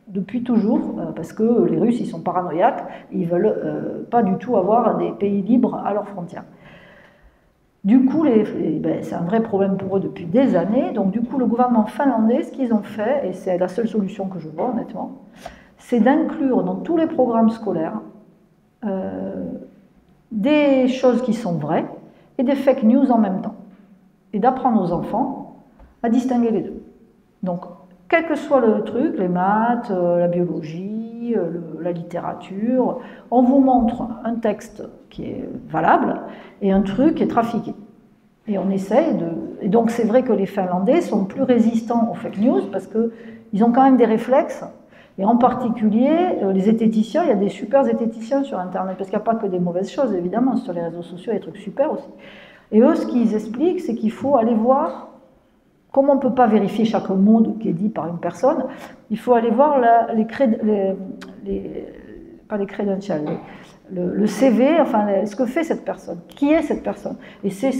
depuis toujours, parce que les Russes, ils sont paranoïaques, et ils ne veulent pas du tout avoir des pays libres à leurs frontières. Du coup, c'est un vrai problème pour eux depuis des années. Donc, du coup, le gouvernement finlandais, ce qu'ils ont fait, et c'est la seule solution que je vois, honnêtement, c'est d'inclure dans tous les programmes scolaires des choses qui sont vraies et des fake news en même temps. Et d'apprendre aux enfants à distinguer les deux. Donc, quel que soit le truc, les maths, la biologie, la littérature, on vous montre un texte qui est valable et un truc qui est trafiqué. Et on essaye de... Et donc c'est vrai que les Finlandais sont plus résistants aux fake news parce qu'ils ont quand même des réflexes. Et en particulier, les zététiciens, il y a des super zététiciens sur Internet, parce qu'il n'y a pas que des mauvaises choses, évidemment, sur les réseaux sociaux, il y a des trucs super aussi. Et eux, ce qu'ils expliquent, c'est qu'il faut aller voir... Comme on ne peut pas vérifier chaque mot qui est dit par une personne, il faut aller voir pas les credentials, le CV, enfin ce que fait cette personne, qui est cette personne. Et c'est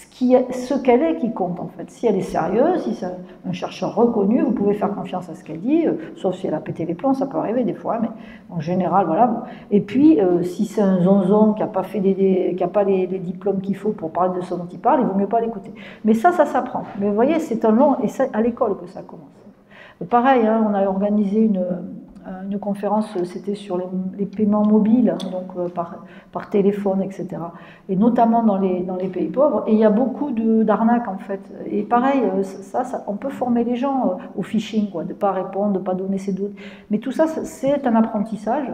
ce qu'elle est qui compte en fait. Si elle est sérieuse, si c'est un chercheur reconnu, vous pouvez faire confiance à ce qu'elle dit, sauf si elle a pété les plombs, ça peut arriver des fois, mais en général, voilà. Et puis, si c'est un zonzon qui n'a pas, les diplômes qu'il faut pour parler de ce dont il parle, il vaut mieux pas l'écouter. Mais ça s'apprend. Mais vous voyez, c'est un long, et c'est à l'école que ça commence. Pareil, hein, on a organisé une conférence, c'était sur les paiements mobiles, hein, donc par téléphone, etc. Et notamment dans les pays pauvres. Et il y a beaucoup d'arnaques, en fait. Et pareil, on peut former les gens au phishing, quoi, de ne pas répondre, de ne pas donner ses doutes. Mais tout ça, c'est un apprentissage.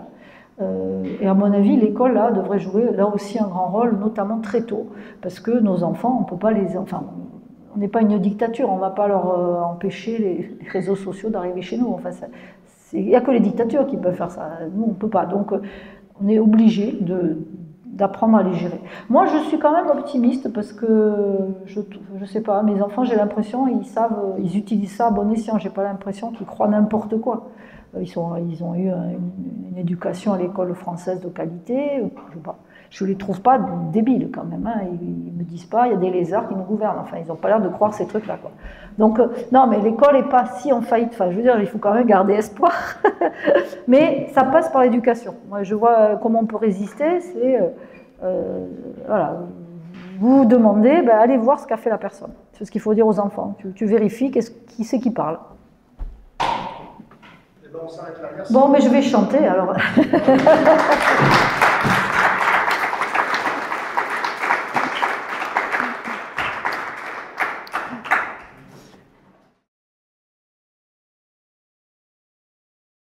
Et à mon avis, l'école, là, devrait jouer là aussi un grand rôle, notamment très tôt. Parce que nos enfants, on ne peut pas les... Enfin, on n'est pas une dictature, on ne va pas leur empêcher les réseaux sociaux d'arriver chez nous. Enfin, il n'y a que les dictatures qui peuvent faire ça. Nous, on ne peut pas. Donc, on est obligé d'apprendre à les gérer. Moi, je suis quand même optimiste parce que, je ne sais pas, mes enfants, j'ai l'impression, ils utilisent ça à bon escient. Je n'ai pas l'impression qu'ils croient n'importe quoi. Ils ont eu une éducation à l'école française de qualité. Je ne les trouve pas débiles quand même. Hein. Ils ne me disent pas, il y a des lézards qui nous gouvernent. Enfin, ils n'ont pas l'air de croire ces trucs-là, quoi. Donc, non, mais l'école n'est pas si en faillite. Enfin, je veux dire, il faut quand même garder espoir. Mais ça passe par l'éducation. Moi, je vois comment on peut résister. C'est, voilà, vous demandez, ben, allez voir ce qu'a fait la personne. C'est ce qu'il faut dire aux enfants. Tu vérifies qui c'est qui parle. Et ben, on s'arrête là. Merci. Bon, mais je vais chanter alors.